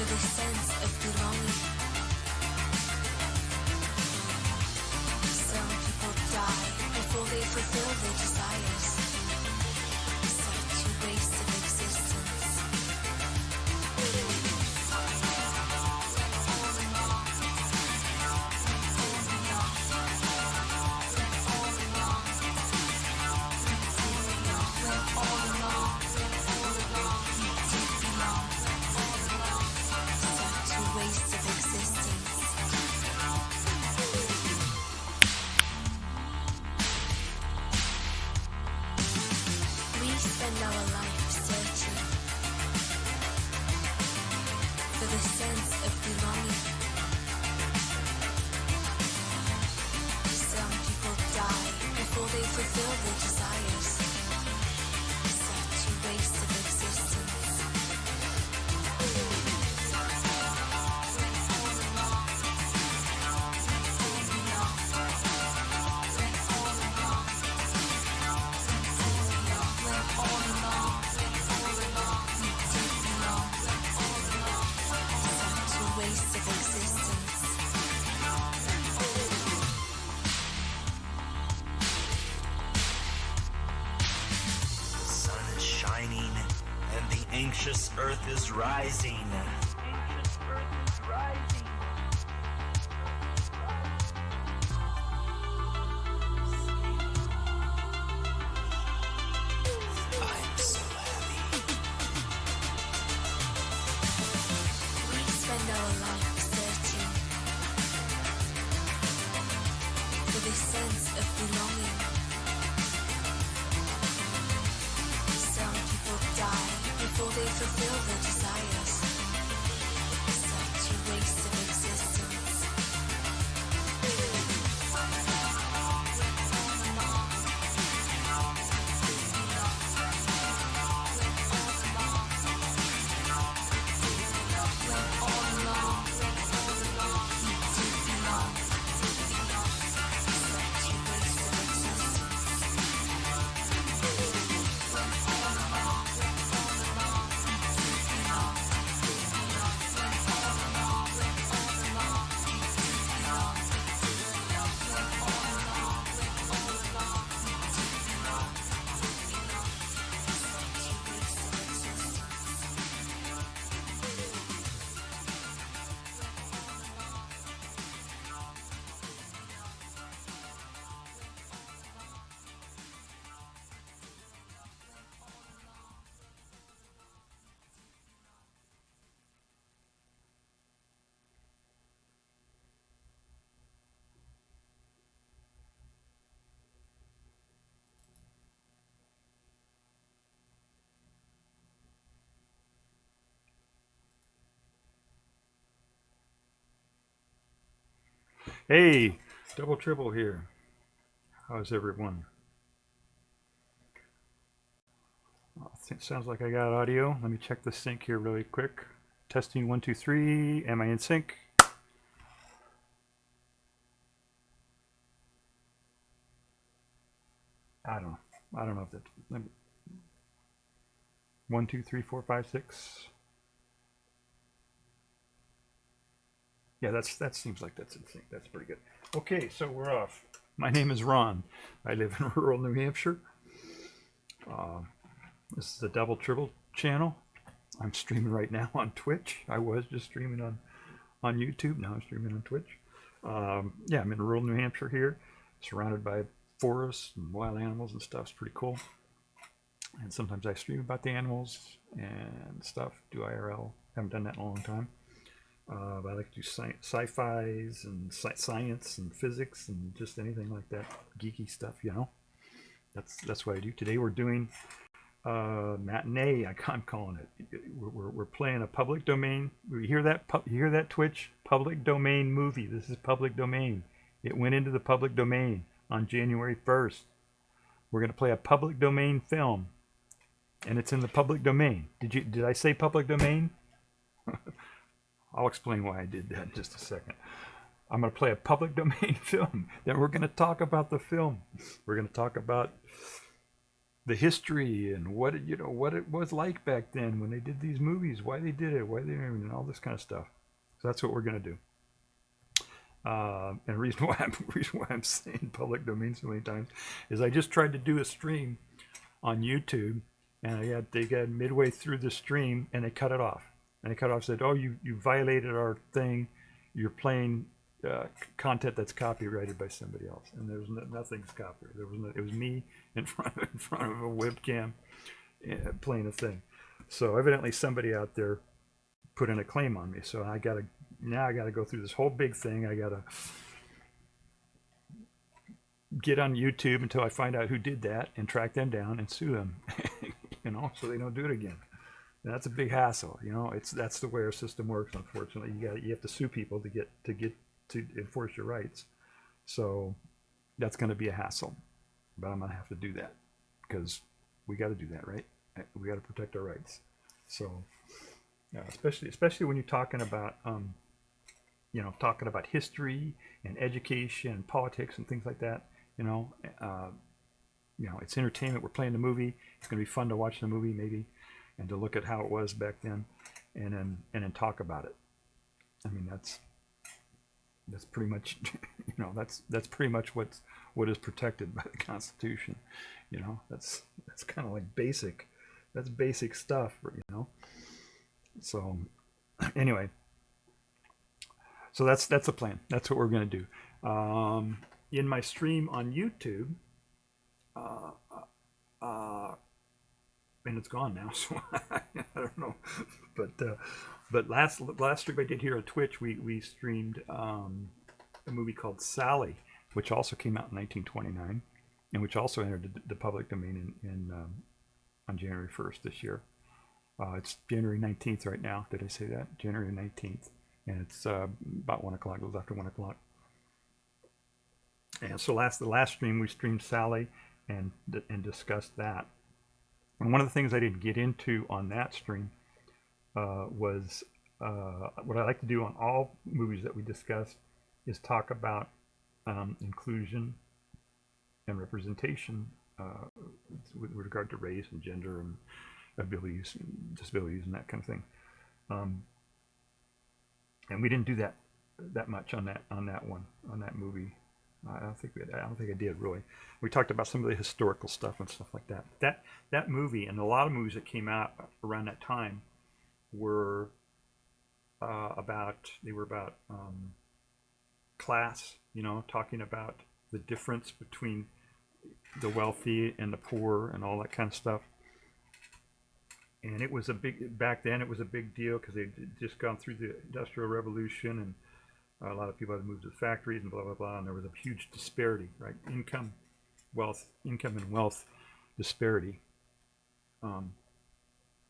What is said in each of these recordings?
the sense of belonging. Some people die before they fulfill their desires. Such a waste of existence. Spend our life searching for the sense of belonging. Some people die before they fulfill their desires. Such a waste of existence. Anxious earth is rising. Anxious earth is rising. I'm so happy. We spend our life searching for the sense of belonging. Some people die before they fulfill their desires. Such a waste of existence. Hey, Double Tribble here. How's everyone? It sounds like I got audio. Let me check the sync here really quick. Testing 1, 2, 3. Am I in sync? I don't know if that. 1, 2, 3, 4, 5, 6. Yeah, that seems like that's in sync. That's pretty good. Okay, so we're off. My name is Ron. I live in rural New Hampshire. This is the Double Tribble channel. I'm streaming right now on Twitch. I was just streaming on YouTube. Now I'm streaming on Twitch. Yeah, I'm in rural New Hampshire here, surrounded by forests and wild animals and stuff. It's pretty cool. And sometimes I stream about the animals and stuff. Do IRL. Haven't done that in a long time. I like to do sci-fis and science and physics and just anything like that geeky stuff, you know. That's what I do. Today we're doing Matinee. I'm calling it. We're playing a public domain. You hear that? You hear that, Twitch? Public domain movie. This is public domain. It went into the public domain on January 1st. We're going to play a public domain film, and it's in the public domain. Did I say public domain? I'll explain why I did that in just a second. I'm going to play a public domain film. Then we're going to talk about the film. We're going to talk about the history and what it, what it was like back then when they did these movies, why they did it, why they and all this kind of stuff. So that's what we're gonna do. And the reason why I'm saying public domain so many times is I just tried to do a stream on YouTube, and they got midway through the stream and they cut it off. And they cut off, said, "Oh, you violated our thing. You're playing content that's copyrighted by somebody else." And there's nothing's copyrighted. It was me in front of a webcam playing a thing. So evidently somebody out there put in a claim on me. So I gotta go through this whole big thing. I gotta get on YouTube until I find out who did that and track them down and sue them, so they don't do it again. And that's a big hassle. That's the way our system works. Unfortunately, you have to sue people to get to enforce your rights. So that's going to be a hassle, but I'm going to have to do that because we got to do that, right? We got to protect our rights. So, especially when you're talking about history and education and politics and things like that. It's entertainment. We're playing the movie. It's going to be fun to watch the movie, maybe, and to look at how it was back then, and then talk about it. I mean, that's pretty much, that's pretty much what is protected by the Constitution. That's kind of like basic. That's basic stuff, So, anyway. So that's the plan. That's what we're going to do. In my stream on YouTube, and it's gone now, so I don't know. But last stream I did here on Twitch, we streamed a movie called Sally, which also came out in 1929, and which also entered the public domain on January 1st this year. It's January 19th right now. Did I say that? January 19th. And it's about 1 o'clock. It was after 1 o'clock. And so the last stream, we streamed Sally and discussed that. And one of the things I didn't get into on that stream was what I like to do on all movies that we discuss is talk about inclusion and representation with regard to race and gender and abilities and disabilities and that kind of thing. And we didn't do that much on that movie. I don't think I did really. We talked about some of the historical stuff and stuff like that. That movie and a lot of movies that came out around that time were about class. Talking about the difference between the wealthy and the poor and all that kind of stuff. And it was back then it was a big deal because they'd just gone through the Industrial Revolution, and a lot of people had moved to the factories and blah, blah, blah. And there was a huge disparity, right? Income and wealth disparity. A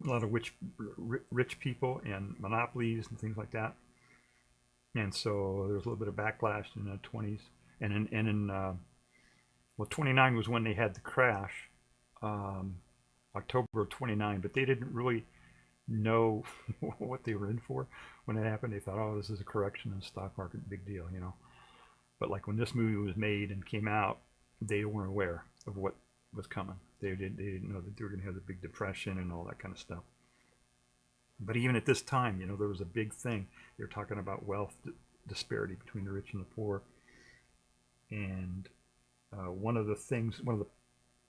lot of rich people and monopolies and things like that. And so there was a little bit of backlash in the 20s. And in 29 was when they had the crash. October of 29, but they didn't really know what they were in for when it happened. They thought, oh, this is a correction in the stock market, big deal, But like when this movie was made and came out, they weren't aware of what was coming. They didn't know that they were going to have the big depression and all that kind of stuff. But even at this time, there was a big thing. They were talking about wealth disparity between the rich and the poor. And one of the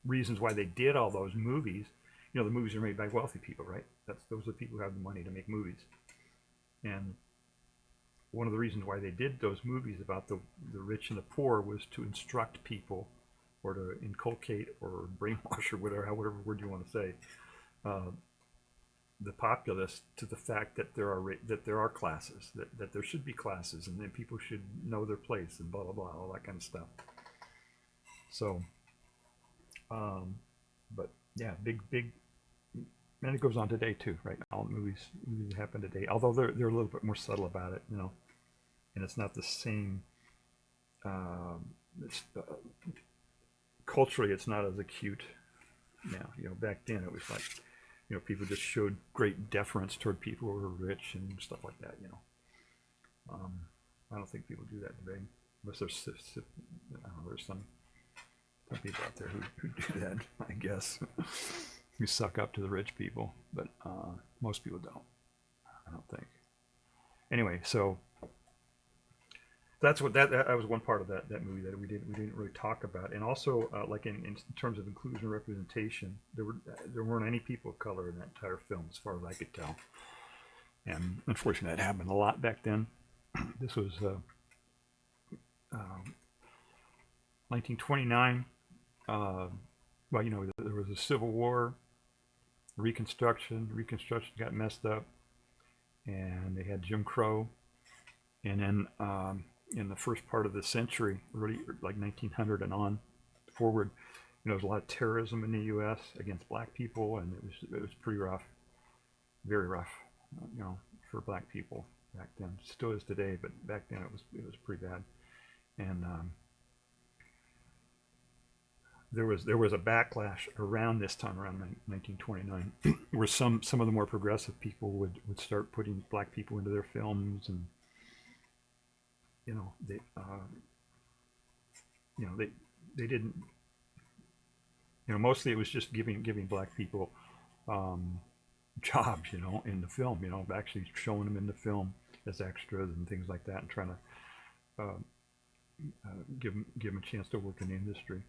reasons why they did all those movies, the movies are made by wealthy people, right? Those are the people who have the money to make movies. And one of the reasons why they did those movies about the rich and the poor was to instruct people, or to inculcate or brainwash, or whatever word you want to say, the populace to the fact that there are classes, that there should be classes, and then people should know their place, and blah blah blah, all that kind of stuff. So but yeah, big, and it goes on today too, right? All movies happen today, although they're a little bit more subtle about it, and it's not the same. Culturally, it's not as acute now. Back then it was like, people just showed great deference toward people who were rich and stuff like that. I don't think people do that today, unless there's some people out there who do that, I guess. Who suck up to the rich people, but most people don't. I don't think. Anyway, so that's what that was one part of that movie that we didn't really talk about. And also, like in terms of inclusion and representation, there weren't any people of color in that entire film, as far as I could tell. And unfortunately, that happened a lot back then. This was 1929. Well, you know, there was a Civil War, Reconstruction. Reconstruction got messed up, and they had Jim Crow. And then in the first part of the century, really like 1900 and on forward, you know, there was a lot of terrorism in the U.S. against black people, and it was pretty rough, very rough, you know, for black people back then. Still is today, but back then it was pretty bad. And there was a backlash around this time, around 1929, where some of the more progressive people would start putting black people into their films, and you know they didn't, you know, mostly it was just giving black people jobs, you know, in the film, you know, actually showing them in the film as extras and things like that, and trying to give them a chance to work in the industry.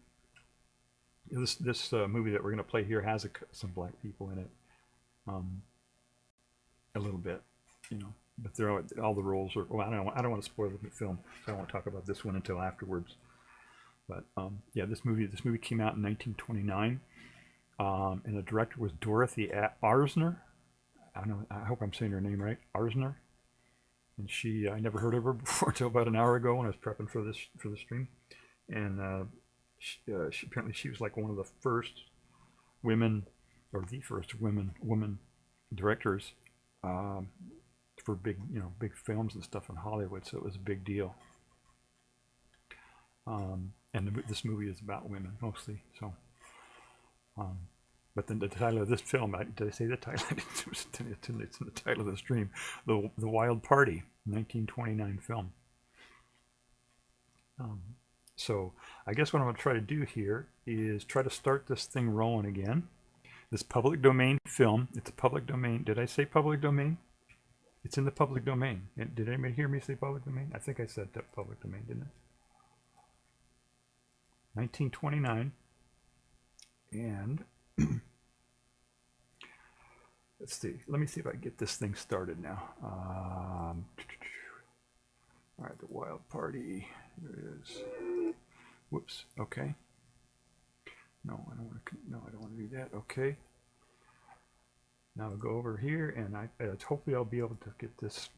This movie that we're going to play here has some black people in it, a little bit, you know, but all the roles are. Well, I don't want to spoil the film, so I won't talk about this one until afterwards. But yeah, this movie came out in 1929, and the director was Dorothy Arzner. I hope I'm saying her name right, Arzner. And I never heard of her before until about an hour ago when I was prepping for the stream, and apparently she was like one of the first women, or the first woman directors for big films and stuff in Hollywood. So it was a big deal. And this movie is about women mostly. So, but then the title of this film, did I say the title? It's in the title of the stream. The Wild Party, 1929 film. So I guess what I'm going to try to do here is try to start this thing rolling again. This public domain film, it's a public domain. Did I say public domain? It's in the public domain. Did anybody hear me say public domain? I think I said public domain, didn't I? 1929. And let's see. Let me see if I can get this thing started now. All right, The Wild Party. There it is. Whoops. Okay. No, I don't want to do that. Okay. Now I'll go over here, and hopefully I'll be able to get this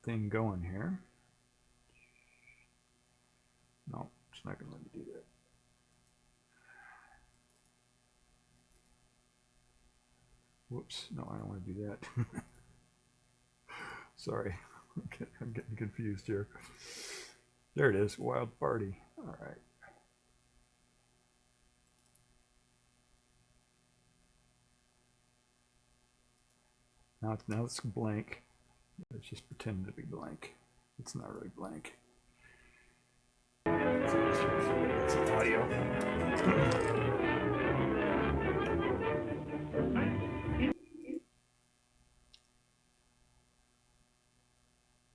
thing going here. No, it's not going to let me do that. Whoops. No, I don't want to do that. Sorry. I'm getting confused here. There it is. Wild Party. All right. Now it's blank. It's just pretending to be blank. It's not really blank. It's some audio.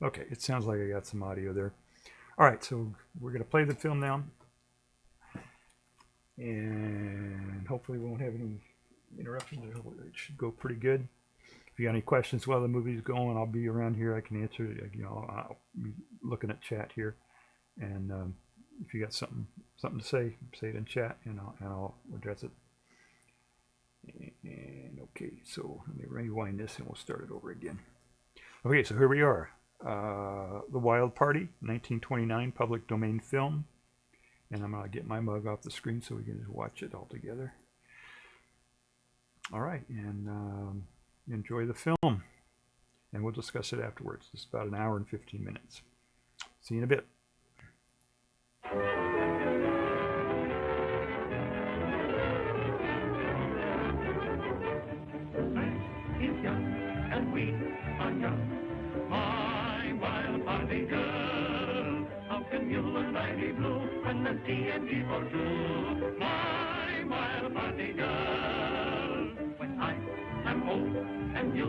Okay, it sounds like I got some audio there. All right, so we're going to play the film now. And hopefully we won't have any interruptions. It should go pretty good. If you got any questions while the movie's going, I'll be around here. I can answer. You know, I'll be looking at chat here. And if you got something to say it in chat, and I'll address it. And okay, so let me rewind this, and we'll start it over again. Okay, so here we are. The Wild Party, 1929 public domain film. And I'm going to get my mug off the screen so we can just watch it all together. All right, and enjoy the film. And we'll discuss it afterwards. It's about an hour and 15 minutes. See you in a bit. Is young and we are young. My wild party girl, how can you and I be blue when the D and D for two. My wild party girl. When I am old and you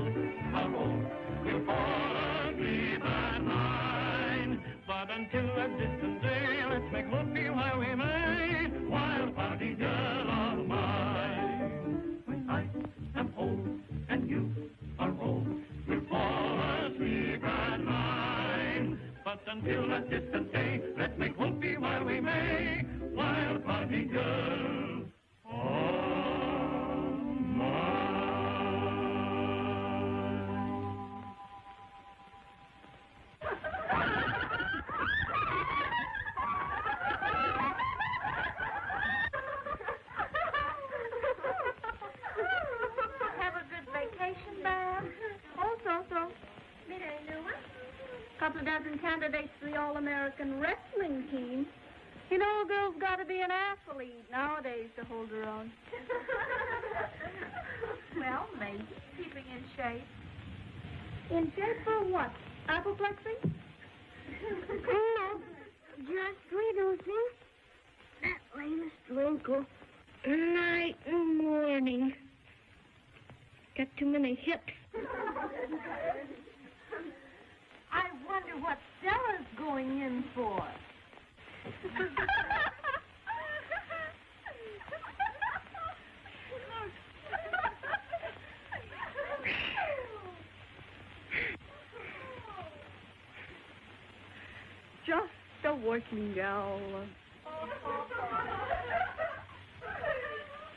are old, we'll fall asleep at nine. But until that distant day, let's make whoopee while we may. Wild party girl of mine. When I am old and you are old, we'll fall asleep at nine. But until that distant day, let's make whoopee while we may. Wild party girl of mine. Have a good vacation, Bob. Oh, so. Couple of dozen candidates for the All-American Wrestling Team. You know, a girl's got to be an athlete nowadays to hold her own. Well, maybe. Keeping in shape. In shape for what? Apoplexy? No, just reducing that latest wrinkle night and morning. Got too many hips. I wonder what Stella's going in for. Just a working gal.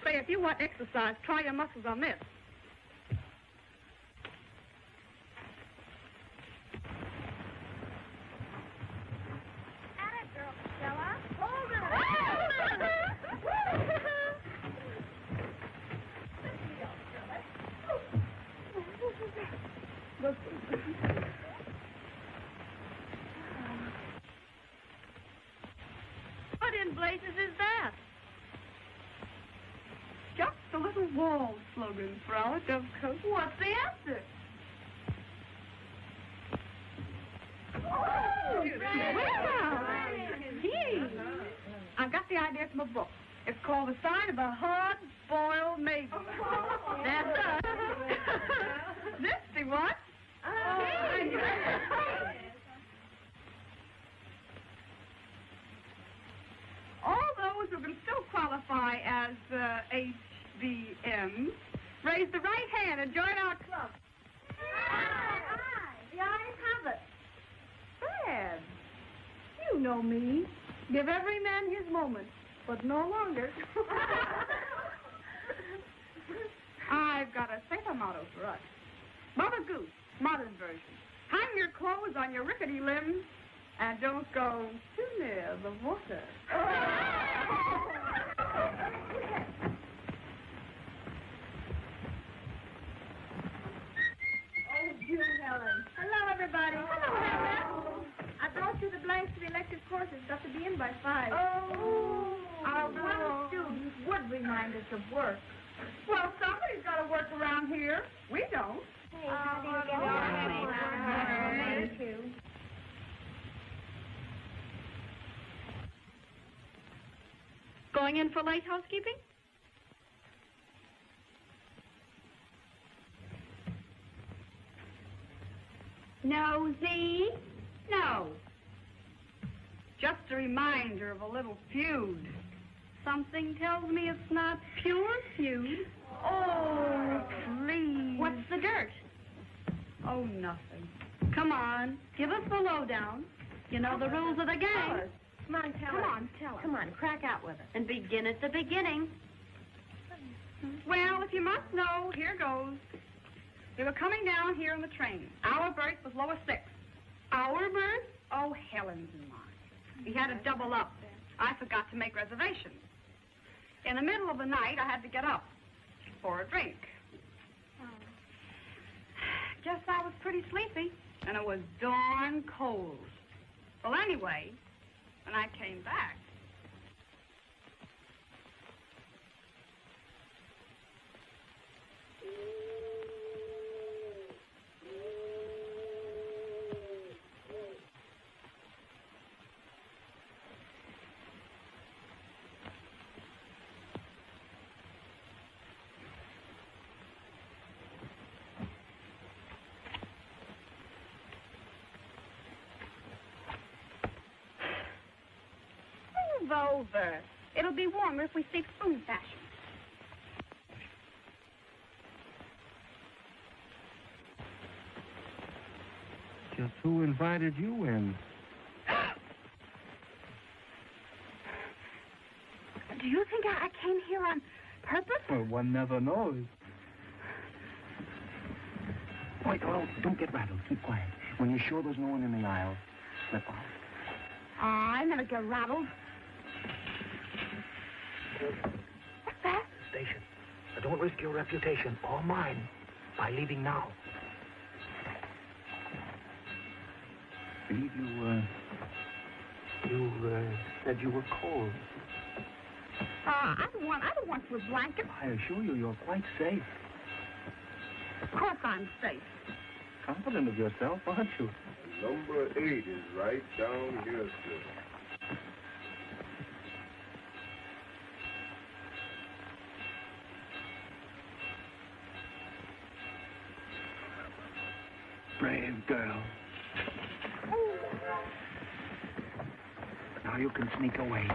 Say, if you want exercise, try your muscles on this. What in blazes is that? Just a little wall slogan for our dovecote. What's the answer? Well, gee, I've got the idea from a book. It's called The Sign of a Hard-Boiled Maiden. That's us. This, what? All those who can still qualify as HBMs, raise the right hand and join our club. Aye. The ayes have it. Fred, you know me. Give every man his moment, but no longer. I've got a safer motto for us. Mother Goose, modern version. Hang your clothes on your rickety limbs and don't go too near the water. Oh, dear Helen. Hello, everybody. Hello, Helen. I brought you the blanks for the elective courses. Got to be in by 5. Oh. Our one student would remind us of work. Well, somebody's got to work around here. We don't. Hey, how do you get Thank you. Going in for late housekeeping? Nosy? No. Just a reminder of a little feud. Something tells me it's not pure feud. Oh, please. What's the dirt? Oh, nothing. Come on, give us the lowdown. You know the rules of the game. Come on, tell us. Come on, crack out with it. And begin at the beginning. Well, if you must know, here goes. We were coming down here in the train. Our berth was lowest 6. Our berth? Oh, Helen's and mine. We had to double up. I forgot to make reservations. In the middle of the night, I had to get up for a drink. Guess I was pretty sleepy, and it was darn cold. Well, anyway, when I came back, Move over. It'll be warmer if we stay spoon fashion. Just who invited you in? Do you think I came here on purpose? Well, one never knows. Wait, oh, don't get rattled. Keep quiet. When you're sure there's no one in the aisle, slip out. I never get rattled. What's that? Station. Now, don't risk your reputation or mine by leaving now. I believe you said you were cold. I don't want your blanket. I assure you, you're quite safe. Of course I'm safe. Confident of yourself, aren't you? Number 8 is right down here, sir. Brave girl. Now you can sneak away,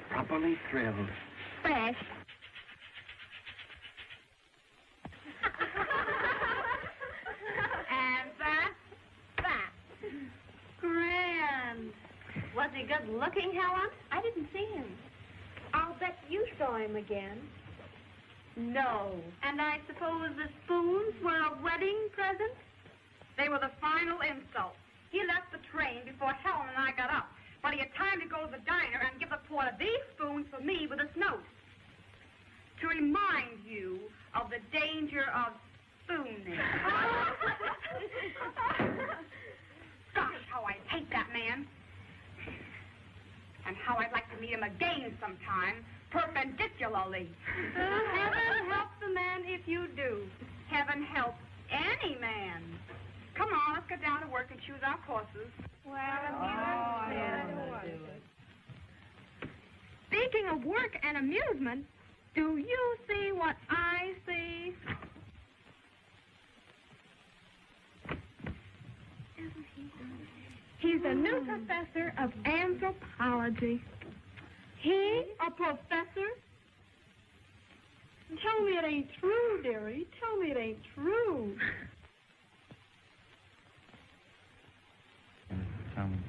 properly thrilled. Fresh. And that. Grand. Was he good looking, Helen? I didn't see him. I'll bet you saw him again. No. And I suppose the spoons were a wedding present? They were the final insult. He left the train before Helen and I got up. But he had time to go to the diner and give the porter these spoons for me with a note. To remind you of the danger of spooning. Gosh, how I hate that man. And how I'd like to meet him again sometime, perpendicularly. Heaven help the man if you do. Heaven help any man. Come on, let's get down to work and choose our courses. Speaking of work and amusement, do you see what I see? He's a new professor of anthropology. He, a professor? Tell me it ain't true, dearie. Tell me it ain't true.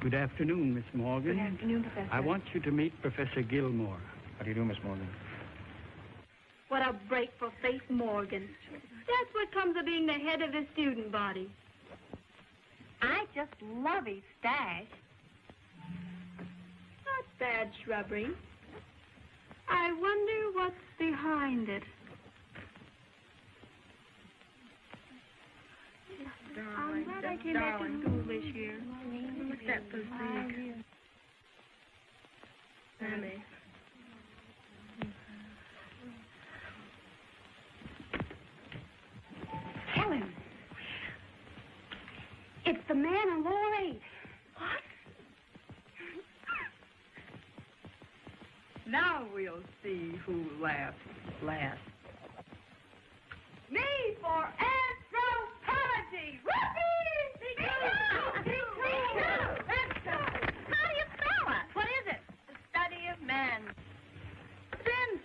Good afternoon, Miss Morgan. Good afternoon, Professor. I want you to meet Professor Gilmore. How do you do, Miss Morgan? What a break for Faith Morgan. That's what comes of being the head of the student body. I just love his stash. Not bad shrubbery. I wonder what's behind it. I'm glad I came back to school this year. Look at that physique. Sammy. Helen. It's the man in lower 8. What? Now we'll see who laughs last. Me for anthropology! Whoopee! How do you spell it? What is it? The study of men. Since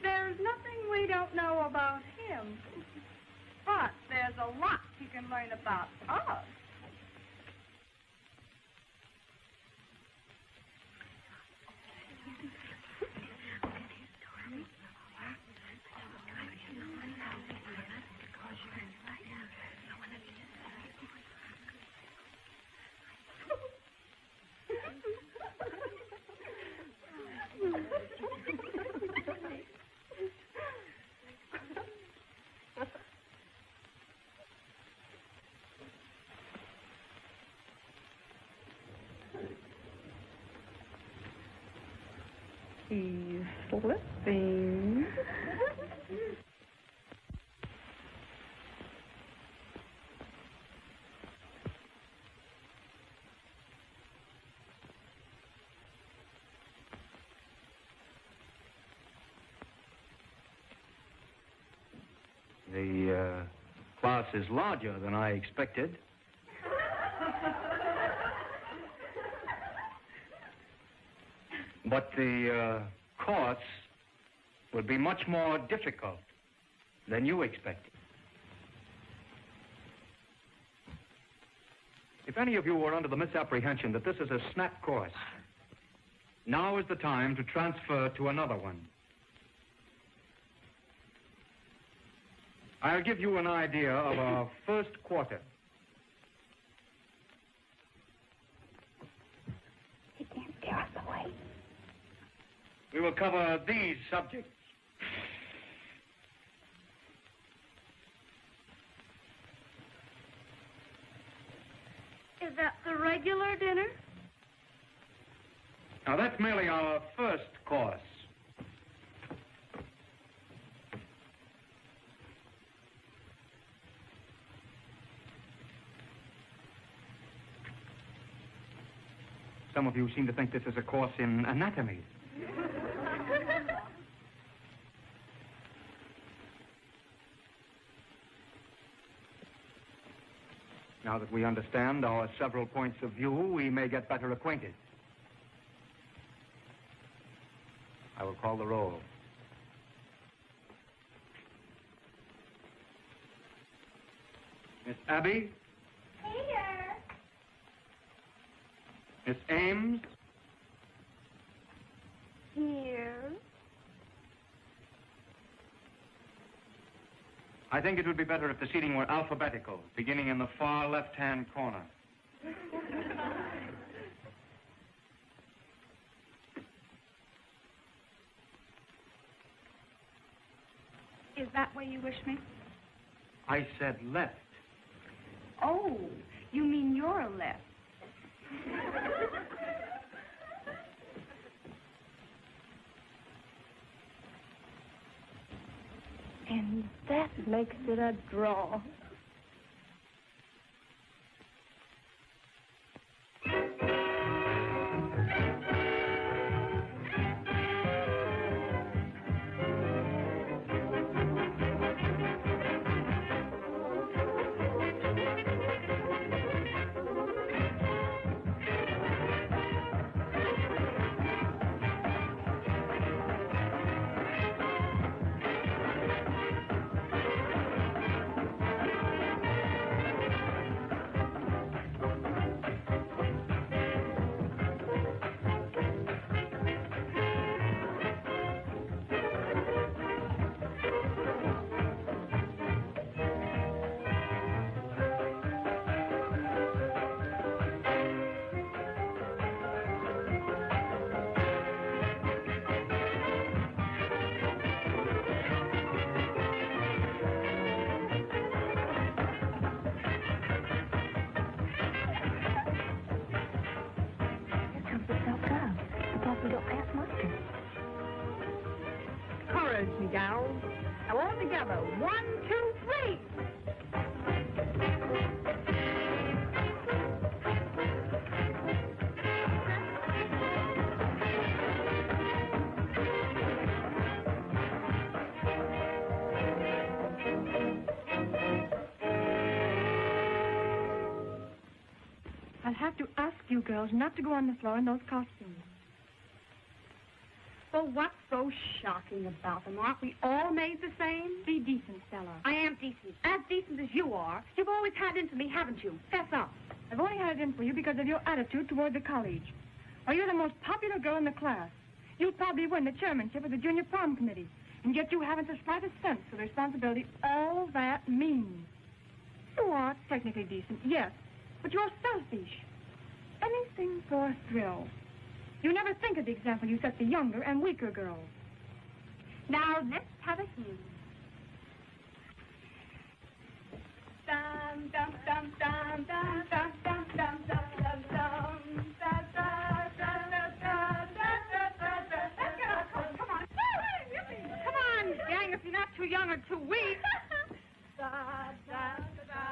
there's nothing we don't know about him, but there's a lot he can learn about us. He's slipping. The class is larger than I expected. But the course would be much more difficult than you expected. If any of you were under the misapprehension that this is a snap course, now is the time to transfer to another one. I'll give you an idea of our first quarter. He can't scare us away. We will cover these subjects. Is that the regular dinner? Now, that's merely our first course. Some of you seem to think this is a course in anatomy. Now that we understand our several points of view, we may get better acquainted. I will call the roll. Miss Abby? Here. Miss Ames? Here. I think it would be better if the seating were alphabetical, beginning in the far left-hand corner. Is that where you wish me? I said left. Oh, you mean your left. And that makes it a draw. Courage, me gals. Now all together. 1, 2, 3. I'll have to ask you girls not to go on the floor in those costumes. Well, what's so shocking about them? Aren't we all made the same? Be decent, Stella. I am decent. As decent as you are. You've always had it in for me, haven't you? Fess up. I've only had it in for you because of your attitude toward the college. Well, you're the most popular girl in the class. You'll probably win the chairmanship of the junior prom committee. And yet you haven't the slightest sense of the responsibility all that means. You are technically decent, yes, but you're selfish. Anything for a thrill. You never think of the example you set the younger and weaker girls. Now, let's have a hymn. Dum, dum, dum, dum, dum, dum, dum, dum, dum, dum, dum, da, da, da, da, da, da, da, da. Let's get our coats. Come on. Come on, gang, if you're not too young or too weak. Da, da, da, da,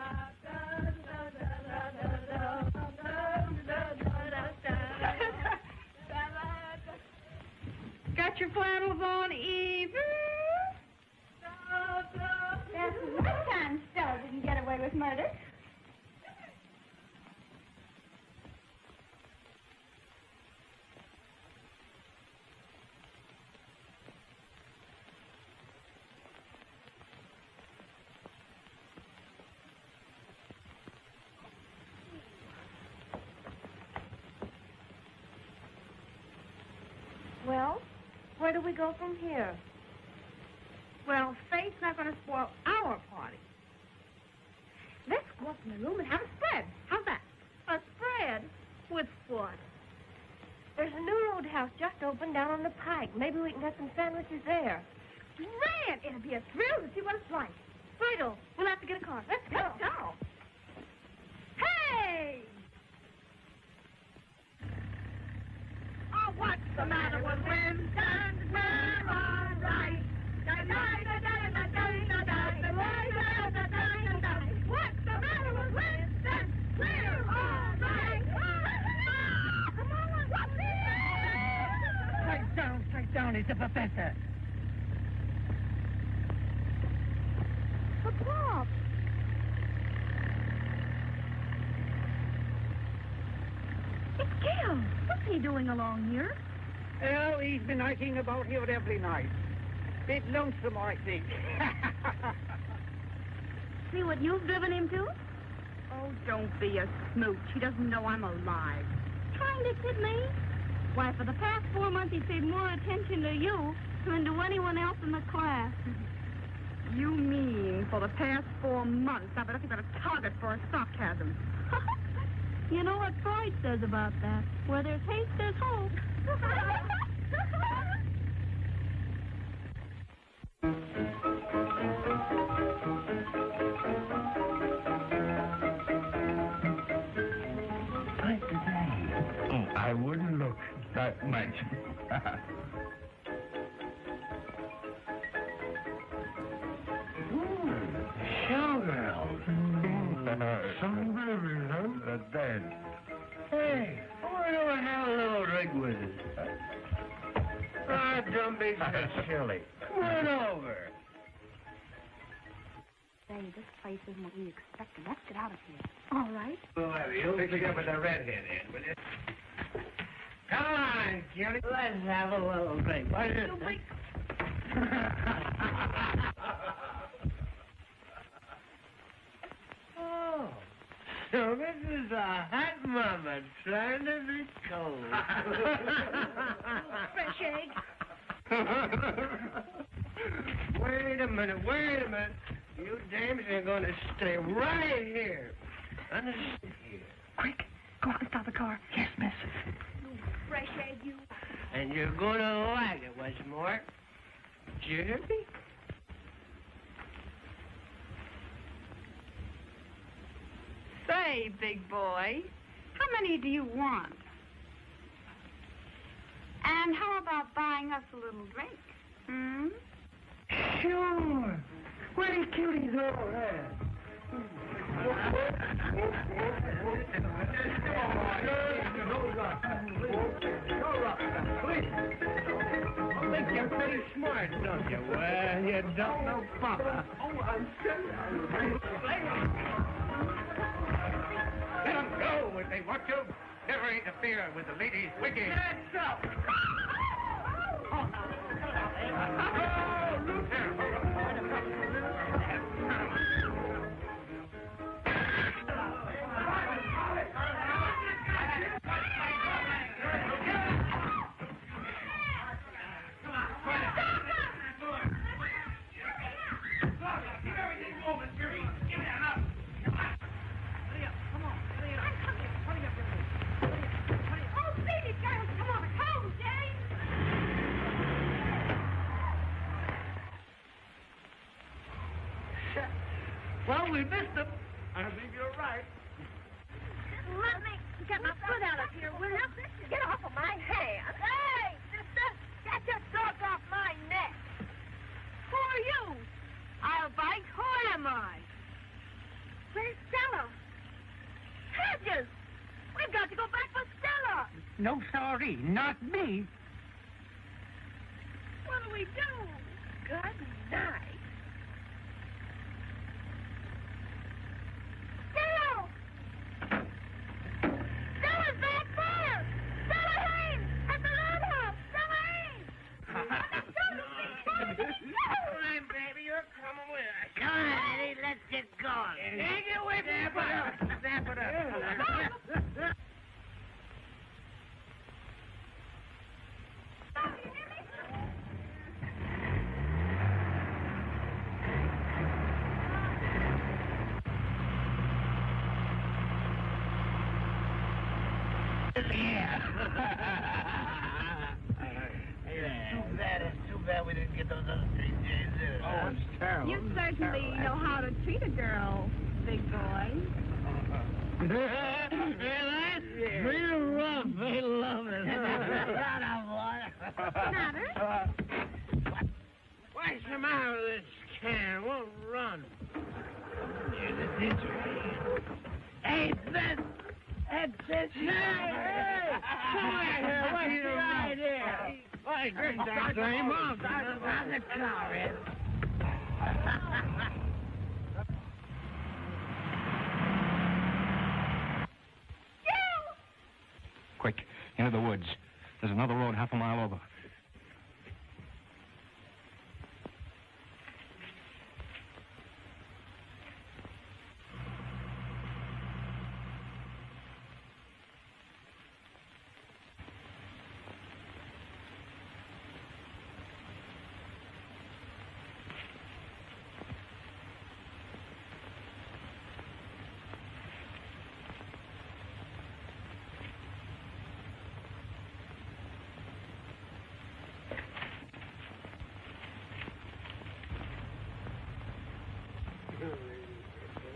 da, da, da, da, da, got your flannels on, Eve? That's one time Stella didn't get away with murder. do we go from here? Well, Faith's not going to spoil our party. Let's go up in the room and have a spread. How's that? A spread? With what? There's a new roadhouse just opened down on the pike. Maybe we can get some sandwiches there. Grand! It'll be a thrill to see what it's like. Righto. We'll have to get a car. Let's go. Let's go. Hey! Oh, what's the matter with Winston? We're all right. What's the matter with Winston? We're all right. Come on, what's it? Straight down, he's the professor. The Pop. It's Gil. What's he doing along here? Well, he's been hiking about here every night. Bit lonesome, I think. See what you've driven him to? Oh, don't be a smooch. He doesn't know I'm alive. Trying to kid me? Why, for the past 4 months, he's paid more attention to you than to anyone else in the class. You mean for the past 4 months I've been looking for a target for a sarcasm? You know what Freud says about that? Where there's hate, there's hope. I wouldn't look that much. Showgirls. Some babies, huh? They're dead. Hey, why don't I have a little drink with us? Ah, don't be so silly. Come on over. Say, this place isn't what we expected. Let's get out of here. All right. Well, you'll pick up with the redhead in, will you? Come on, Cutie. Let's have a little drink. What is it? Oh, so this is a hot mama trying to be cold. Fresh egg. Wait a minute. You dames are going to stay right here. Understand here. Quick. Go out and stop the car. Yes, miss. Fresh egg, you. And you're going to like it, what's more. Did you hear me? Say, big boy, how many do you want? And how about buying us a little drink? Hmm? Sure. Where are cuties all at? I think you're pretty smart, don't you? Well, you don't know Papa. Oh, I'm serious. Let them go if they want to. Never interfere with the ladies' wigging. That's up. Well, we missed them. I think you're right. Let me get my foot out of here, will you? Get off of my hand. Hey, sister, get your dog off my neck. Who are you? I'll bite. Who am I? Where's Stella? Hedges! We've got to go back for Stella. No, sorry, not me. What do we do? Good night. Stella! Stella's back there! Stella Haynes! At the roadhouse! Stella Haynes! Come on, baby, you're coming with us. Come on, Eddie, let's get going. Take it with me. Snap it up. Yeah. It's too bad we didn't get those other 3 J's in. Oh, it's terrible. You certainly know how to treat a girl, big boy. Treat them rough. They love it. Shut up, boy. What's the matter? What's the matter with this can? It won't run. Here's the teacher. Hey, that's it. Hey! Come here. What's your idea? Why, good time. Blame on the car, Ed. Quick, into the woods. There's another road half a mile over.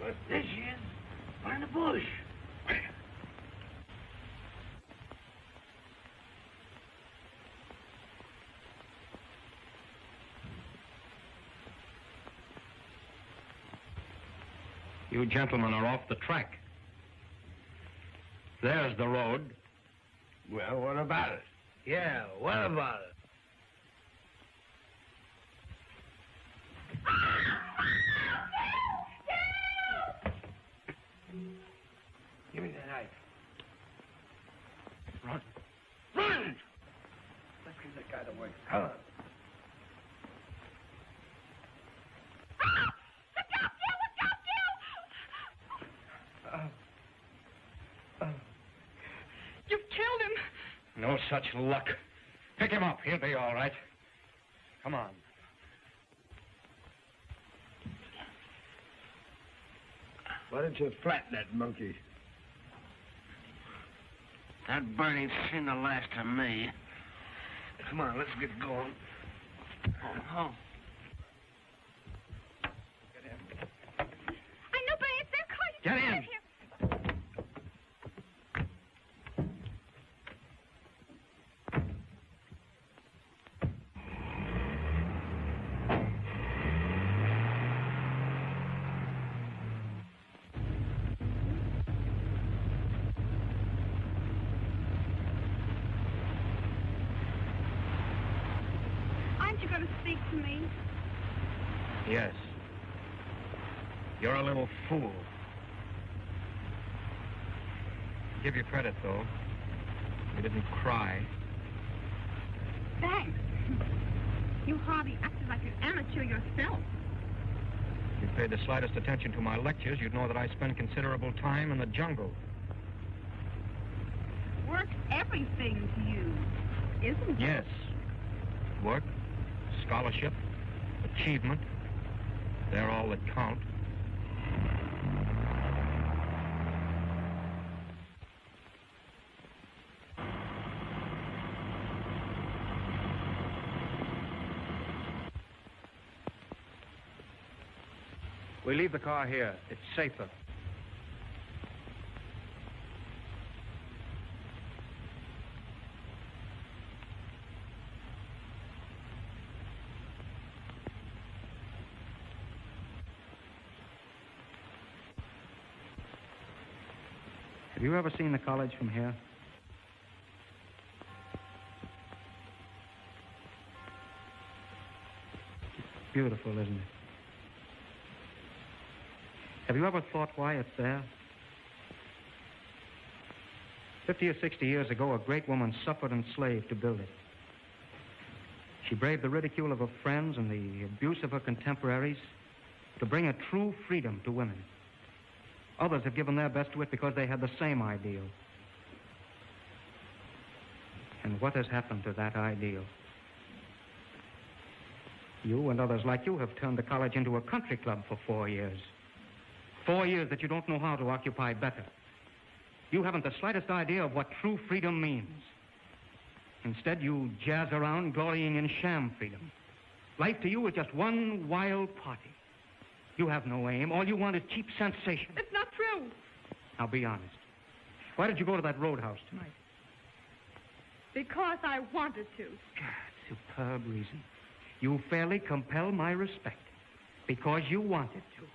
What's this is? Find a bush. You gentlemen are off the track. There's the road. Well, what about it? Yeah, what about it? Give me the knife. Run. Run! Let's give that guy the word. Come on. You've killed him. No such luck. Pick him up. He'll be all right. Come on. Why don't you flatten that monkey? That bird ain't seen the last of me. Come on, let's get going. Oh. I know, but it's their car. You Get can't in. live here. Aren't you going to speak to me? Yes. You're a little fool. Give you credit, though. You didn't cry. Thanks. You hardly acted like an amateur yourself. If you paid the slightest attention to my lectures, you'd know that I spend considerable time in the jungle. Work's everything to you, isn't it? Yes. Work, scholarship, achievement, they're all that count. We leave the car here. It's safer. Have you ever seen the college from here? It's beautiful, isn't it? Have you ever thought why it's there? 50 or 60 years ago, a great woman suffered and slaved to build it. She braved the ridicule of her friends and the abuse of her contemporaries to bring a true freedom to women. Others have given their best to it because they had the same ideal. And what has happened to that ideal? You and others like you have turned the college into a country club for 4 years. 4 years that you don't know how to occupy better. You haven't the slightest idea of what true freedom means. Instead, you jazz around glorying in sham freedom. Life to you is just one wild party. You have no aim. All you want is cheap sensation. It's not true. Now, be honest. Why did you go to that roadhouse tonight? Because I wanted to. Superb reason. You fairly compel my respect. Because you wanted to.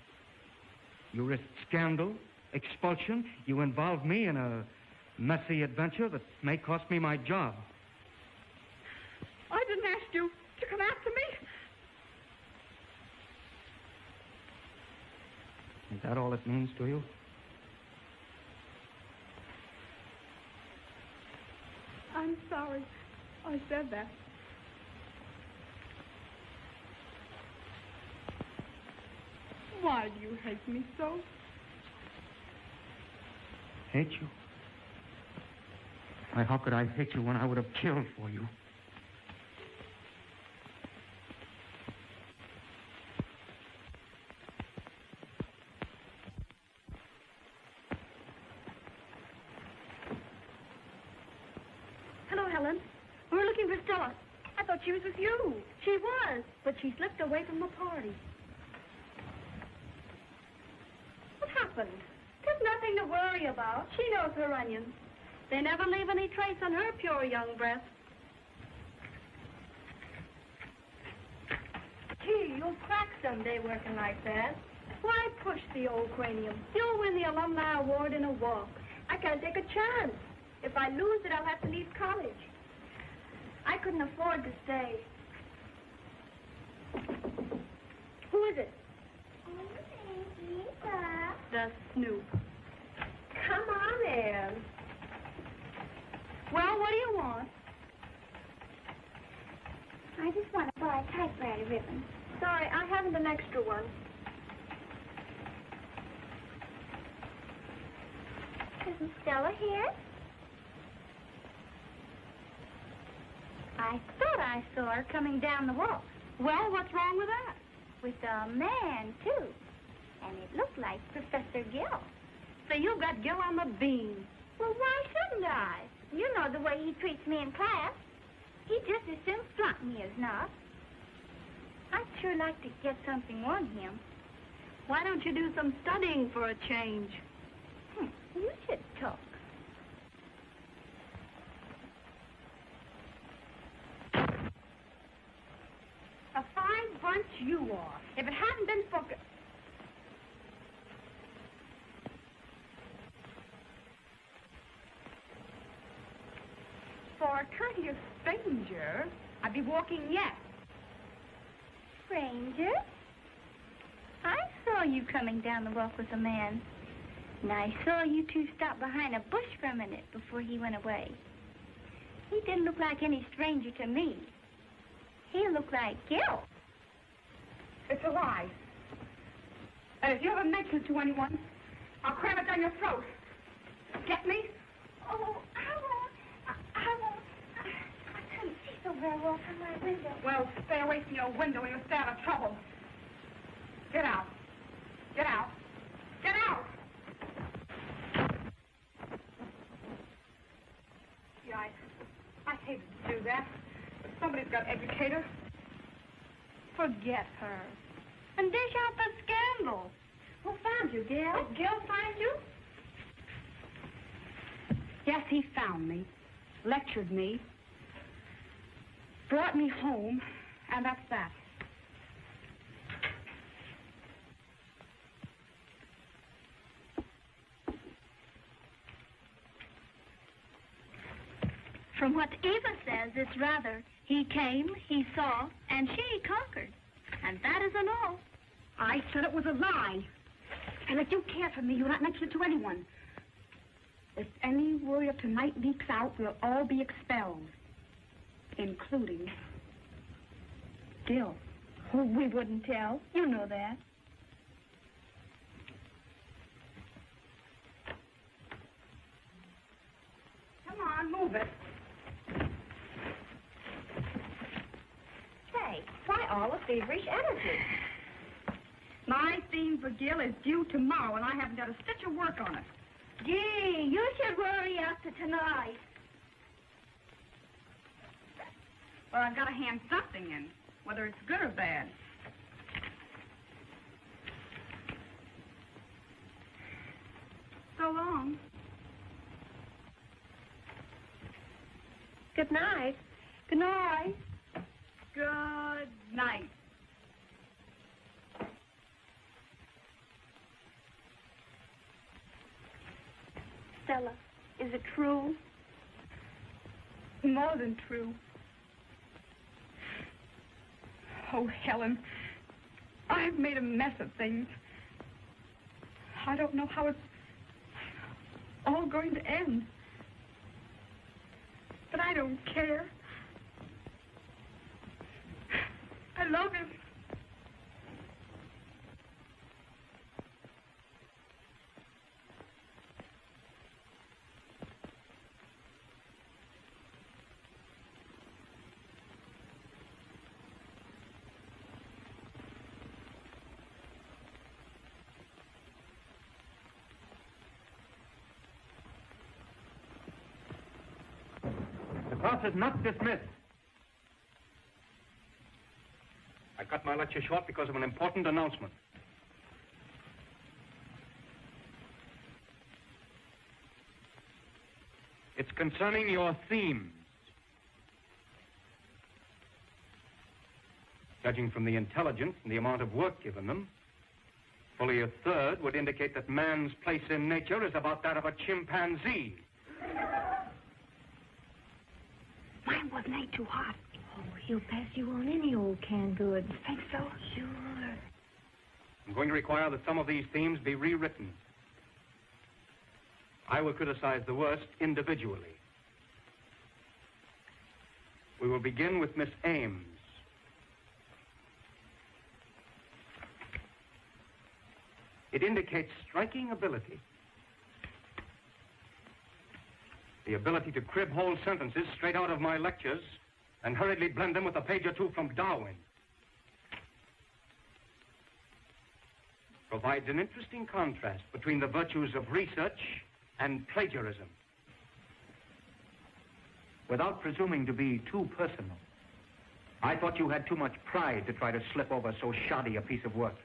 You risked scandal, expulsion. You involved me in a messy adventure that may cost me my job. I didn't ask you to come after me. Is that all it means to you? I'm sorry I said that. Why do you hate me so? Hate you? Why, how could I hate you when I would have killed for you? Hello, Helen. We were looking for Stella. I thought she was with you. She was, but she slipped away from the party. What happened? There's nothing to worry about. She knows her onions. They never leave any trace on her pure young breast. Gee, you'll crack someday working like that. Why push the old cranium? You'll win the alumni award in a walk. I can't take a chance. If I lose it, I'll have to leave college. I couldn't afford to stay. Who is it? The Snoop. Come on in. Well, what do you want? I just want to buy a typewriter ribbon. Sorry, I haven't an extra one. Isn't Stella here? I thought I saw her coming down the walk. Well, what's wrong with that? With a man, too. And it looked like Professor Gill. So you've got Gil on the bean. Well, why shouldn't I? You know the way he treats me in class. He'd just as soon flunk me as not. I'd sure like to get something on him. Why don't you do some studying for a change? You should talk. A fine bunch you are. If it hadn't been for... For a courteous stranger, I'd be walking yet. Stranger? I saw you coming down the walk with a man. And I saw you two stop behind a bush for a minute before he went away. He didn't look like any stranger to me. He looked like Gil. It's a lie. And if you ever mention it to anyone, I'll cram it down your throat. Get me? Oh, I won't. I couldn't see so very well from my window. Well, stay away from your window or you'll stay out of trouble. Get out. Get out. Get out! Yeah, I hated to do that. But somebody's got to educate her. Forget her. And dish out the scandal. Who found you, Gil? Did Gil find you? Yes, he found me. Lectured me. Brought me home. And that's that. From what Eva says, it's rather, he came, he saw, and she conquered. And that isn't all. I said it was a lie. And if you care for me, you'll not mention it to anyone. If any word of tonight leaks out, we'll all be expelled. Including Gil. Oh, we wouldn't tell. You know that. Come on, move it. Say, why all the feverish energy? My theme for Gil is due tomorrow, and I haven't got a stitch of work on it. Gee, you should worry after tonight. Well, I've got to hand something in, whether it's good or bad. So long. Good night. Good night. Good night. Stella, is it true? More than true. Oh, Helen, I've made a mess of things. I don't know how it's all going to end. But I don't care. I love him. The class is not dismissed. I cut my lecture short because of an important announcement. It's concerning your themes. Judging from the intelligence and the amount of work given them, fully a third would indicate that man's place in nature is about that of a chimpanzee. Mine wasn't any too hot. Oh, he'll pass you on any old canned goods. Think so? Sure. I'm going to require that some of these themes be rewritten. I will criticize the worst individually. We will begin with Miss Ames. It indicates striking ability. The ability to crib whole sentences straight out of my lectures and hurriedly blend them with a page or two from Darwin. Provides an interesting contrast between the virtues of research and plagiarism. Without presuming to be too personal, I thought you had too much pride to try to slip over so shoddy a piece of work.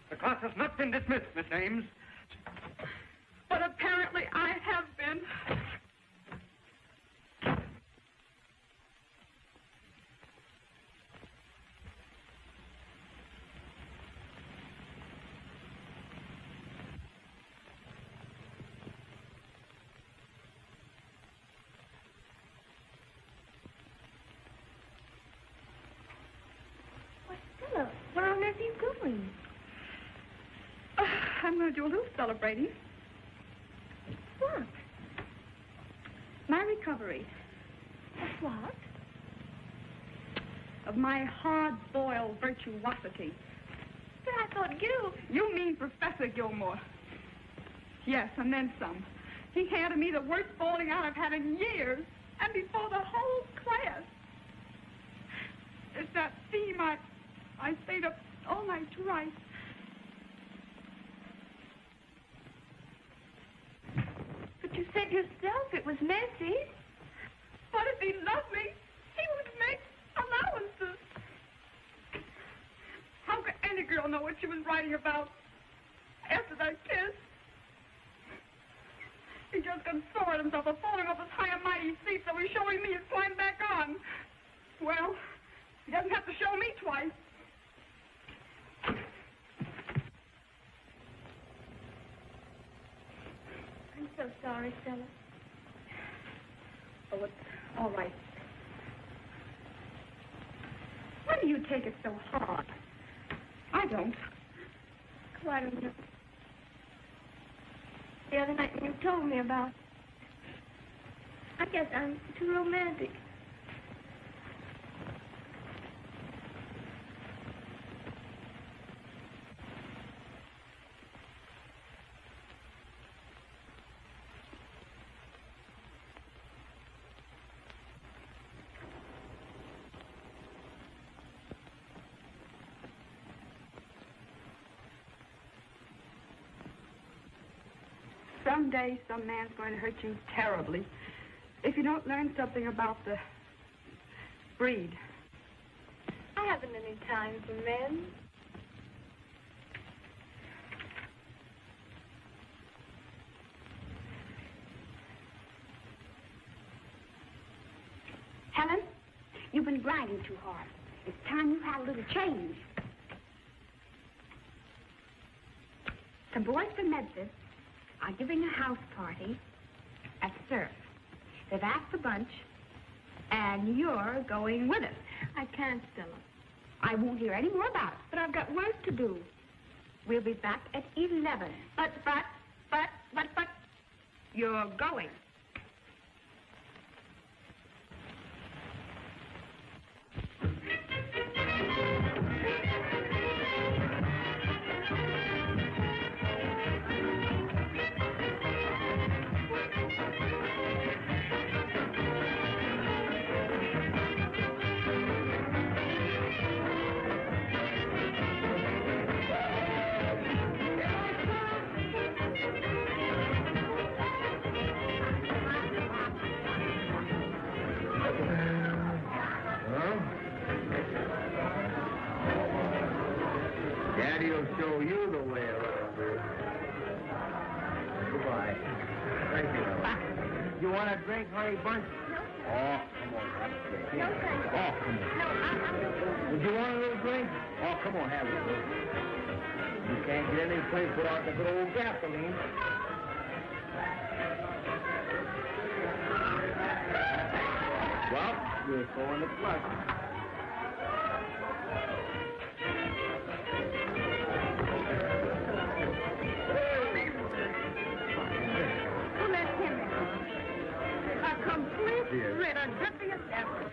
The class has not been dismissed, Miss Ames. But apparently I have been. Why, Stella, where on earth are you going? I'm going to do a little celebrating. What? My recovery Of what? of my hard-boiled virtuosity. But I thought Gil... You mean Professor Gilmore. Yes, and then some. He handed me the worst bowling out I've had in years, and before the whole class. It's that theme I stayed up all night to write. But you said yourself it was messy. But if he loved me, he would make allowances. How could any girl know what she was writing about after that kiss? He just got sore at himself for falling off his high and mighty seat, so he's showing me his climb back on. Well, he doesn't have to show me twice. I'm so sorry, Stella. Oh, it's all right. Why do you take it so hard? I don't. Oh, I don't know. The other night when you told me about... I guess I'm too romantic. Someday, some man's going to hurt you terribly if you don't learn something about the breed. I haven't any time for men. Helen, you've been grinding too hard. It's time you had a little change. Some boys from Memphis are giving a house party at Surf. They've asked a bunch, and you're going with us. I can't, Stella. I won't hear any more about it. But I've got work to do. We'll be back at 11. But, you're going. Daddy'll show you the way around here. Goodbye. Thank you. You want a drink, honey bunch? No. Oh, come on, have a drink. No, thank you. Oh, come on. No, I'm Would you want a little drink? Oh, come on, have a drink. You can't get any place without the good old gasoline. Well, we're going to plus. Who let him in? A complete rid of dubious effort.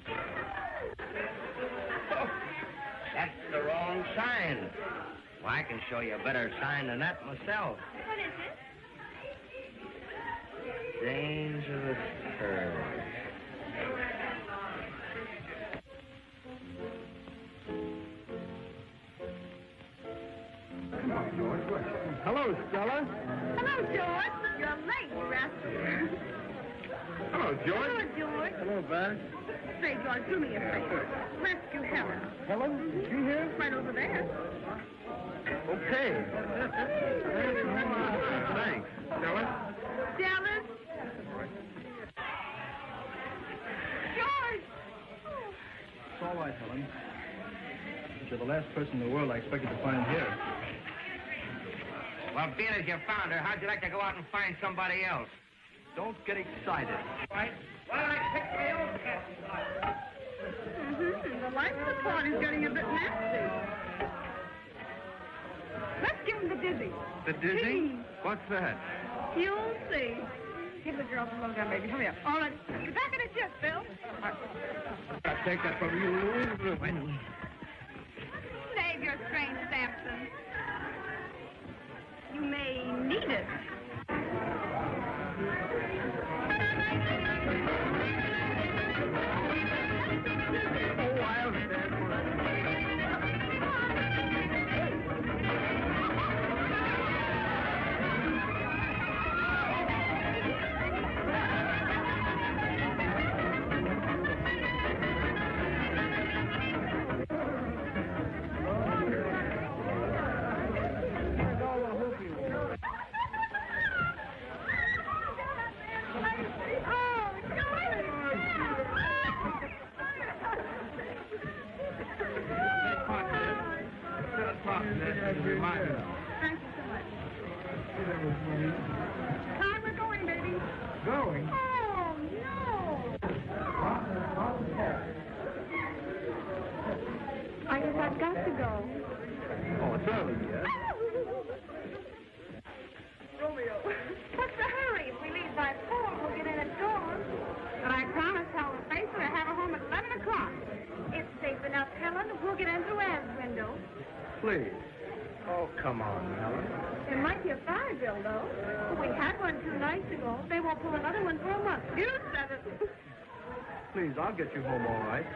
That's the wrong sign. Well, I can show you a better sign than that myself. What is it? Dangerous curve. Come on, George. Hello, Stella. Hello, George. You're late, you rascal. Hello, George. Hello, George. Hello, Bud. Say, George, do me a favor. Rescue Helen. Helen, is she here? Right over there. Okay. Thanks. Stella? Dallas? George! It's all right, Helen. But you're the last person in the world I expected to find here. Well, being as you found her, how'd you like to go out and find somebody else? Don't get excited. Right? Well, I picked my own cat. The life of the party's getting a bit nasty. Let's give him the dizzy. The dizzy? What's that? You'll see. Give the girl some lowdown, baby. Hurry up. All right. Get back in the jet, Bill. I'll take that from you. Save your strength, Samson. You may need it. Oh, I'll stand for it. Thank you so much. Time we're going, baby. Going? Oh, no. I guess I've got to go. Oh, it's early yet. Romeo. What's the hurry? If we leave by 4, we'll get in at dawn. But I promised Helen Facer to have her home at 11 o'clock. It's safe enough, Helen. We'll get in through Anne's window. Please. Oh, come on, Helen. It might be a fire bill, though. We had one 2 nights ago. They won't pull another one for a month. You said it. Please, I'll get you home all right.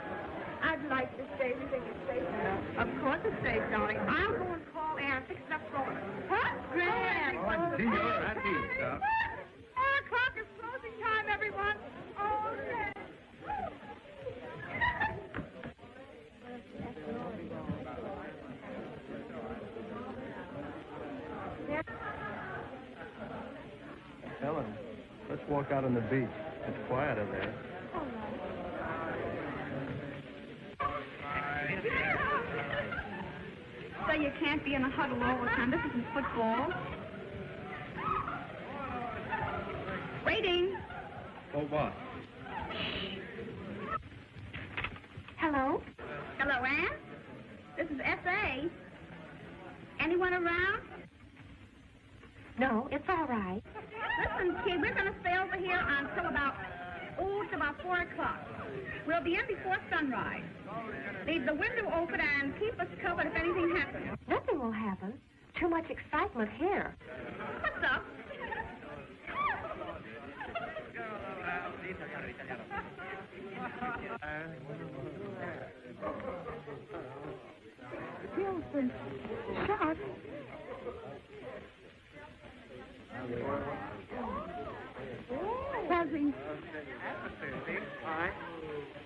I'd like to stay. You think it's safe enough? Of course it's safe, darling. I'll go and call Anne. Fix it up for her. Huh? Grand. Oh, I can see you're at ease, Helen, let's walk out on the beach. It's quieter there. So you can't be in a huddle all the time. This isn't football. Waiting. For what? Hello? Hello, Ann? This is S.A. Anyone around? No, it's all right. Listen, kid, we're going to stay over here until about 4 o'clock. We'll be in before sunrise. Leave the window open and keep us covered if anything happens. Nothing will happen. Too much excitement here. What's up? Bill's been shot. Was he?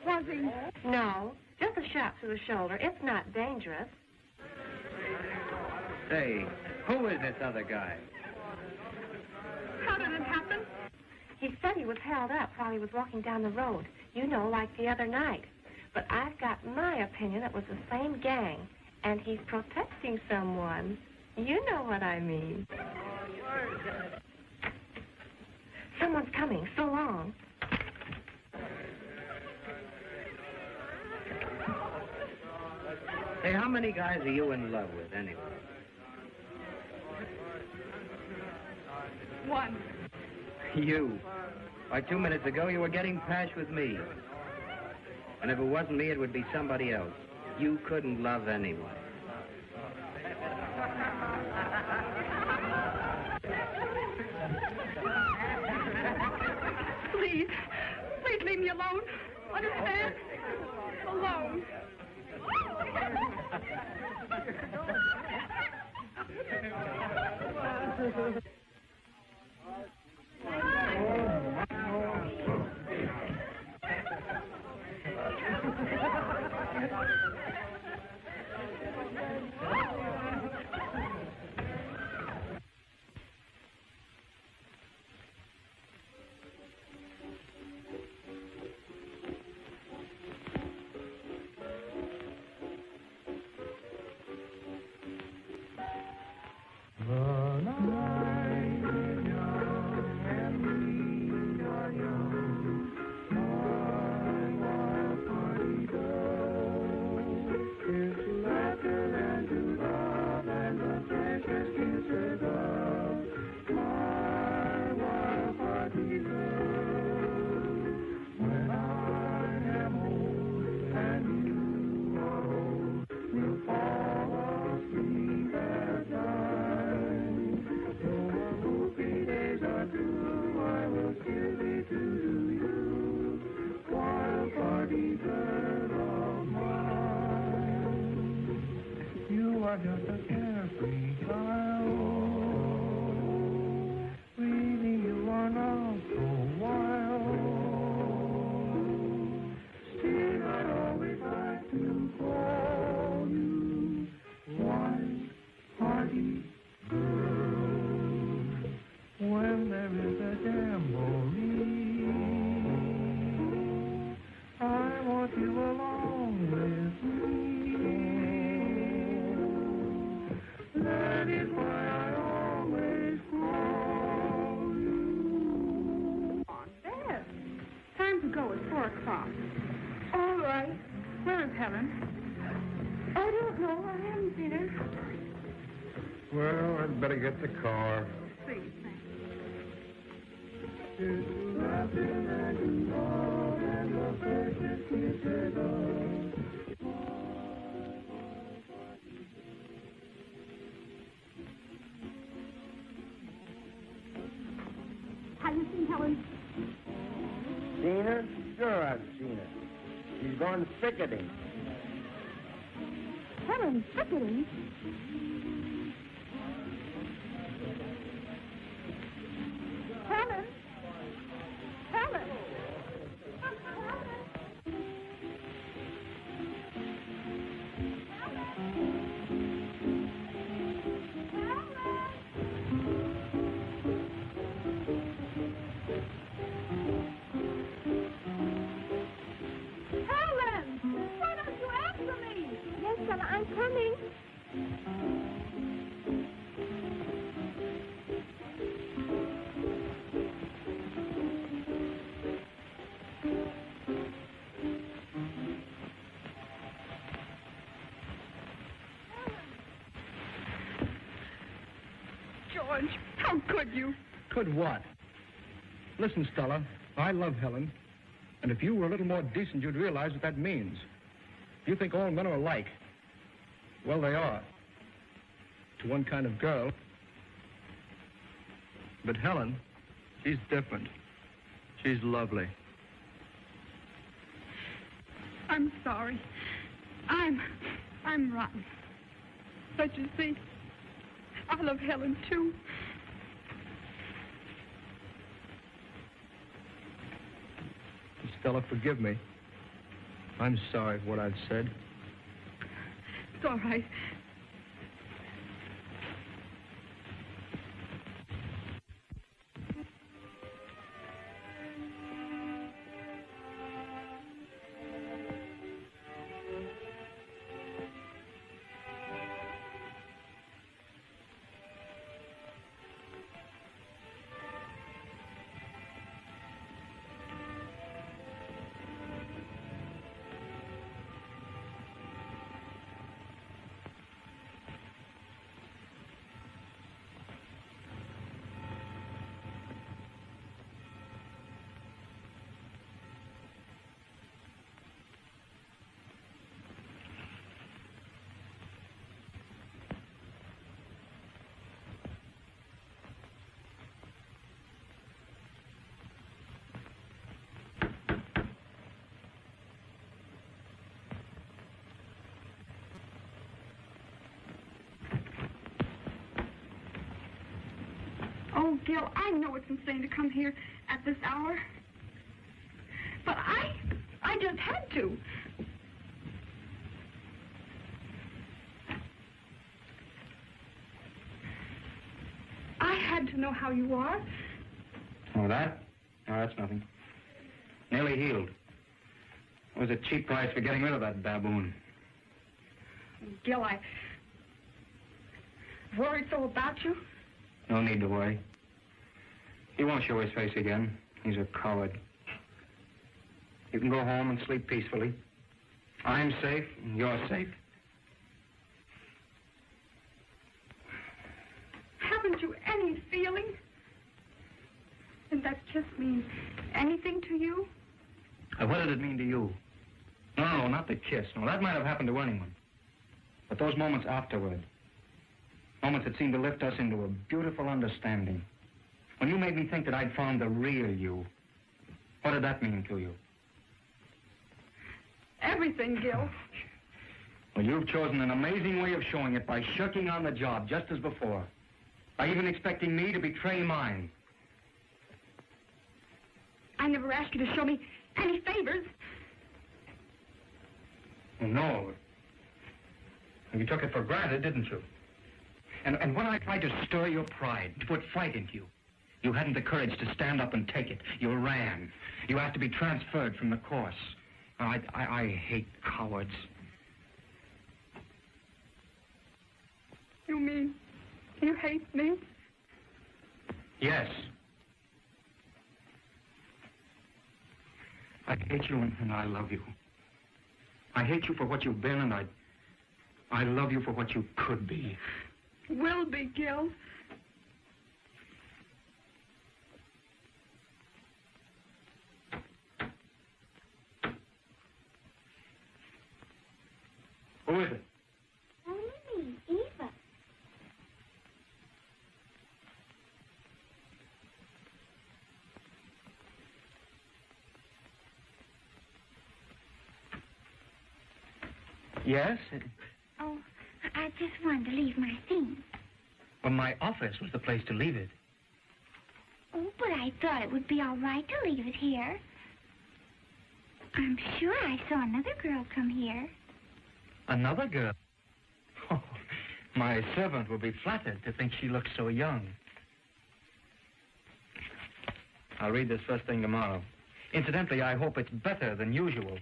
Was he? No, just a shot through the shoulder. It's not dangerous. Say, who is this other guy? How did it happen? He said he was held up while he was walking down the road. You know, like the other night. But I've got my opinion it was the same gang. And he's protecting someone. You know what I mean. Someone's coming. So long. Hey, how many guys are you in love with, anyway? One. You. Why, 2 minutes ago, you were getting patched with me. And if it wasn't me, it would be somebody else. You couldn't love anyone. Please. Please leave me alone. Understand? Alone. Just a carefree child. Really, you are not so wild. Still, I always like to call you one hearty girl. When there is a jamboree, I want you along with me. That is why I always call you. There. Time to go. It's 4 o'clock. All right. Where is Helen? I don't know. I haven't seen her. Well, I'd better get the car. Please, thanks. Have you seen Helen? Seen her? Sure I've seen her. She's gone picketing. Helen, picketing? Helen? Helen? George, how could you? Could what? Listen, Stella, I love Helen. And if you were a little more decent, you'd realize what that means. You think all men are alike. Well, they are. To one kind of girl. But Helen, she's different. She's lovely. I'm sorry. I'm rotten. But you see, I love Helen, too. Stella, forgive me. I'm sorry for what I've said. It's all right. Oh, Gil, I know it's insane to come here at this hour. But I just had to. I had to know how you are. Oh, that? Oh, that's nothing. Nearly healed. It was a cheap price for getting rid of that baboon. Gil, I worried so about you. No need to worry. He won't show his face again. He's a coward. You can go home and sleep peacefully. I'm safe, and you're safe. Haven't you any feeling? Did that kiss mean anything to you? What did it mean to you? No, not the kiss. No, that might have happened to anyone. But those moments afterward, moments that seemed to lift us into a beautiful understanding. When you made me think that I'd found the real you, what did that mean to you? Everything, Gil. Well, you've chosen an amazing way of showing it by shirking on the job just as before. By even expecting me to betray mine. I never asked you to show me any favors. Oh, no. You took it for granted, didn't you? And when I tried to stir your pride, to put fight into you, you hadn't the courage to stand up and take it. You ran. You asked to be transferred from the course. I hate cowards. You mean you hate me? Yes. I hate you and I love you. I hate you for what you've been and I love you for what you could be. Will be, Gil. Who is it? Only me, Eva. Yes? Oh, I just wanted to leave my things. Well, my office was the place to leave it. Oh, but I thought it would be all right to leave it here. I'm sure I saw another girl come here. Another girl? Oh, my servant will be flattered to think she looks so young. I'll read this first thing tomorrow. Incidentally, I hope it's better than usual.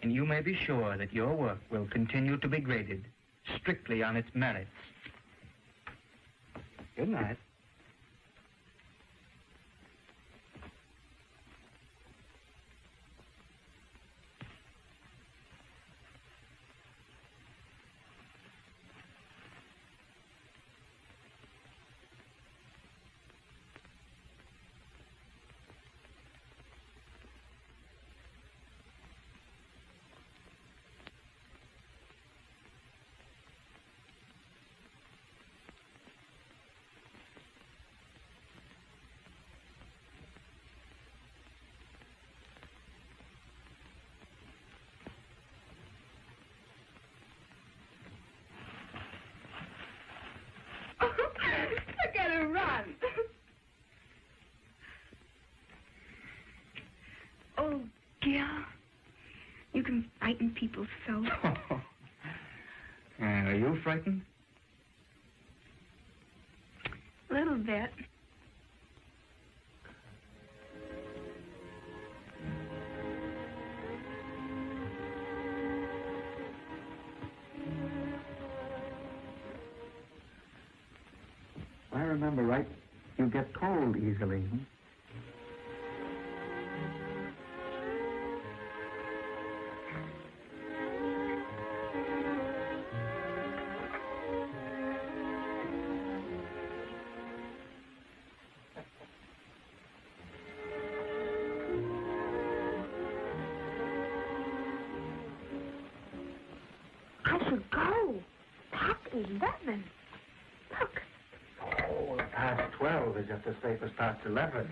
And you may be sure that your work will continue to be graded strictly on its merits. Good night. frighten people so. Are you frightened? A little bit. If I remember right, you get cold easily. I should go. Past 11. Look. Oh, past 12 is just as safe as past 11.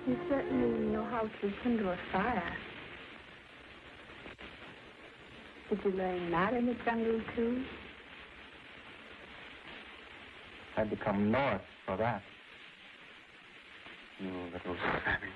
You certainly know how to kindle a fire. Did you learn that in the jungle, too? I'd become North for that. You little savage.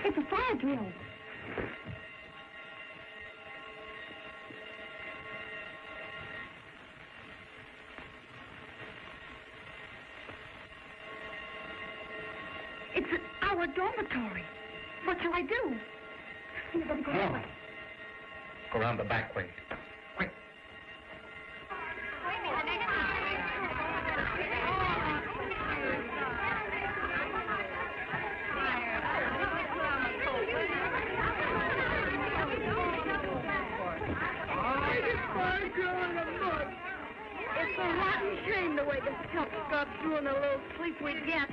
It's a fire drill. It's our dormitory. What shall I do? You better go No. Go around the back way. Quick. It's a rotten shame the way this help got through in the little sleep we get.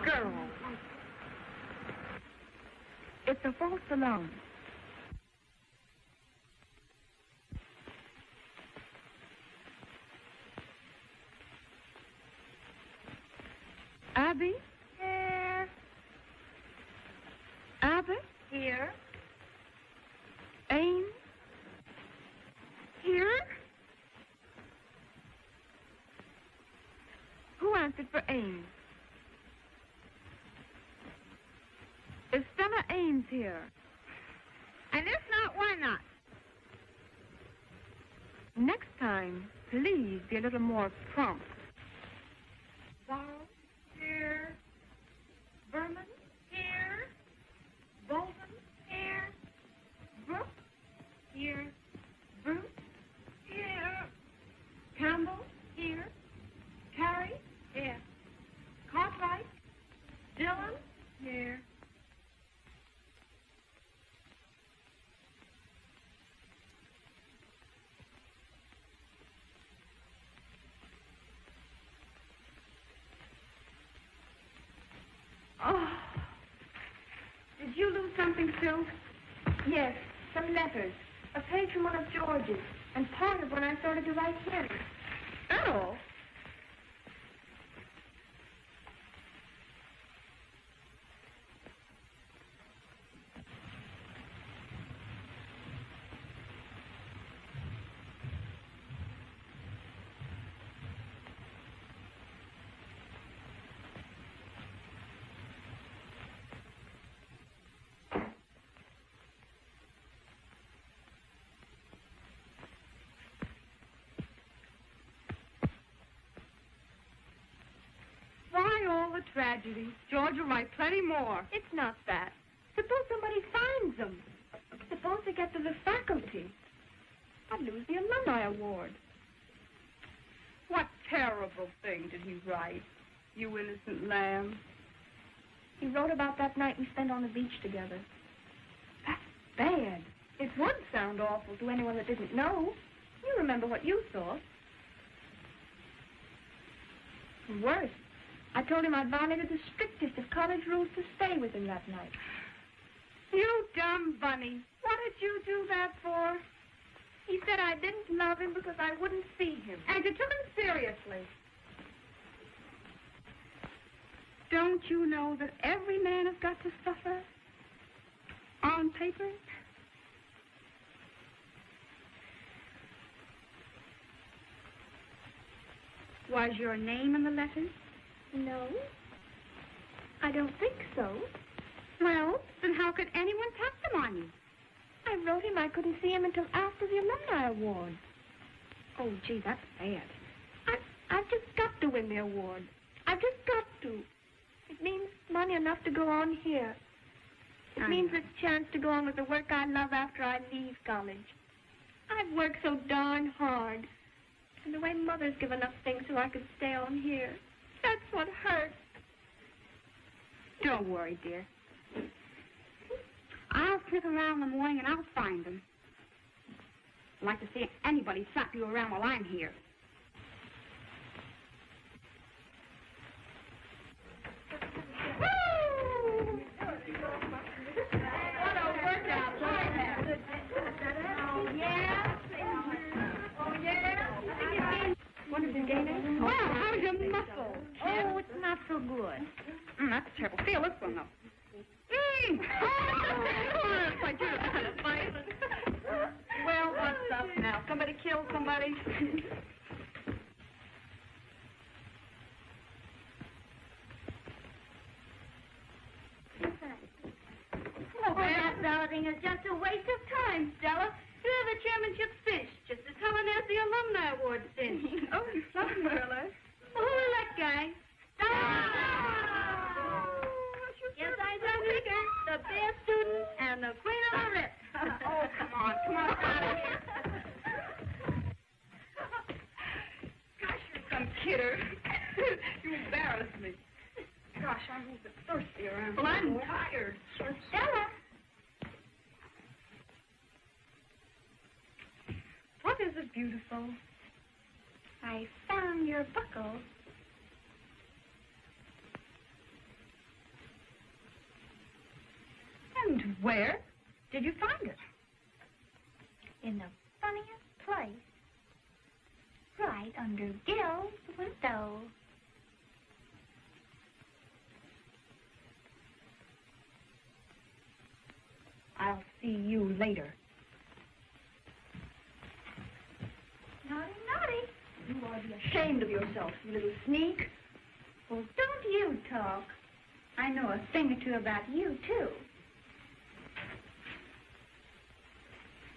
Girl. It's a false alarm. Abby? Here. Abby? Here. Ames? Here. Who answered for Ames? Is Stella Ames here? And if not, why not? Next time, please be a little more prompt. Borrow. Here. Berman. Here. Bolton. Here. Brooke. Here. Bruce. Here. Campbell? Here. Carrie? Here. Carter? you lose something, Sue? Yes, some letters. A page from one of George's, and part of when I started to write him. Oh. Why all the tragedy? George will write plenty more. It's not that. Suppose somebody finds them. Suppose they get to the faculty. I'd lose the alumni award. What terrible thing did he write? You innocent lamb. He wrote about that night we spent on the beach together. That's bad. It would sound awful to anyone that didn't know. You remember what you saw. And worse, I told him I'd violated the strictest of college rules to stay with him that night. You dumb bunny. What did you do that for? He said I didn't love him because I wouldn't see him. And you took him seriously. Don't you know that every man has got to suffer on paper? Was your name in the letters? No, I don't think so. Well, then how could anyone test them on you? I wrote him I couldn't see him until after the alumni award. Oh, gee, that's bad. I've just got to win the award. I've just got to. It means money enough to go on here. It means a chance to go on with the work I love after I leave college. I've worked so darn hard. And the way Mother's given up things so I could stay on here. That's what hurts. Don't worry, dear. I'll sniff around in the morning and I'll find them. I'd like to see anybody slap you around while I'm here. What a workout. Oh, yeah? Oh, yeah? What is it, Dana? Well, how's your muscle? Oh, it's not so good. That's terrible. Feel this one, though. Oh, it's like you're kind of violent. Well, what's up now? Somebody killed somebody? Oh, that balloting is just a waste of time, Stella. You're the chairmanship finished, just as Helen has the alumni award finished. Oh, somewhere, Les. Who will that guy? Yes, I done it. The best student and the queen of the rest. Oh, come on, out of here. Gosh, you're some kidder. You embarrass me. Gosh, I'm a little bit thirsty around. Well, I'm tired. Stella. What is it, beautiful? I found your buckle. And where did you find it? In the funniest place. Right under Gil's window. I'll see you later. Naughty, naughty. You ought to be ashamed of yourself, you little sneak. Well, don't you talk. I know a thing or two about you, too.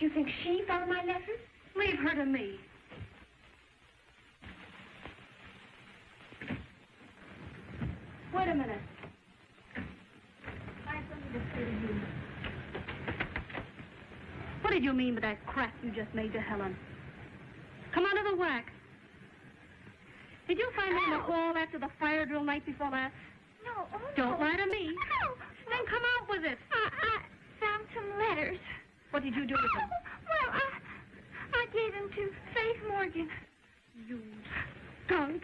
Do you think she found my letter? Leave her to me. Wait a minute. I have something to say to you. What did you mean by that crack you just made to Helen? Come out of the whack. Did you find it in the hall after the fire drill night before last? No. Oh, Don't no. lie to me. No. Then come out with it. I found some letters. What did you do with them? Well, I gave them to Faith Morgan. You skunk.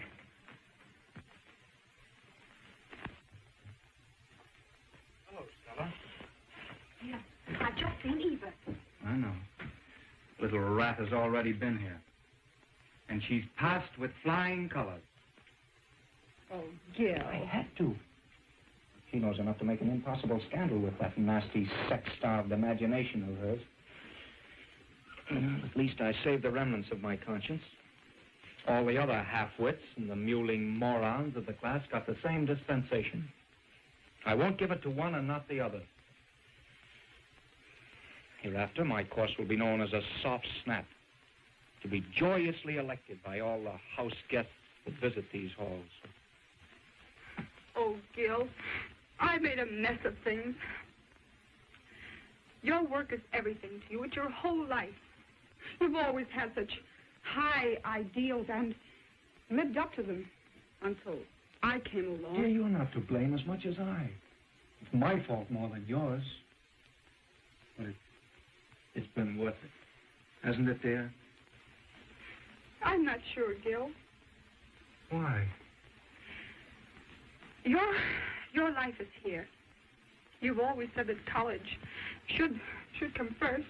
Hello, Stella. I know. Little rat has already been here. And she's passed with flying colors. Oh, Gil. I had to. She knows enough to make an impossible scandal with that nasty, sex-starved imagination of hers. Well, at least I saved the remnants of my conscience. All the other half-wits and the mewling morons of the class got the same dispensation. I won't give it to one and not the other. Hereafter, my course will be known as a soft snap, to be joyously elected by all the house guests that visit these halls. Oh, Gil, I made a mess of things. Your work is everything to you. It's your whole life. You've always had such high ideals and lived up to them until I came along. Dear, you're not to blame as much as I. It's my fault more than yours. But it's been worth it. Hasn't it, dear? I'm not sure, Gil. Why? Your life is here. You've always said that college should come first.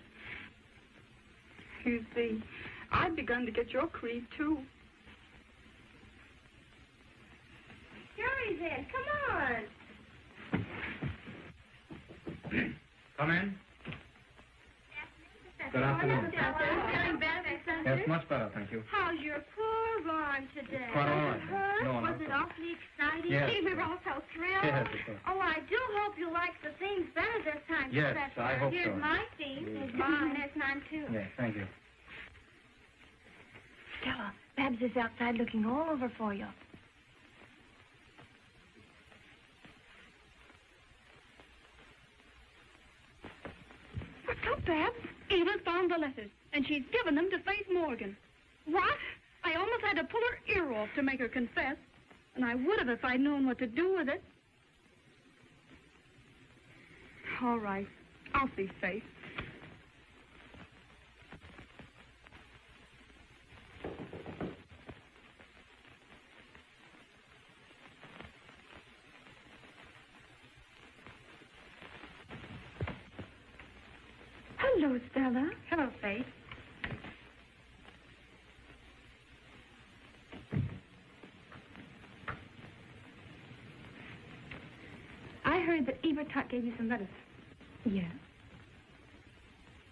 You see, I've begun to get your creed, too. Jerry's in. Come on. Come in. Good afternoon. Feeling better, Professor? Yes, much better, thank you. How's your poor arm today? Quite all right. Was it hurt? No, Was not it so. awfully exciting? Yes. We were all so thrilled. Yes, it was. Oh, I do hope you like the themes better this time, Yes, Professor. I hope Here's so. my theme. There's mine. There's mine, too. Yes, thank you. Stella, Babs is outside looking all over for you. What's up, Babs? Edith found the letters, and she's given them to Faith Morgan. What? I almost had to pull her ear off to make her confess, and I would have if I'd known what to do with it. All right. I'll see Faith. Hello, Stella. Hello, Faith. I heard that Evertott gave you some letters. Yeah.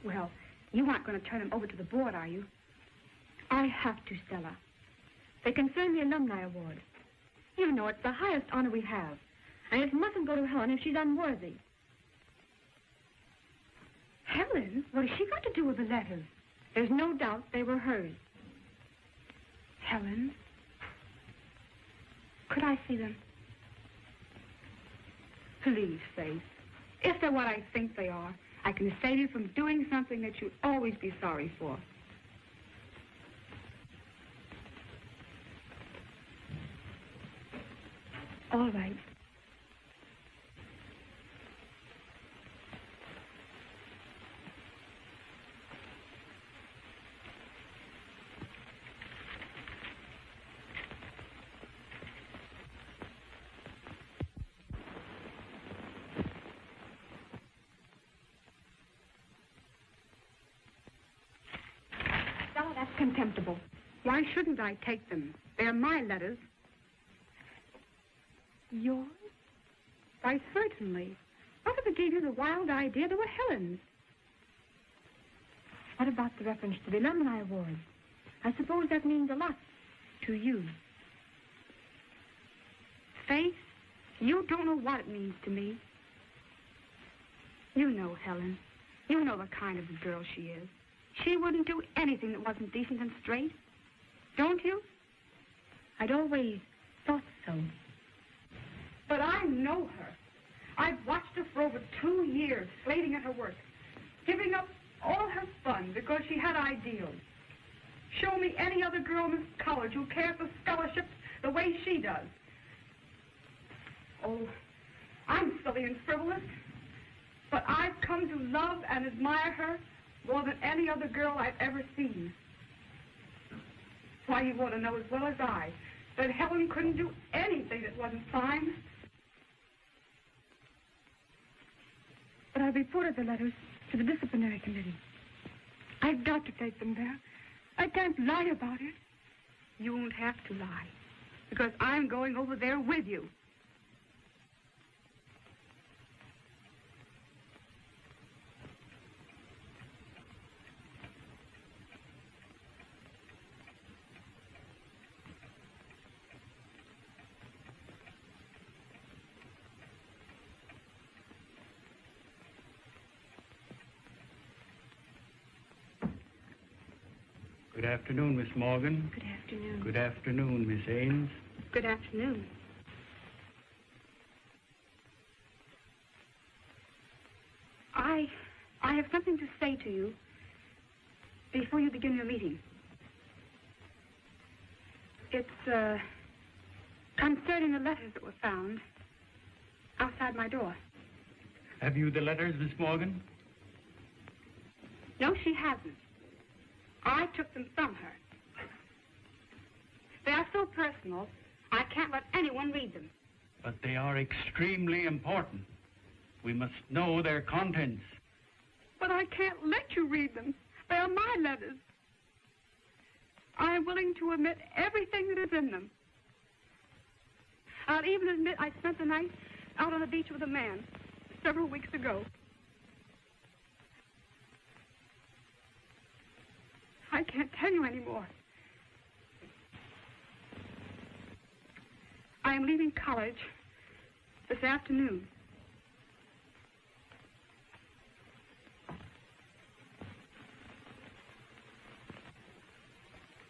Well, you aren't going to turn them over to the board, are you? I have to, Stella. They concern the Alumni Award. You know it's the highest honor we have. And it mustn't go to Helen if she's unworthy. Helen? What has she got to do with the letters? There's no doubt they were hers. Helen? Could I see them? Please, Faith. If they're what I think they are, I can save you from doing something that you'll always be sorry for. All right. Stella, that's contemptible. Why shouldn't I take them? They're my letters. Yours? Why, certainly. What if it gave you the wild idea they were Helen's? What about the reference to the Alumni Award? I suppose that means a lot to you. Faith, you don't know what it means to me. You know, Helen. You know the kind of a girl she is. She wouldn't do anything that wasn't decent and straight. Don't you? I'd always thought so. But I know her. I've watched her for over 2 years, slating at her work, giving up all her fun because she had ideals. Show me any other girl in this college who cares for scholarships the way she does. Oh, I'm silly and frivolous, but I've come to love and admire her more than any other girl I've ever seen. Why, you want to know as well as I that Helen couldn't do anything that wasn't fine. But I reported the letters to the disciplinary committee. I've got to take them there. I can't lie about it. You won't have to lie, because I'm going over there with you. Good afternoon, Miss Morgan. Good afternoon. Good afternoon, Miss Ames. Good afternoon. I have something to say to you before you begin your meeting. It's concerning the letters that were found outside my door. Have you the letters, Miss Morgan? No, she hasn't. I took them from her. They are so personal, I can't let anyone read them. But they are extremely important. We must know their contents. But I can't let you read them. They are my letters. I am willing to admit everything that is in them. I'll even admit I spent the night out on the beach with a man several weeks ago. I can't tell you anymore. I am leaving college this afternoon.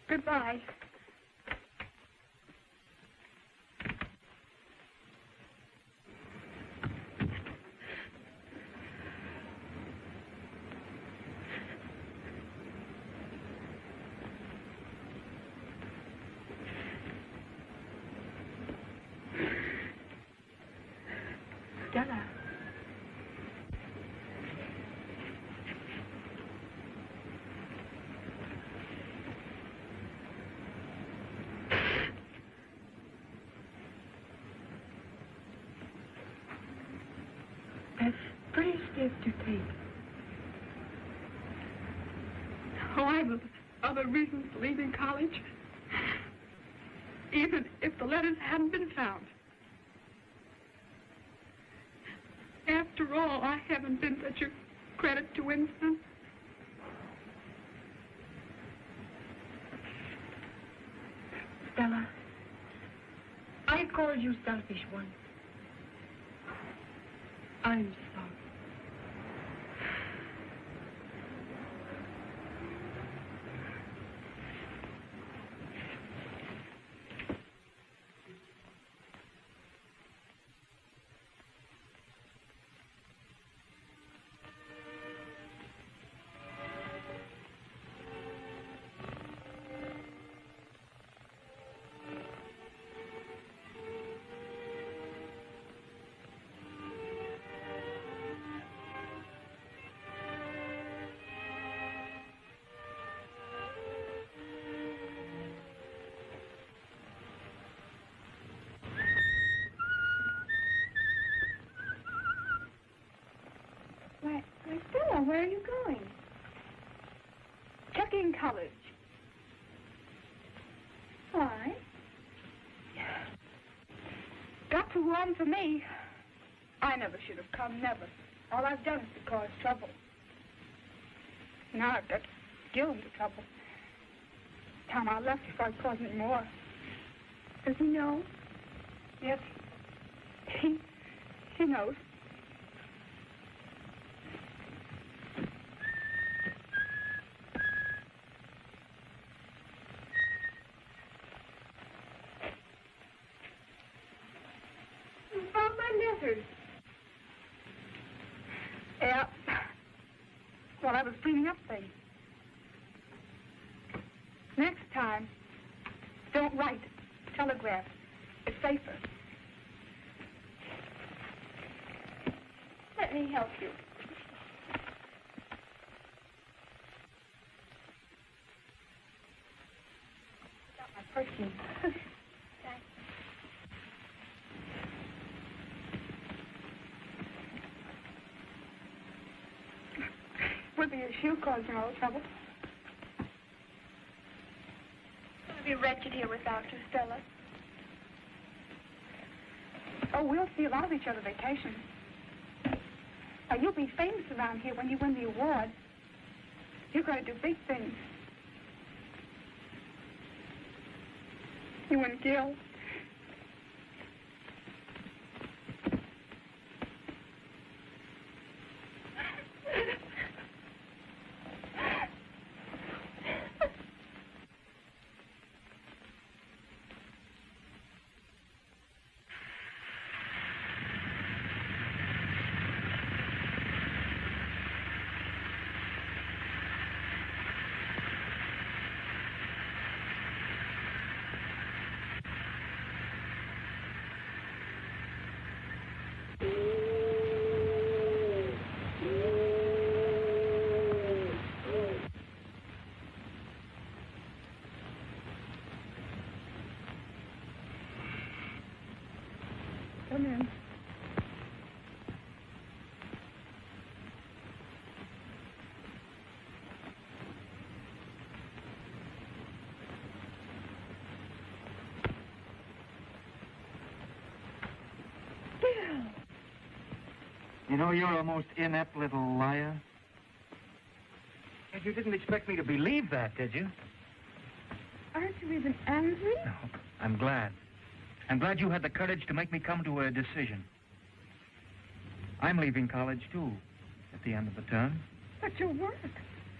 Goodbye. Stella. That's pretty stiff to take. Oh, I have other reasons for leaving college. Even if the letters hadn't been found. After all, I haven't been such a credit to Winston. Stella, I called you selfish once. I'm sorry. Why, Stella, where are you going? Checking college. Why? Got too warm for me. I never should have come, never. All I've done is to cause trouble. Now I've got Gil into trouble. Time I left before I caused any more. Does he know? Yes. He knows. You found my letters. Yeah. Well, I was cleaning up things. Next time, don't write. Telegraph. It's safer. Let me help you. Got my perfume. Thanks. Whipping your shoe caused you all the trouble. It'll be wretched here without you, Stella. Oh, we'll see a lot of each other vacation. Now, you'll be famous around here when you win the award. You're going to do big things. You and Gil. Come in. You know, you're a most inept little liar. And you didn't expect me to believe that, did you? Aren't you even angry? No. I'm glad. I'm glad you had the courage to make me come to a decision. I'm leaving college, too, at the end of the term. But your work.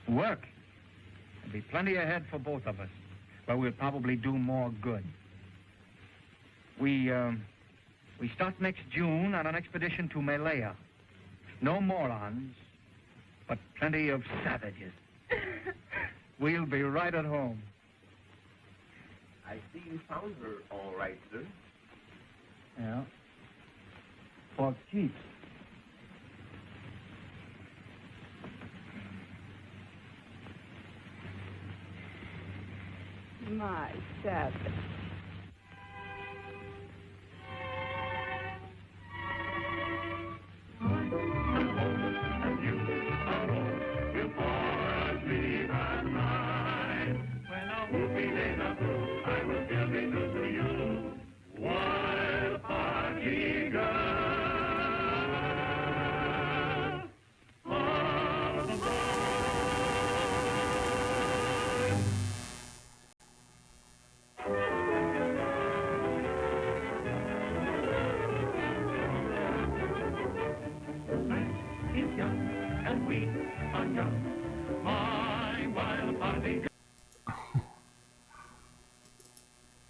Work? There'll be plenty ahead for both of us, but we'll probably do more good. We start next June on an expedition to Malaya. No morons, but plenty of savages. We'll be right at home. I see you found her all right, sir. Yeah. For keeps. My savage.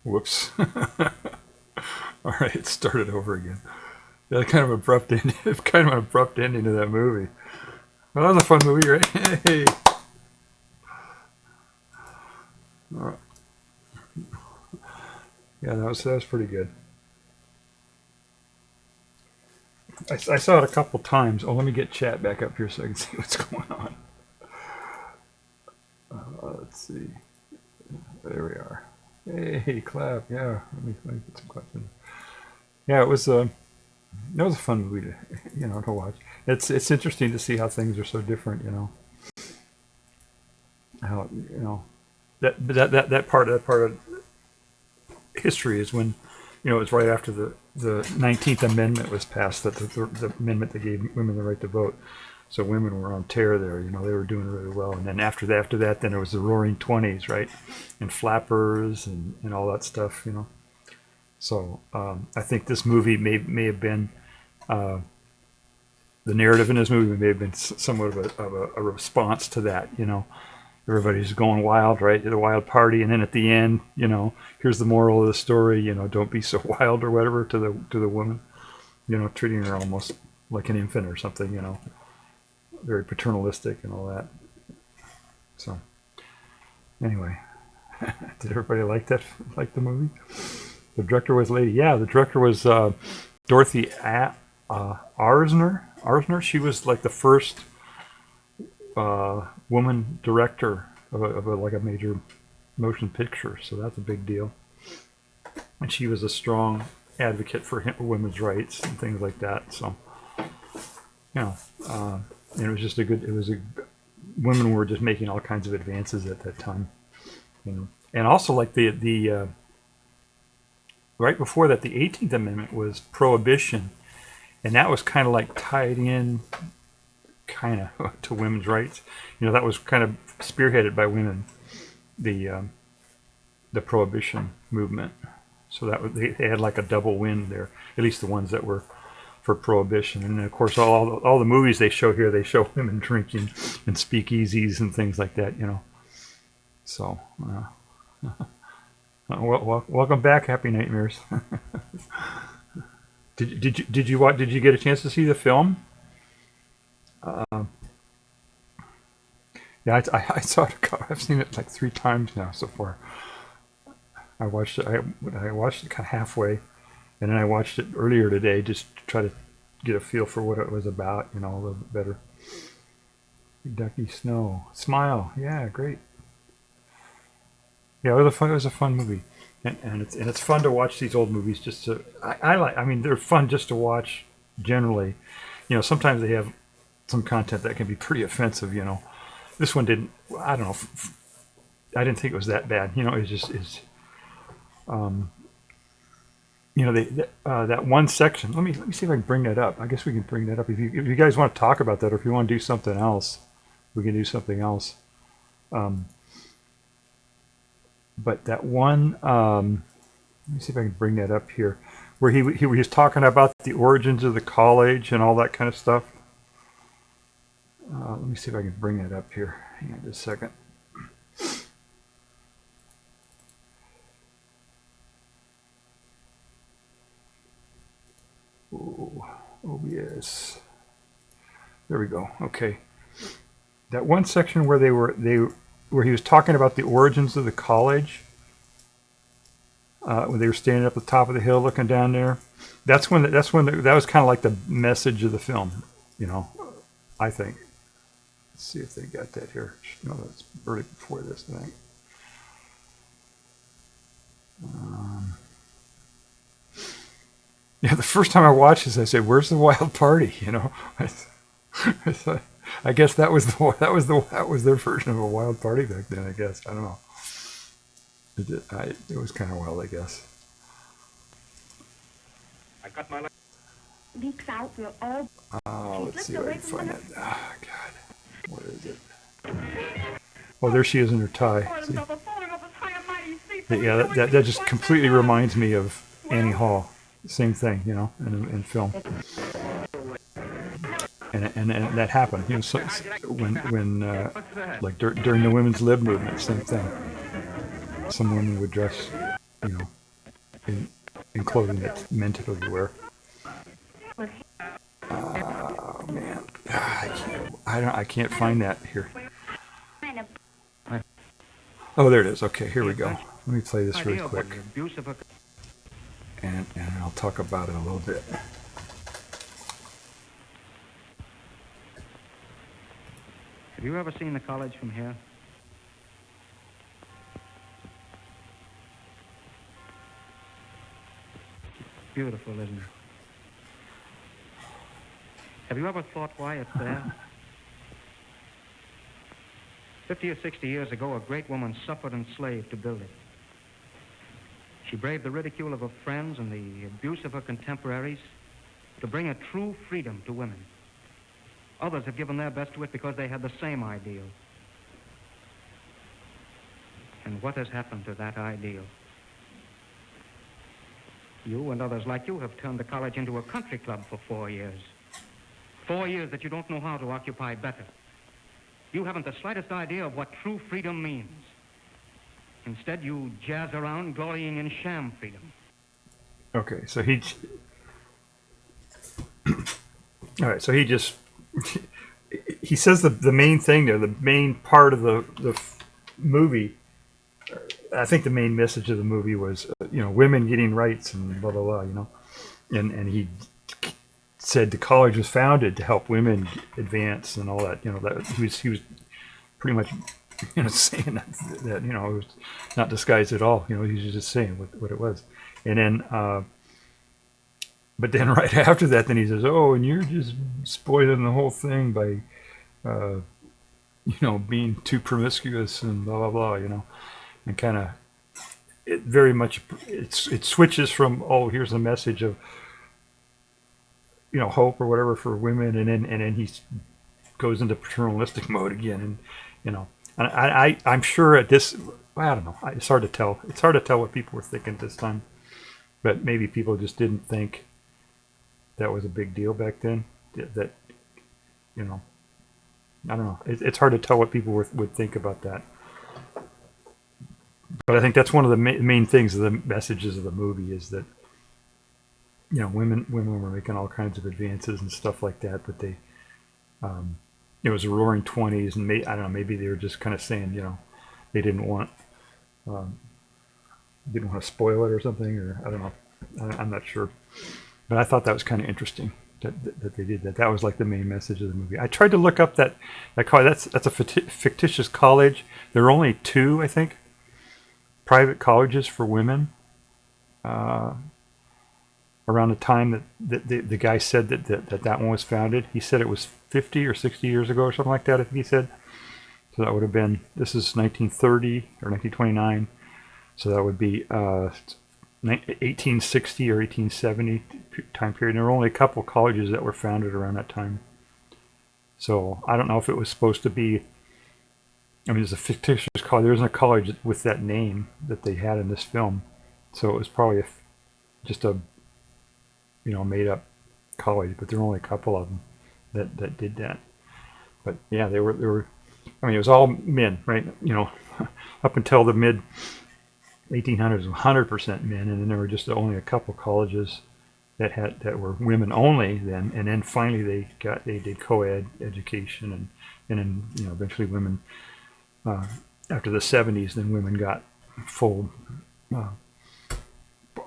Whoops. All right, it started over again. Yeah, kind of abrupt ending. Kind of an abrupt ending to that movie. Well, that was a fun movie, right? Hey. All right. Yeah, that was pretty good. I saw it a couple times. Oh, let me get chat back up here so I can see what's going on. Let's see. There we are. Hey, clap! Yeah, let me get some questions. Yeah, it was a fun movie to watch. It's interesting to see how things are so different. How that part of history is when it was right after the 19th Amendment was passed, that the amendment that gave women the right to vote. So women were on tear there, they were doing really well. And then after that, then there was the Roaring '20s, right? And flappers and all that stuff, So I think this movie may have been, the narrative in this movie may have been somewhat of a response to that, Everybody's going wild, right? The wild party, and then at the end, here's the moral of the story, don't be so wild or whatever to the woman, treating her almost like an infant or something, very paternalistic and all that. So, anyway, did everybody like the movie? The director was the director was Dorothy Arzner. She was like the first woman director of a major motion picture, so that's a big deal. And she was a strong advocate for women's rights and things like that. So, and it was just women were just making all kinds of advances at that time, you know. And also, like the right before that, the 18th Amendment was prohibition, and that was kind of like tied in, kind of to women's rights. You know, that was kind of spearheaded by women, the prohibition movement. So that was, they had like a double win there, at least the ones that were for prohibition. And of course, all the movies they show here, they show women drinking and speakeasies and things like that, you know. So, welcome back, Happy Nightmares. Did you get a chance to see the film? Yeah, I saw it. I've seen it like 3 times now so far. I watched it kind of halfway, and then I watched it earlier today just to try to get a feel for what it was about, you know, a little bit better. Ducky Snow, Smile, yeah, great. Yeah, it was a fun movie, and it's fun to watch these old movies. Just to I mean, they're fun just to watch generally. You know, sometimes they have some content that can be pretty offensive. You know, this one didn't. I don't know. I didn't think it was that bad. You know, you know, that one section. Let me see if I can bring that up. I guess we can bring that up if you guys want to talk about that, or if you want to do something else, we can do something else. But that one, let me see if I can bring that up here, where he was talking about the origins of the college and all that kind of stuff. Let me see if I can bring that up here. Hang on just a second. Oh yes. There we go. Okay. That one section where where he was talking about the origins of the college, when they were standing up at the top of the hill looking down there, that was kind of like the message of the film, you know, I think. Let's see if they got that here. No, that's early before this, I think. Yeah, the first time I watched this, I said, "Where's the wild party?" You know, I thought, I guess that was their version of a wild party back then. I guess I don't know. It was kind of wild, I guess. I got my leaks out. We'll all. Let's see if I can find it. Oh, God, what is it? Oh, there she is in her tie. See? Yeah, that just completely reminds me of Annie Hall. Same thing, you know, in film. And that happened, you know, so when like during the women's lib movement, same thing. Some women would dress, you know, in clothing that men typically wear. Oh man, I can't find that here. Oh, there it is. Okay, here we go. Let me play this really quick, and I'll talk about it a little bit. Have you ever seen the college from here? Beautiful, isn't it? Have you ever thought why it's there? 50 or 60 years ago, a great woman suffered and slaved to build it. She braved the ridicule of her friends and the abuse of her contemporaries to bring a true freedom to women. Others have given their best to it because they had the same ideal. And what has happened to that ideal? You and others like you have turned the college into a country club for 4 years. 4 years that you don't know how to occupy better. You haven't the slightest idea of what true freedom means. Instead, you jazz around glorying in sham freedom. Okay, so all right, so he says the main thing there, the main part of the movie. I think the main message of the movie was, you know, women getting rights and blah blah blah, you know, and he said the college was founded to help women advance and all that, you know. That he was pretty much, you know, saying that you know, it was not disguised at all, you know. He was just saying what it was, and then but then right after that, then he says, "Oh, and you're just spoiling the whole thing by, you being too promiscuous and blah blah blah, and kind of it very much it switches from, oh, here's a message of hope or whatever for women, and then he goes into paternalistic mode again, and and I'm sure at this, I don't know, it's hard to tell. It's hard to tell what people were thinking at this time, but maybe people just didn't think that was a big deal back then. That I don't know. It's hard to tell what people would think about that. But I think that's one of the main things of the messages of the movie is that women were making all kinds of advances and stuff like that, but they it was a roaring 20s, and I don't know, maybe they were just kind of saying they didn't want to spoil it or something, or I don't know. I'm not sure, but I thought that was kind of interesting that they did that. That was like the main message of the movie. I tried to look up that college. That's a fictitious college. There are only 2, I think, private colleges for women around the time that the guy said that one was founded. He said it was 50 or 60 years ago or something like that, I think he said. So that would have been, this is 1930 or 1929. So that would be 1860 or 1870 time period. And there were only a couple colleges that were founded around that time. So I don't know if it was supposed to be, I mean, it's a fictitious college. There isn't a college with that name that they had in this film. So it was probably just a, made up college, but there were only a couple of them that did that. But yeah, they were, I mean, it was all men, right? Up until the mid 1800s, 100% men, and then there were just only a couple colleges that were women only then, and then finally they did co-ed education, and then eventually women after the 70s, then women got full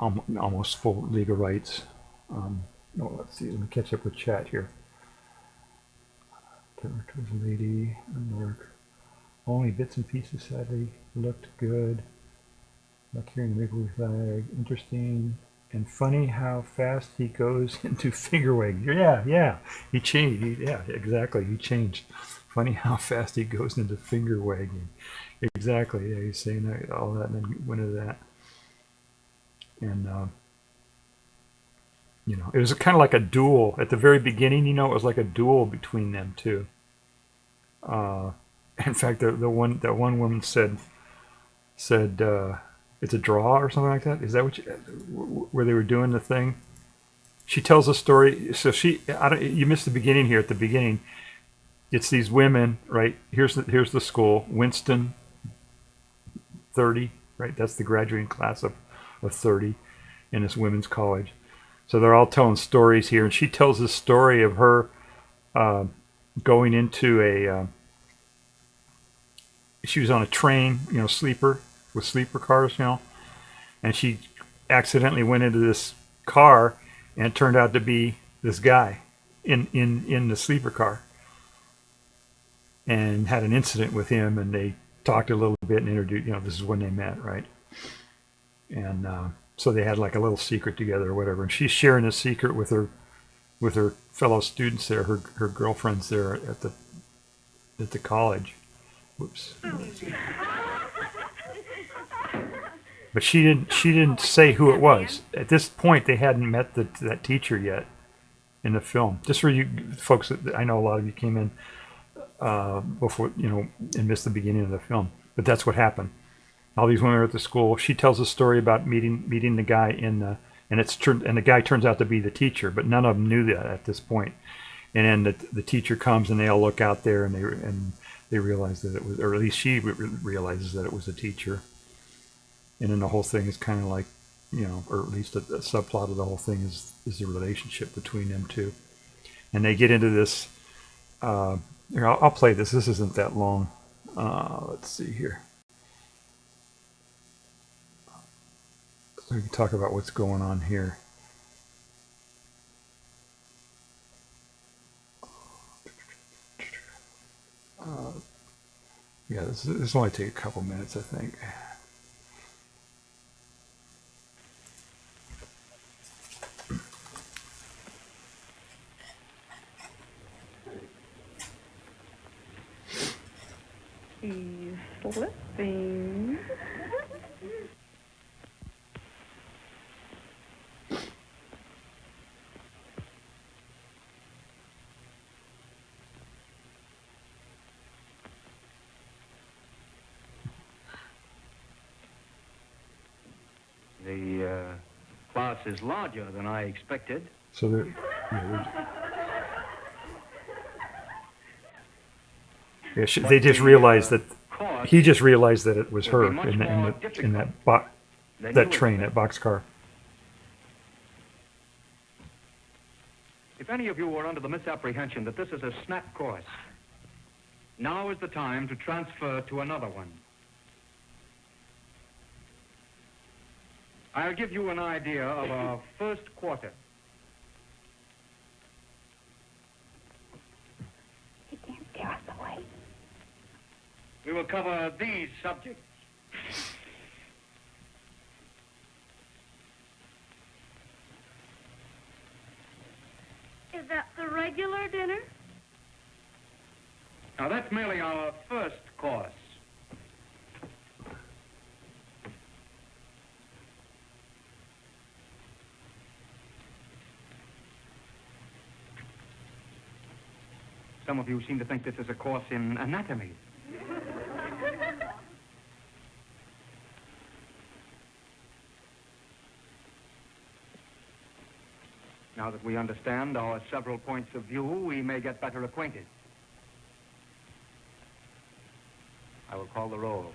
almost full legal rights. Let's see, let me catch up with chat here. Lady, only bits and pieces sadly looked good. Like hearing the maple flag, interesting and funny how fast he goes into finger wagging. Yeah, he changed. Yeah, exactly, he changed. Funny how fast he goes into finger wagging. Exactly. Yeah, he's saying that, all that, and then went into that. And it was kind of like a duel at the very beginning. It was like a duel between them two. In fact, that one woman said it's a draw or something like that. Is that where they were doing the thing? She tells a story. So you missed the beginning here. At the beginning, it's these women, right? Here's the school, Winston, 30, right? That's the graduating class of 30 in this women's college. So they're all telling stories here, and she tells this story of her going into she was on a train, sleeper, with sleeper cars, and she accidentally went into this car, and it turned out to be this guy in the sleeper car, and had an incident with him, and they talked a little bit and introduced, this is when they met, right? And so they had like a little secret together or whatever, and she's sharing this secret with her fellow students there, her girlfriends there at the college. Whoops. But she didn't say who it was. At this point, they hadn't met that teacher yet in the film. Just for you folks, I know a lot of you came in before, and missed the beginning of the film. But that's what happened. All these women are at the school. She tells a story about meeting the guy and the guy turns out to be the teacher, but none of them knew that at this point. And then the teacher comes, and they all look out there, and they realize that it was, or at least she realizes that it was a teacher. And then the whole thing is kind of like, or at least a subplot of the whole thing is the relationship between them two. And they get into this. Here, I'll play this. This isn't that long. Let's see here. So we can talk about what's going on here. Yeah, this will only take a couple minutes, I think. He's slipping. The class is larger than I expected. So they just realized that he just realized that it was her in that train, that boxcar. If any of you are under the misapprehension that this is a snap course, now is the time to transfer to another one. I'll give you an idea of our first quarter. He can't scare us away. We will cover these subjects. Is that the regular dinner? Now, that's merely our first course. Some of you seem to think this is a course in anatomy. Now that we understand our several points of view, we may get better acquainted. I will call the roll.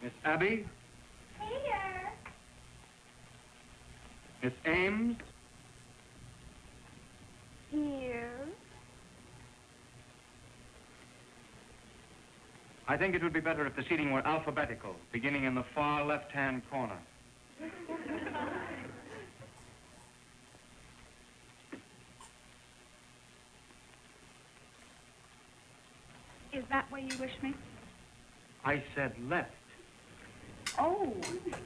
Miss Abby? Here. Miss Ames? Here. I think it would be better if the seating were alphabetical, beginning in the far left-hand corner. Is that where you wish me? I said left. Oh,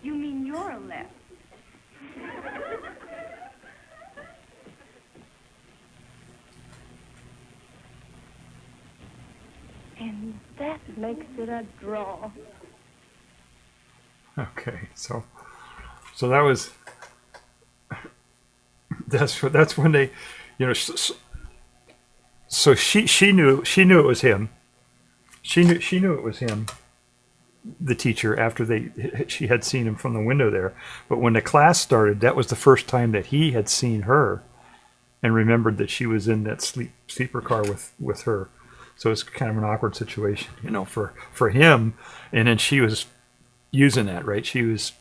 you mean your left. And that makes it a draw. Okay, so that was that's when they, you know, so she knew it was him. She knew it was him, the teacher, after she had seen him from the window there. But when the class started, that was the first time that he had seen her, and remembered that she was in that sleeper car with her. So it's kind of an awkward situation, you know, for him. And then she was using that, right? She was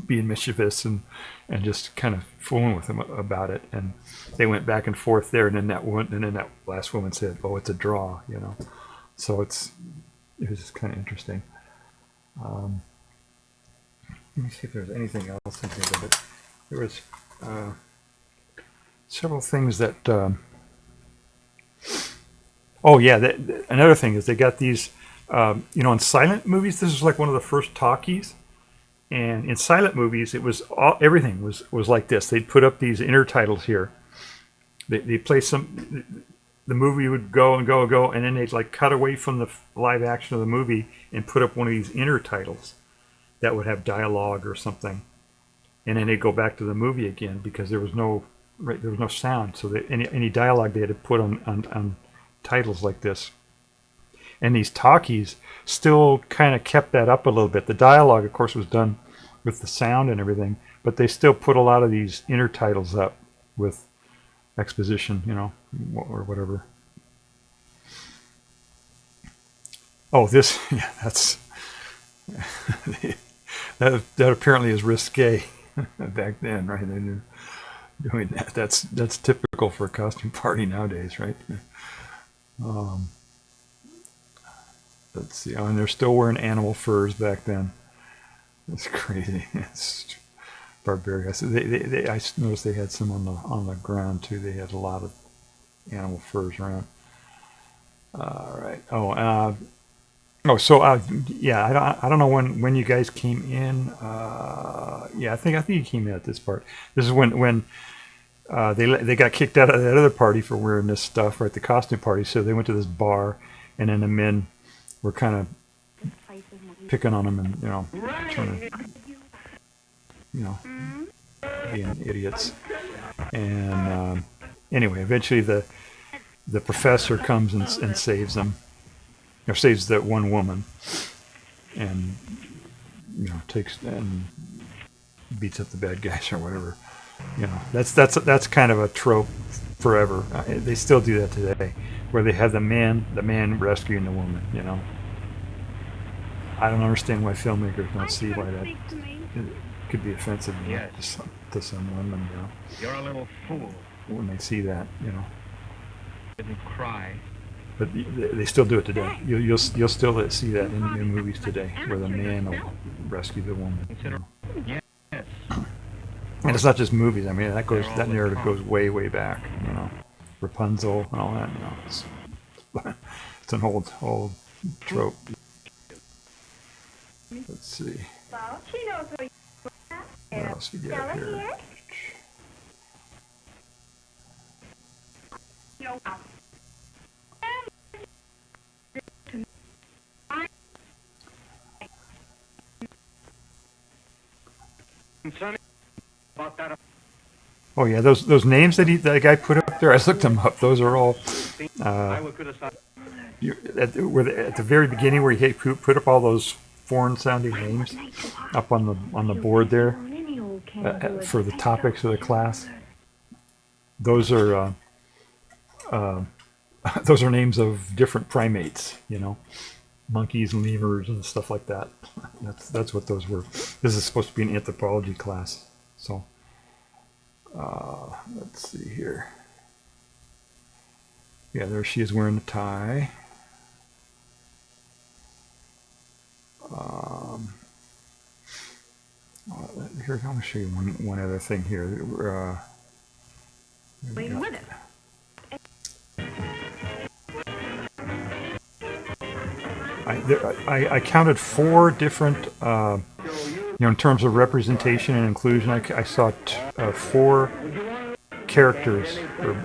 being mischievous and just kind of fooling with him about it. And they went back and forth there. And then that last woman said, "Oh, it's a draw," you know. So it was just kind of interesting. Let me see if there's anything else in here. But there was several things that. Oh yeah, another thing is they got these, you know, in silent movies, this is like one of the first talkies, and in silent movies, it was everything was like this. They'd put up these intertitles here. They play the movie would go and go and go, and then they'd like cut away from the live action of the movie and put up one of these intertitles that would have dialogue or something, and then they'd go back to the movie again because there was no sound, so any dialogue they had to put on titles like this. And these talkies still kind of kept that up a little bit. The dialogue, of course, was done with the sound and everything, but they still put a lot of these intertitles up with exposition, you know, or whatever. Oh, this, yeah, that's that apparently is risque back then, right? They knew doing that. That's typical for a costume party nowadays, right? Let's see. Oh, and they're still wearing animal furs back then. It's crazy. It's barbaric. I noticed they had some on the ground too. They had a lot of animal furs around. All right. Yeah. I don't know when you guys came in. Yeah, I think you came in at this part. This is when they got kicked out of that other party for wearing this stuff, right? The costume party. So they went to this bar, and then the men were kind of picking on them and trying to being idiots. And anyway, eventually the professor comes and saves them, or saves that one woman, and takes and beats up the bad guys or whatever. That's kind of a trope forever. They still do that today, where they have the man rescuing the woman. I don't understand why filmmakers don't see why that could be offensive to some women. You're a little fool. When they see that, Didn't cry. But they still do it today. You'll still see that in movies today, where the man will rescue the woman. Yes. And it's not just movies. I mean, that narrative goes way back. Rapunzel and all that. It's an old trope. Let's see. What else we got here? Oh yeah, those names that guy put up there, I looked them up. Those are all at the very beginning, where he put up all those foreign-sounding names up on the board there for the topics of the class. Those are names of different primates, monkeys and lemurs and stuff like that. That's what those were. This is supposed to be an anthropology class, so let's see here. Yeah, there she is wearing a tie. Here, I'm going to show you one other thing here. Playing with it. I counted 4 different, in terms of representation and inclusion. I saw 4 characters or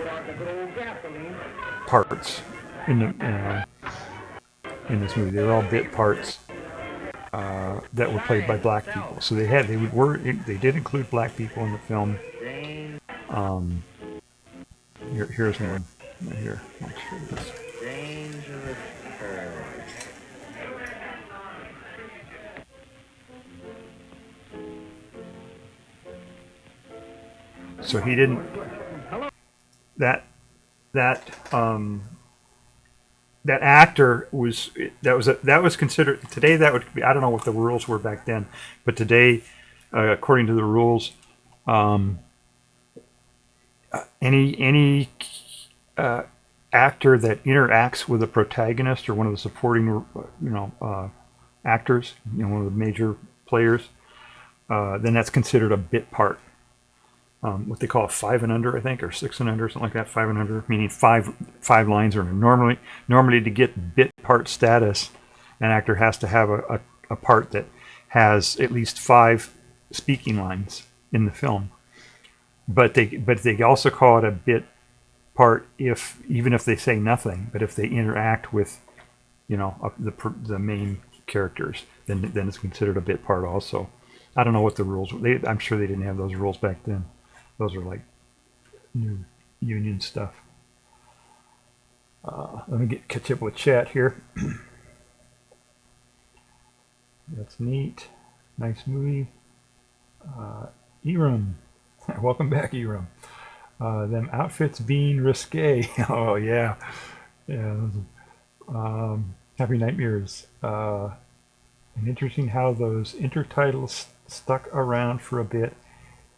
parts in this movie. They were all bit parts that were played by black people. So they did include black people in the film. Here's one right here. I'll show you this. So he didn't. That actor was considered today. That would be, I don't know what the rules were back then, but today, according to the rules, any actor that interacts with a protagonist or one of the supporting actors, one of the major players, then that's considered a bit part. What they call 5 and under, I think, or 6 and under, something like that. 5 and under, meaning five lines. Or normally to get bit part status, an actor has to have a part that has at least 5 speaking lines in the film. But they also call it a bit part even if they say nothing, but if they interact with the main characters, then it's considered a bit part also. I don't know what the rules were. I'm sure they didn't have those rules back then. Those are like new union stuff. Let me catch up with chat here. That's neat. Nice movie. Eram. Welcome back, Eram. Them outfits being risque. Oh, yeah. Happy Nightmares. And interesting how those intertitles stuck around for a bit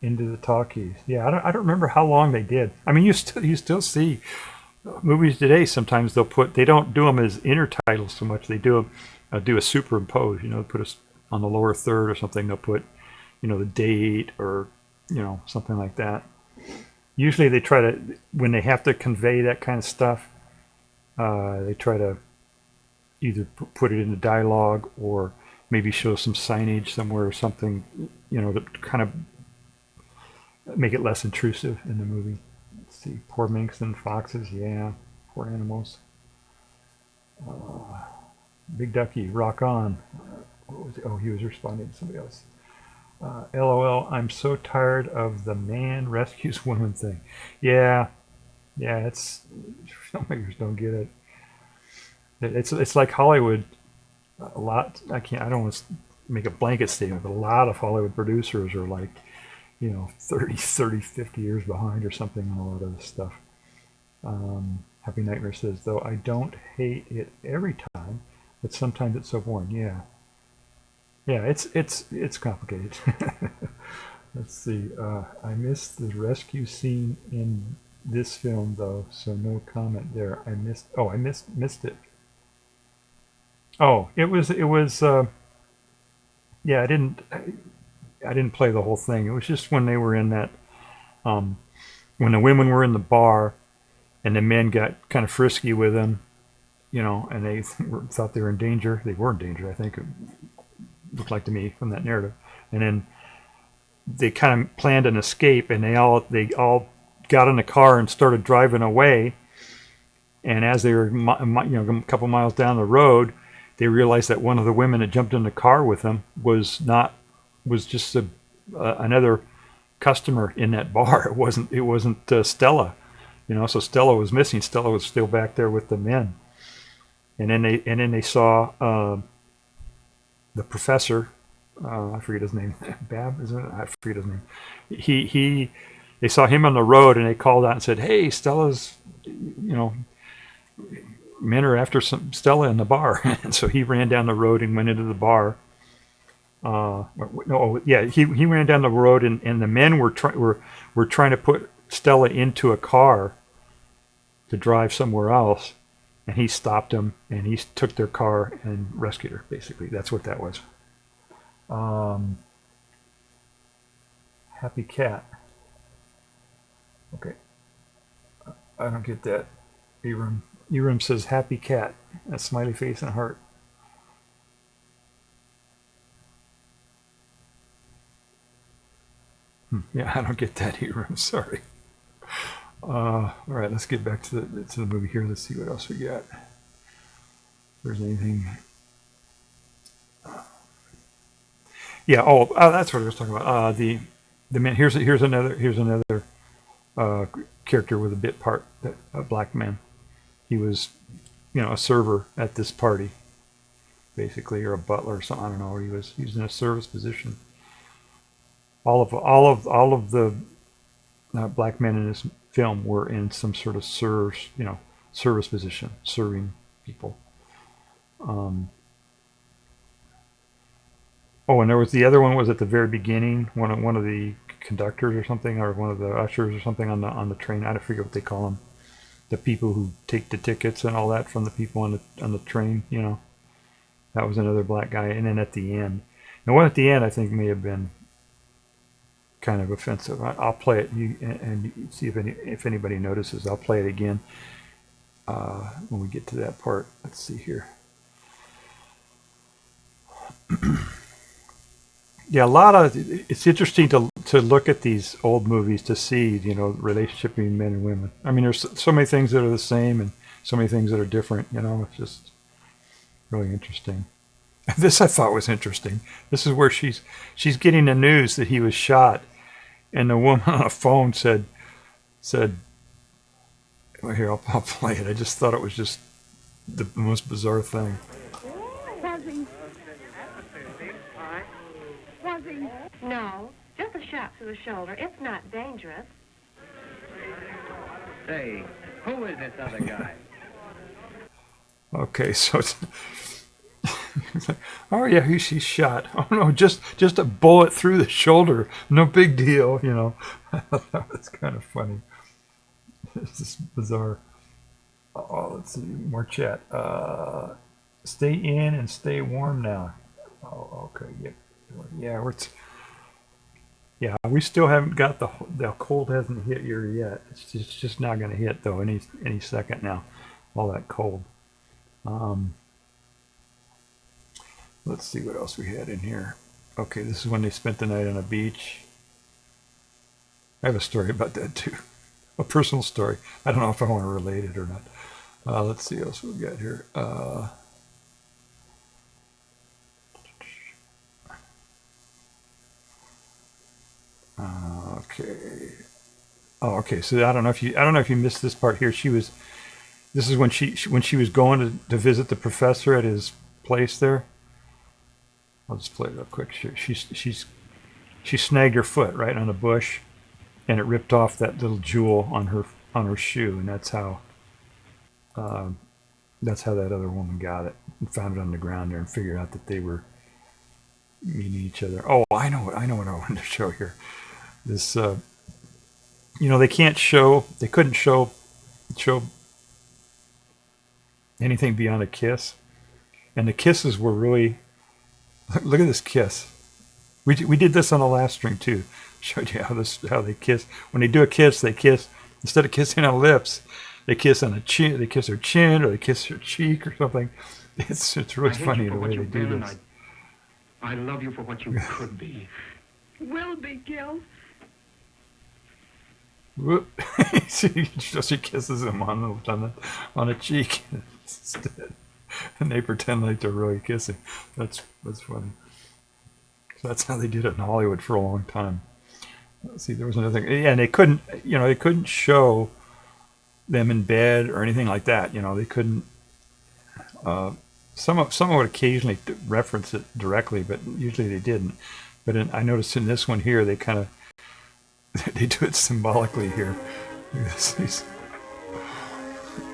into the talkies. Yeah, I don't remember how long they did. I mean, you still see movies today. Sometimes they don't do them as intertitles so much. They do a superimpose. Put on the lower third or something. They'll put the date or something like that. Usually they try to, when they have to convey that kind of stuff, they try to either put it in the dialogue or maybe show some signage somewhere or something, to kind of make it less intrusive in the movie. Let's see, poor minks and foxes, yeah, poor animals. Big Ducky, rock on. What was it? Oh, he was responding to somebody else. LOL, I'm so tired of the man rescues woman thing. Yeah, it's filmmakers don't get it. It's like Hollywood. A lot. I don't want to make a blanket statement, but a lot of Hollywood producers are like, 30, 50 years behind or something on a lot of this stuff. Happy Nightmare says, though I don't hate it every time, but sometimes it's so boring. Yeah, it's complicated. Let's see. I missed the rescue scene in this film though, so no comment there. I missed it. Oh, it was. Yeah, I didn't play the whole thing. It was just when they were in that, when the women were in the bar, and the men got kind of frisky with them, and they thought they were in danger. They were in danger, I think. It looked like to me from that narrative. And then they kind of planned an escape, and they all got in the car and started driving away. And as they were, a couple miles down the road, they realized that one of the women that jumped in the car with them was just another customer in that bar. It wasn't Stella, So Stella was missing. Stella was still back there with the men. And then they saw the professor. I forget his name. Bab, isn't it? I forget his name. They saw him on the road, and they called out and said, "Hey, Stella's, men are after Stella in the bar." And so he ran down the road and went into the bar. He ran down the road, and the men were trying to put Stella into a car to drive somewhere else, and he stopped them, and he took their car and rescued her. Basically, that's what that was. Happy cat. Okay, I don't get that. Eram says happy cat. A smiley face and a heart. Yeah, I don't get that, Eram. Sorry. All right, let's get back to the movie here. Let's see what else we got. If there's anything. Yeah. Oh, that's what I was talking about. The man. Here's another character with a bit part. A black man. He was, a server at this party, basically, or a butler or something. I don't know. He was in a service position. All of the black men in this film were in some sort of service position, serving people. And there was the other one was at the very beginning. One of the conductors or something, or one of the ushers or something on the train. I don't forget what they call them. The people who take the tickets and all that from the people on the train. That was another black guy. And then at the end, the one at the end I think may have been kind of offensive. I'll play it and see if anybody notices. I'll play it again when we get to that part. Let's see here. Yeah, it's interesting to look at these old movies to see, relationship between men and women. I mean, there's so many things that are the same and so many things that are different, it's just really interesting. This I thought was interesting. This is where she's getting the news that he was shot, and the woman on the phone said, well, here, I'll play it. I just thought it was just the most bizarre thing. No, just a shot through the shoulder. It's not dangerous. Say, who is this other guy? Okay, so it's oh yeah, he's shot. Oh no, just a bullet through the shoulder. No big deal, I thought that was kind of funny. It's just bizarre. Oh, let's see, more chat. Stay in and stay warm now. Oh, okay, yeah, we still haven't got the cold hasn't hit here yet. It's just not going to hit though any second now. All that cold. Let's see what else we had in here. Okay, this is when they spent the night on a beach. I have a story about that too. A personal story. I don't know if I want to relate it or not. Let's see what else we got here. Okay. Oh, okay. So I don't know if you missed this part here. This is when she was going to visit the professor at his place there. I'll just play it real quick. She snagged her foot right on a bush, and it ripped off that little jewel on her shoe, and that's how that other woman got it and found it on the ground there and figured out that they were meeting each other. Oh, I know what I wanted to show here. This, they couldn't show anything beyond a kiss, and the kisses were really. Look at this kiss. We did this on the last stream too. Showed you how they kiss. When they do a kiss, they kiss instead of kissing on lips, they kiss on a chin. They kiss her chin, or they kiss her cheek, or something. It's really funny the way they do this. I love you for what you could be. Will be, Gil. Whoop. She kisses him on a cheek instead, and they pretend like they're really kissing. That's funny. So that's how they did it in Hollywood for a long time. Let's see, there was another thing. Yeah, and they couldn't show them in bed or anything like that. They couldn't. Some would occasionally reference it directly, but usually they didn't. But I noticed in this one here, they kind of they do it symbolically here.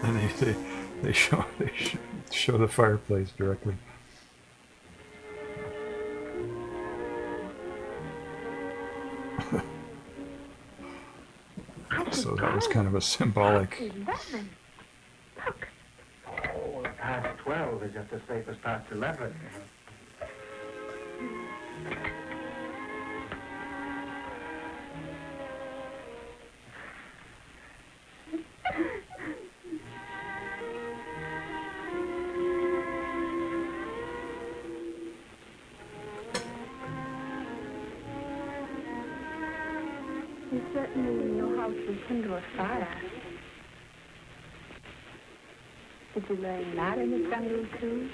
And they show the fireplace directly. So that was kind of a symbolic. Look. Oh, past 12 is just as safe as past 11. You certainly know how to kindle a fire. Did you learn that in the jungle, too?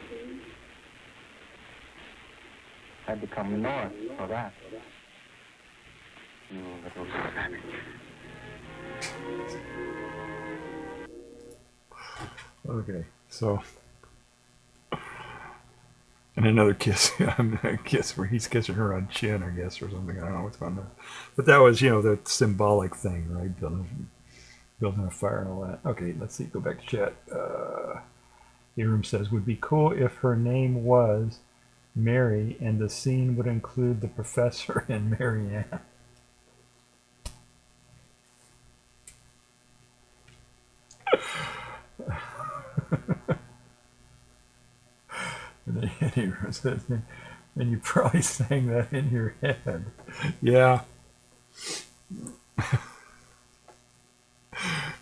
Had to come north for that. You little savage. Okay, so. And another kiss, a kiss where he's kissing her on the chin, I guess, or something. I don't know what's going on. But that was, the symbolic thing, right? Building a fire and all that. Okay, let's see. Go back to chat. Aram says, would be cool if her name was Mary and the scene would include the professor and Mary Ann. And Aram says, and you probably sang that in your head. Yeah.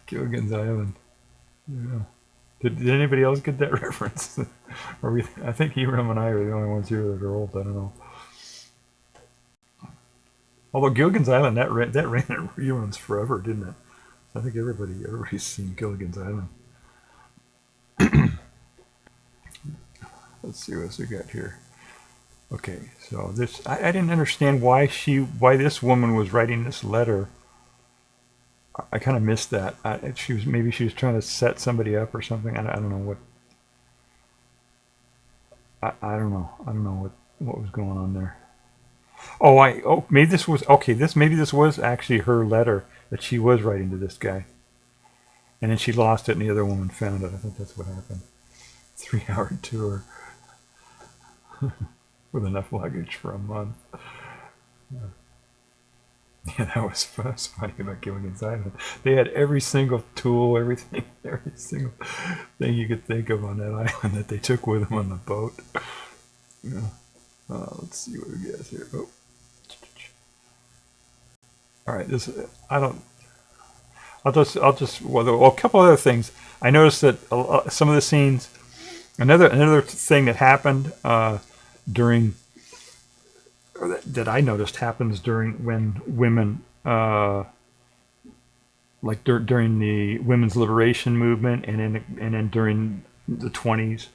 Gilligan's Island. Yeah. Did anybody else get that reference? I think Hiram and I are the only ones here that are old. I don't know. Although Gilligan's Island, that ran in reruns forever, didn't it? I think everybody's seen Gilligan's Island. Let's see what else we got here. Okay, so this I didn't understand why this woman was writing this letter. I kind of missed that. Maybe she was trying to set somebody up or something. I don't know what. I don't know. I don't know what was going on there. Maybe this was maybe this was actually her letter that she was writing to this guy, and then she lost it, and the other woman found it. I think that's what happened. 3-hour tour with enough luggage for a month. Yeah, that was funny about Gilligan's Island. They had every single tool, every single thing you could think of on that island that they took with them on the boat. Yeah. Let's see what we got here. Oh. All right, a couple other things. I noticed that some of the scenes, another thing that happened that I noticed happens during when women like during the women's liberation movement, and then during the 20s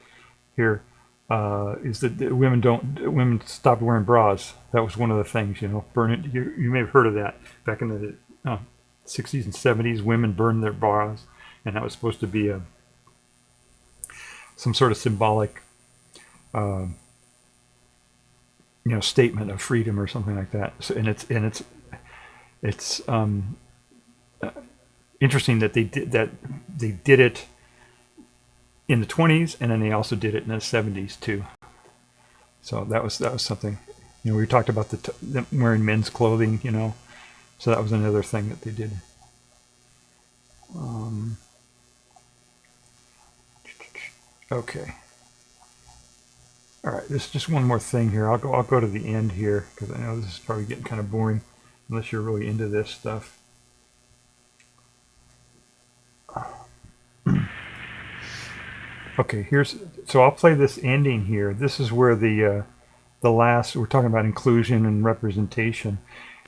here, is that women stopped wearing bras. That was one of the things, you know, burn it. You may have heard of that back in the 60s and 70s. Women burned their bras, and that was supposed to be some sort of symbolic, statement of freedom or something like that. So, and it's interesting that they did it in the 20s, and then they also did it in the 70s too. So that was something. You know, we talked about them wearing men's clothing. You know, so that was another thing that they did. Okay. All right. There's just one more thing here. I'll go to the end here because I know this is probably getting kind of boring unless you're really into this stuff. Okay, so I'll play this ending here. This is where the last, we're talking about inclusion and representation,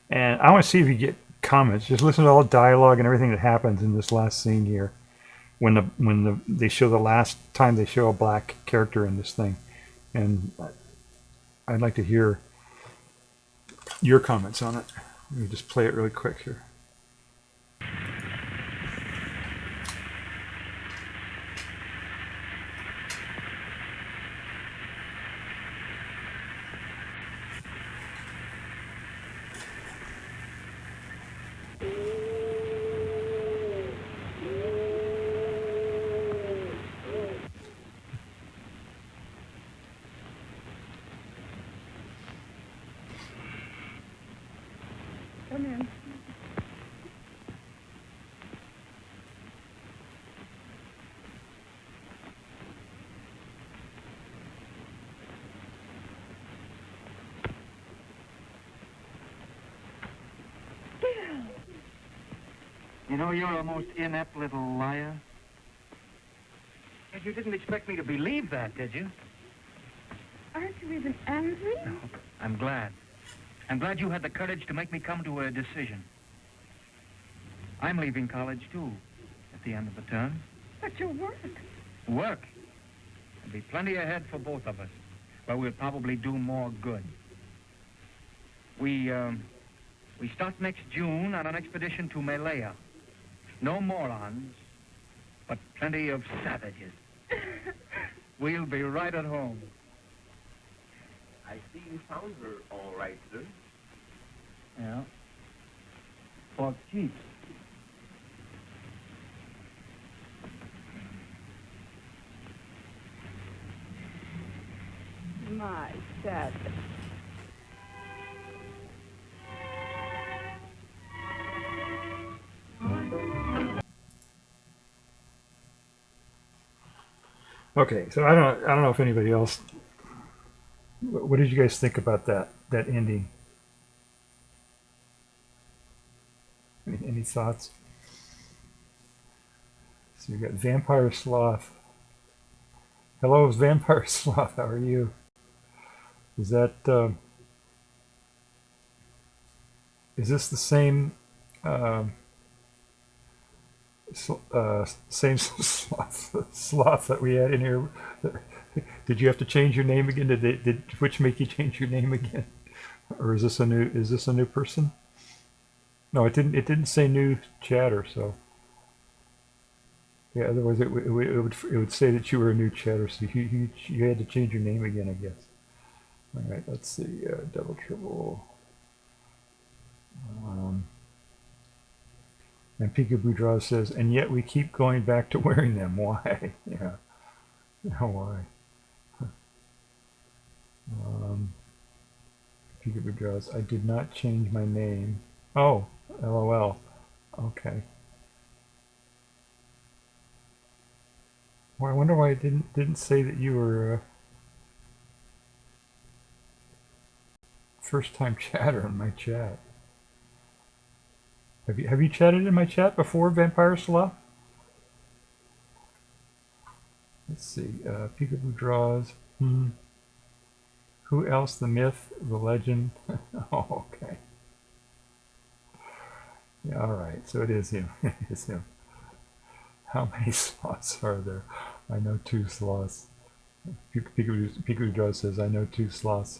and I want to see if you get comments. Just listen to all the dialogue and everything that happens in this last scene here, when they show the last time they show a black character in this thing, and I'd like to hear your comments on it. Let me just play it really quick here. Come in. You know, you're a most inept little liar. You didn't expect me to believe that, did you? Aren't you even angry? No, I'm glad. I'm glad you had the courage to make me come to a decision. I'm leaving college, too, at the end of the term. But your work. Work? There'll be plenty ahead for both of us, but we'll probably do more good. We start next June on an expedition to Malaya. No morons, but plenty of savages. We'll be right at home. I see you found her all right, sir. Yeah. For keeps. My sadness. Okay, so I don't know if anybody else. What did you guys think about that ending? Any thoughts? So you got Vampire Sloth. Hello, Vampire Sloth. How are you? Is that is this the same same sloth that we had in here? Did you have to change your name again? Did Twitch make you change your name again, or is this a new person? No, it didn't say new chatter. So yeah, otherwise it would say that you were a new chatter. So you had to change your name again, I guess. All right, let's see. Double triple. And Peekaboo Draw says, and yet we keep going back to wearing them. Why? Yeah. Why? Peekaboo Draws, I did not change my name. Oh, LOL. Okay. Well, I wonder why it didn't say that you were first time chatter in my chat. Have you chatted in my chat before, Vampire Sloth? Let's see. Peekaboo Draws. Who else? The myth, the legend. Oh, okay. Yeah, all right, so it is him. It is him. How many sloths are there? I know 2 sloths. Piku Joe says, I know 2 sloths.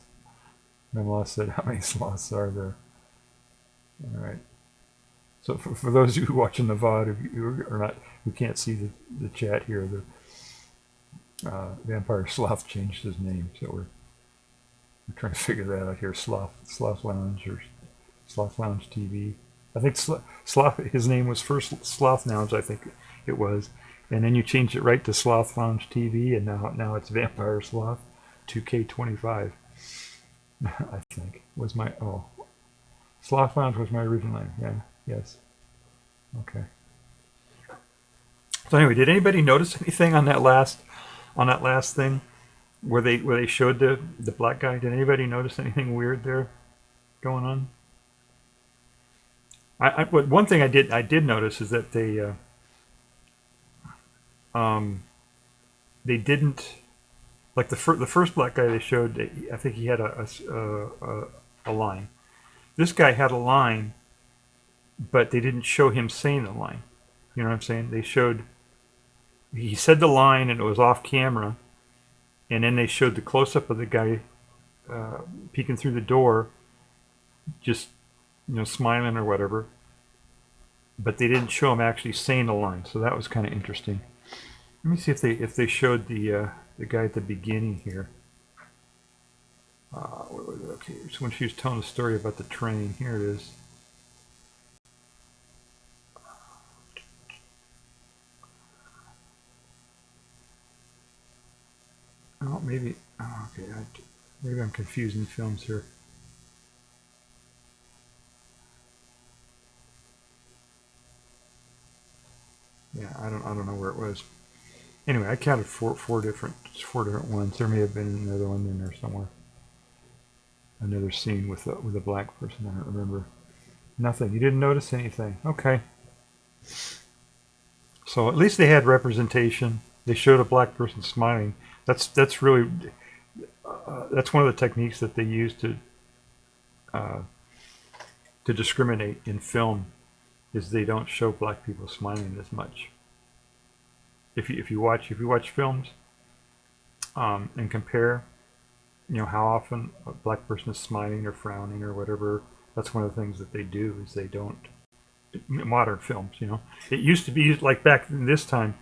Memla said, how many sloths are there? All right. So for those of you watching the VOD who can't see the chat here, the Vampire Sloth changed his name, so we're trying to figure that out here. Sloth Lounge or Sloth Lounge TV. I think Sloth. His name was first Sloth Lounge, I think it was, and then you changed it right to Sloth Lounge TV, and now it's Vampire Sloth 2K25. I think was my Sloth Lounge was my original name. Yeah. Yes. Okay. So anyway, did anybody notice anything on that last thing where they showed the black guy? Did anybody notice anything weird there going on? One thing I did notice is that they didn't, like the first black guy they showed. I think he had a line. This guy had a line, but they didn't show him saying the line. You know what I'm saying? He said the line and it was off camera, and then they showed the close-up of the guy peeking through the door, just smiling or whatever, but they didn't show him actually saying the line. So that was kind of interesting. Let me see if they showed the guy at the beginning here. Where was it? Okay, so when she was telling the story about the train, here it is. Oh, maybe. Oh, okay. Maybe I'm confusing films here. Yeah, I don't know where it was. Anyway, I counted four different ones. There may have been another one in there somewhere. Another scene with a black person. I don't remember. Nothing. You didn't notice anything. Okay. So at least they had representation. They showed a black person smiling. That's really that's one of the techniques that they use to discriminate in film, is they don't show black people smiling as much. If you watch films and compare, how often a black person is smiling or frowning or whatever, that's one of the things that they do, is they don't. Modern films, it used to be like back in this time,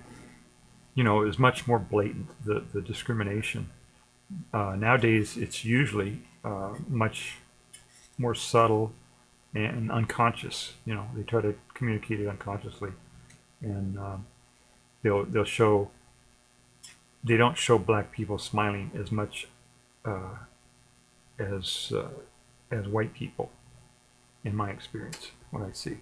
it was much more blatant, the discrimination. Nowadays, it's usually much more subtle and unconscious. They try to communicate it unconsciously, and they'll show. They don't show black people smiling as much as white people, in my experience, what I see.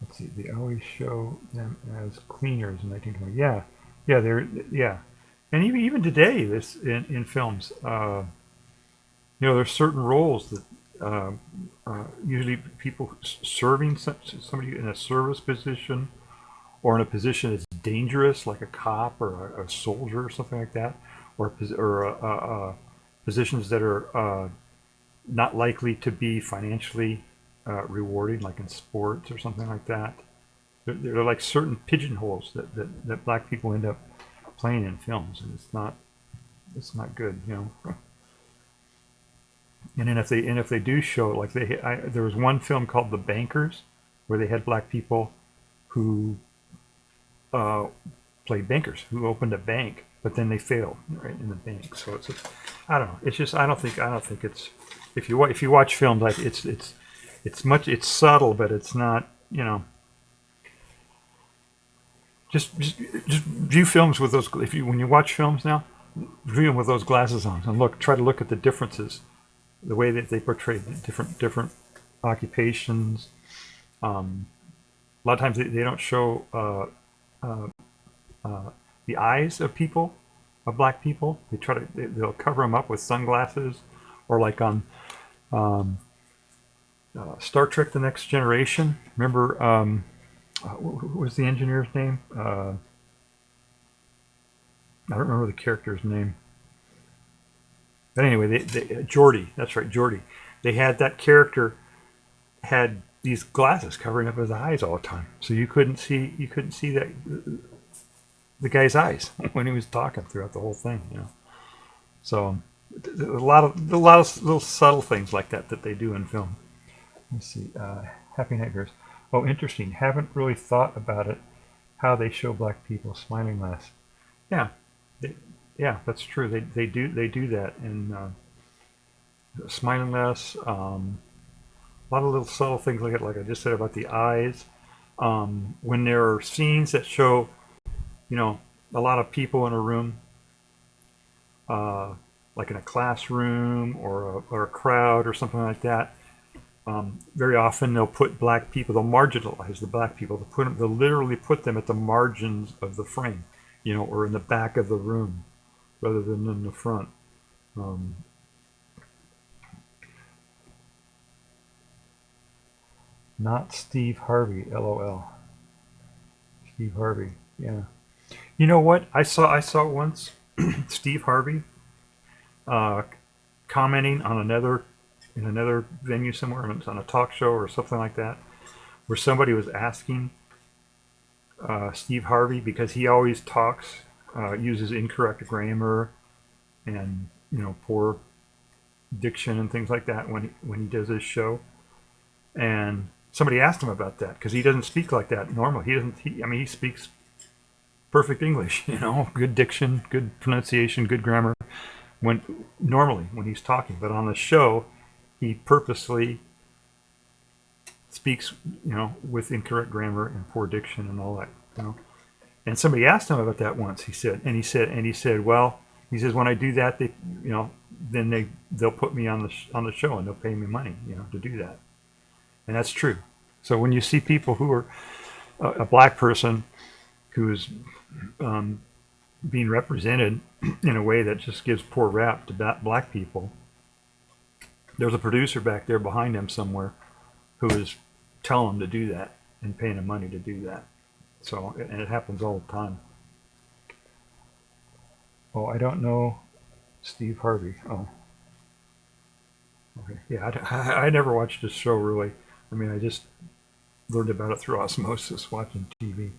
Let's see. They always show them as cleaners in 1920. Yeah, and even today, this in films, there's certain roles that usually people serving somebody in a service position, or in a position that's dangerous, like a cop or a soldier or something like that, or positions that are not likely to be financially rewarding, like in sports or something like that. There are like certain pigeonholes that black people end up playing in films, and it's not good, And then if they do show, like there was one film called The Bankers, where they had black people who played bankers, who opened a bank, but then they failed right in the bank. So I don't know. It's just I don't think it's, if you watch films, like it's subtle, but it's not, just view films with those. When you watch films now, view them with those glasses on, and try to look at the differences, the way that they portray different occupations. A lot of times they don't show the eyes of black people. They'll cover them up with sunglasses, or like on Star Trek: The Next Generation. Remember, what was the engineer's name? I don't remember the character's name. But anyway, Geordi. That's right, Geordi. they had that character had these glasses covering up his eyes all the time, so you couldn't see that the guy's eyes when he was talking throughout the whole thing. So a lot of little subtle things like that they do in film. Let's see. Happy Nightmares. Oh, interesting. Haven't really thought about it. How they show black people smiling less. Yeah, that's true. They do that, and smiling less. A lot of little subtle things like I just said about the eyes. When there are scenes that show, a lot of people in a room, like in a classroom or a crowd or something like that. Very often they'll put black people, they'll marginalize the black people. They'll literally put them at the margins of the frame, or in the back of the room rather than in the front. Not Steve Harvey, LOL. Steve Harvey, yeah. You know what? I saw once Steve Harvey commenting on in another venue somewhere, on a talk show or something like that, where somebody was asking Steve Harvey, because he always talks, uses incorrect grammar and poor diction and things like that when he does his show, and somebody asked him about that because he doesn't speak like that normally. He speaks perfect English, good diction, good pronunciation, good grammar normally when he's talking, but on the show he purposely speaks, with incorrect grammar and poor diction and all that, And somebody asked him about that once. He said, well, he says, when I do that, then they'll put me on the show and they'll pay me money, to do that. And that's true. So when you see people who are a black person who's being represented in a way that just gives poor rap to black people, there's a producer back there behind them somewhere who is telling them to do that and paying them money to do that. So, and it happens all the time. Oh, I don't know Steve Harvey. Oh, okay. Yeah, I never watched this show really. I just learned about it through osmosis watching TV.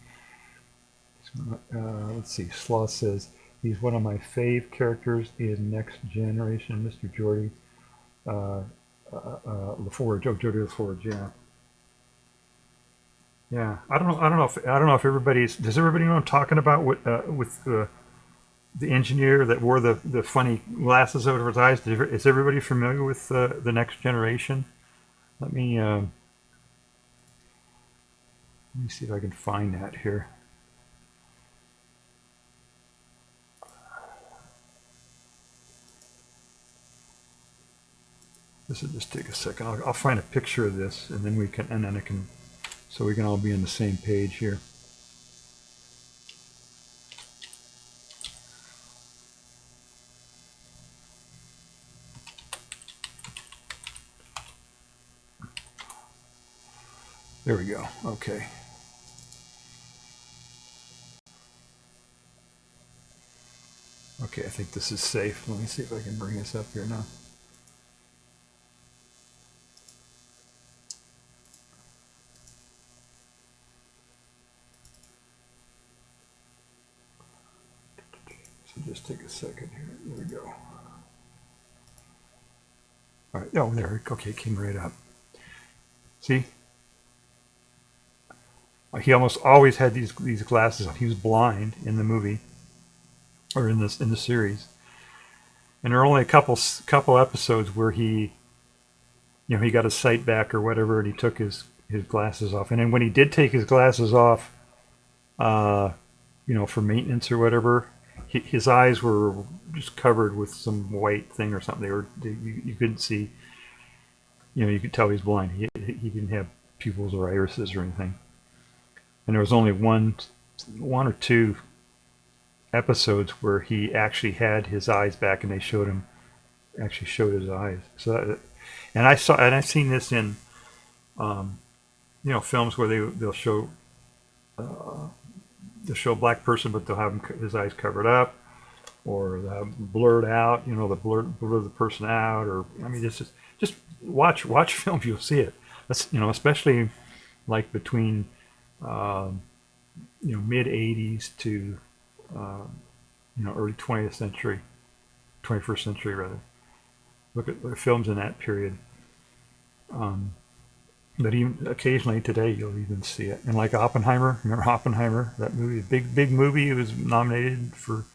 Let's see. Sloth says he's one of my fave characters in Next Generation, Mr. Jordy. LaForge, Jody LaForge, yeah. Yeah, I don't know if does everybody know what I'm talking about with the engineer that wore the funny glasses over his eyes? Is everybody familiar with the Next Generation? Let me see if I can find that here. This will just take a second. I'll find a picture of this, and then so we can all be on the same page here. There we go. Okay. Okay, I think this is safe. Let me see if I can bring this up here now. Just take a second here. There we go. All right. Oh, there. Okay, it came right up. See? He almost always had these glasses on. He was blind in the movie, or in the series. And there are only a couple episodes where he got his sight back or whatever, and he took his glasses off. And then when he did take his glasses off, for maintenance or whatever, his eyes were just covered with some white thing or something. You couldn't see. You could tell he's blind. He didn't have pupils or irises or anything. And there was only one or two episodes where he actually had his eyes back, and they showed his eyes. So, and I've seen this in, films where they'll show a black person, but they'll have his eyes covered up. or blurred out, the blur the person out, or I mean, just watch films, you'll see it. That's, especially like between mid 80s to early 20th century, 21st century rather. Look at films in that period. But even occasionally today you'll even see it. And like Oppenheimer, remember Oppenheimer, that movie, big movie. It was nominated for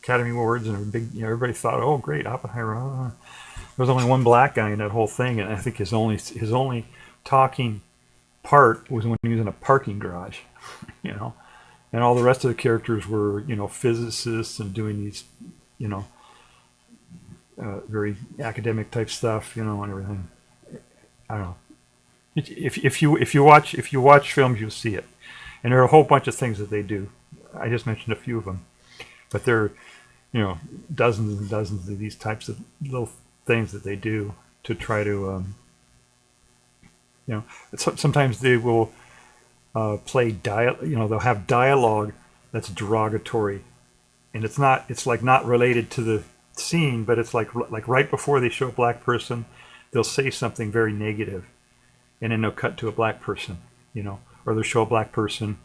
Academy Awards, and everybody thought, oh great, Oppenheimer. There was only one black guy in that whole thing, and I think his only talking part was when he was in a parking garage, and all the rest of the characters were physicists and doing these very academic type stuff, and everything. I don't know. If you watch films, you'll see it, and there are a whole bunch of things that they do. I just mentioned a few of them, but there are dozens and dozens of these types of little things that they do to try to sometimes they will play they'll have dialogue that's derogatory, and it's like not related to the scene, but it's like right before they show a black person, they'll say something very negative, and then they'll cut to a black person, or they'll show a black person,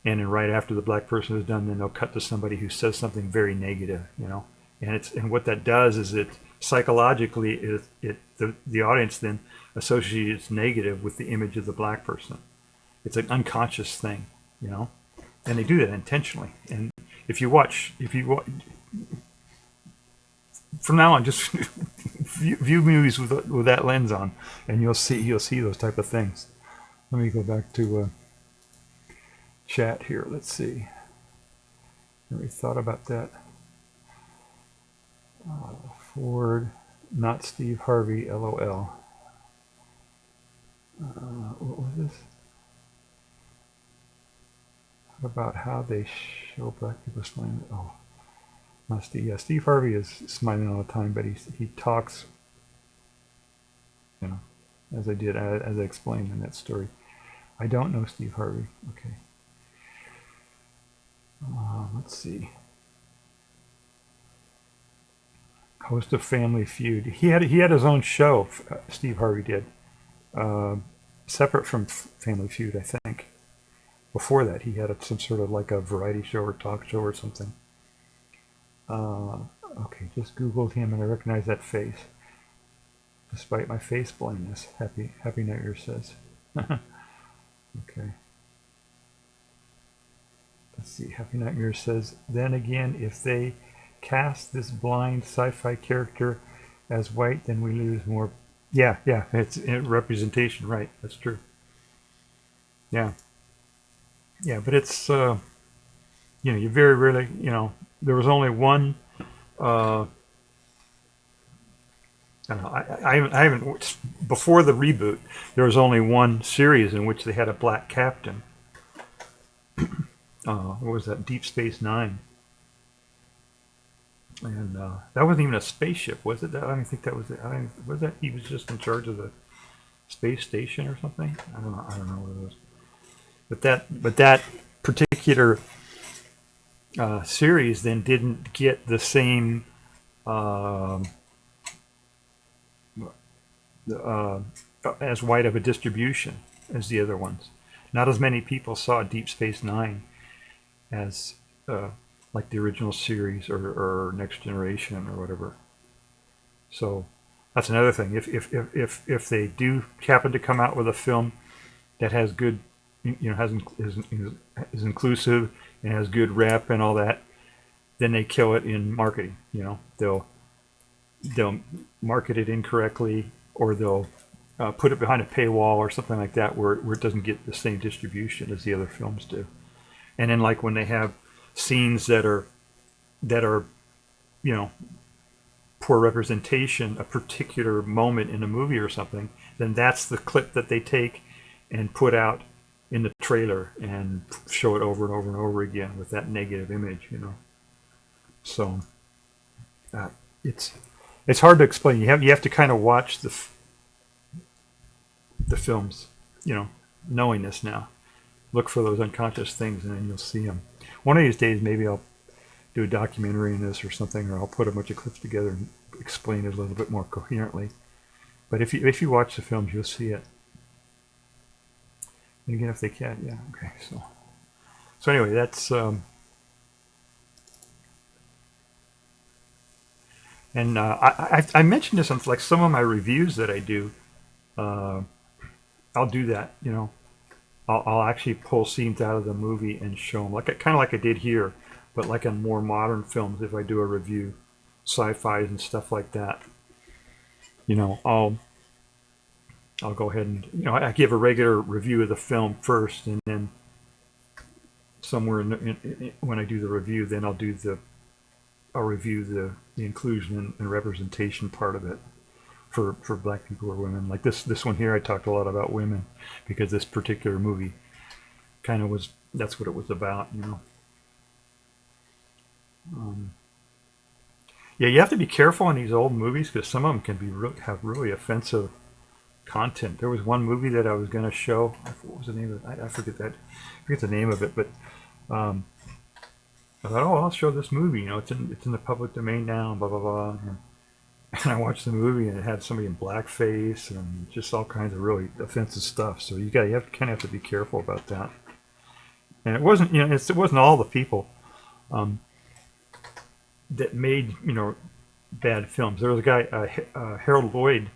and then right after the black person is done, then they'll cut to somebody who says something very negative, and what that does is it psychologically the audience then associates negative with the image of the black person. It's an unconscious thing, and they do that intentionally. And if you watch from now on, just view movies with that lens on, and you'll see those type of things. Let me go back to chat here. Let's see. We thought about that. Ford, not Steve Harvey, LOL. What was this? About how they show black people smiling. Oh, must be. Yeah, Steve Harvey is smiling all the time, but he talks, as I explained in that story. I don't know Steve Harvey. Okay. Let's see. Host of Family Feud. He had his own show. Steve Harvey did, separate from Family Feud, I think. Before that, he had some sort of like a variety show or talk show or something. Okay, just Googled him and I recognize that face. Despite my face blindness, Happy Nightmare says. Okay. Let's see, Happy Nightmare says, then again, if they cast this blind sci-fi character as white, then we lose more. Yeah, it's representation, right? That's true. Yeah, but it's you very rarely, there was only one. I don't know. I haven't before the reboot. There was only one series in which they had a black captain. What was that? Deep Space Nine. And that wasn't even a spaceship, was it? I don't think that was it. Was that he was just in charge of the space station or something? I don't know what it was. But that particular series then didn't get the same as wide of a distribution as the other ones. Not as many people saw Deep Space Nine as like the original series or Next Generation or whatever. So that's another thing. If they do happen to come out with a film that has good, is inclusive and has good rep and all that, then they kill it in marketing. They'll market it incorrectly, or they'll put it behind a paywall or something like that, where it doesn't get the same distribution as the other films do. And then, like when they have scenes that are poor representation, a particular moment in a movie or something, then that's the clip that they take and put out in the trailer and show it over and over and over again with that negative image, So it's hard to explain. You have to kind of watch the films, knowing this now. Look for those unconscious things, and then you'll see them. One of these days, maybe I'll do a documentary on this or something, or I'll put a bunch of clips together and explain it a little bit more coherently. But if you watch the films, you'll see it. And again, if they can, yeah, okay. So anyway, that's and I mentioned this on like some of my reviews that I do. I'll do that, you know. I'll actually pull scenes out of the movie and show them, like kind of like I did here, but like on more modern films. If I do a review, sci-fis and stuff like that, you know, I'll go ahead and, you know, I give a regular review of the film first, and then somewhere when I do the review, then I'll review the inclusion and representation part of it for black people or women. Like this one here, I talked a lot about women because this particular movie kind of that's what it was about, you know. Yeah, you have to be careful in these old movies because some of them can have really offensive content. There was one movie that I was going to show. What was the name of it? I forget the name of it, but I thought, oh, I'll show this movie. You know, it's in the public domain now. Blah blah blah. And I watched the movie, and it had somebody in blackface and just all kinds of really offensive stuff. So you kind of have to be careful about that. And it wasn't, you know, it wasn't all the people that made, you know, bad films. There was a guy, Harold Lloyd,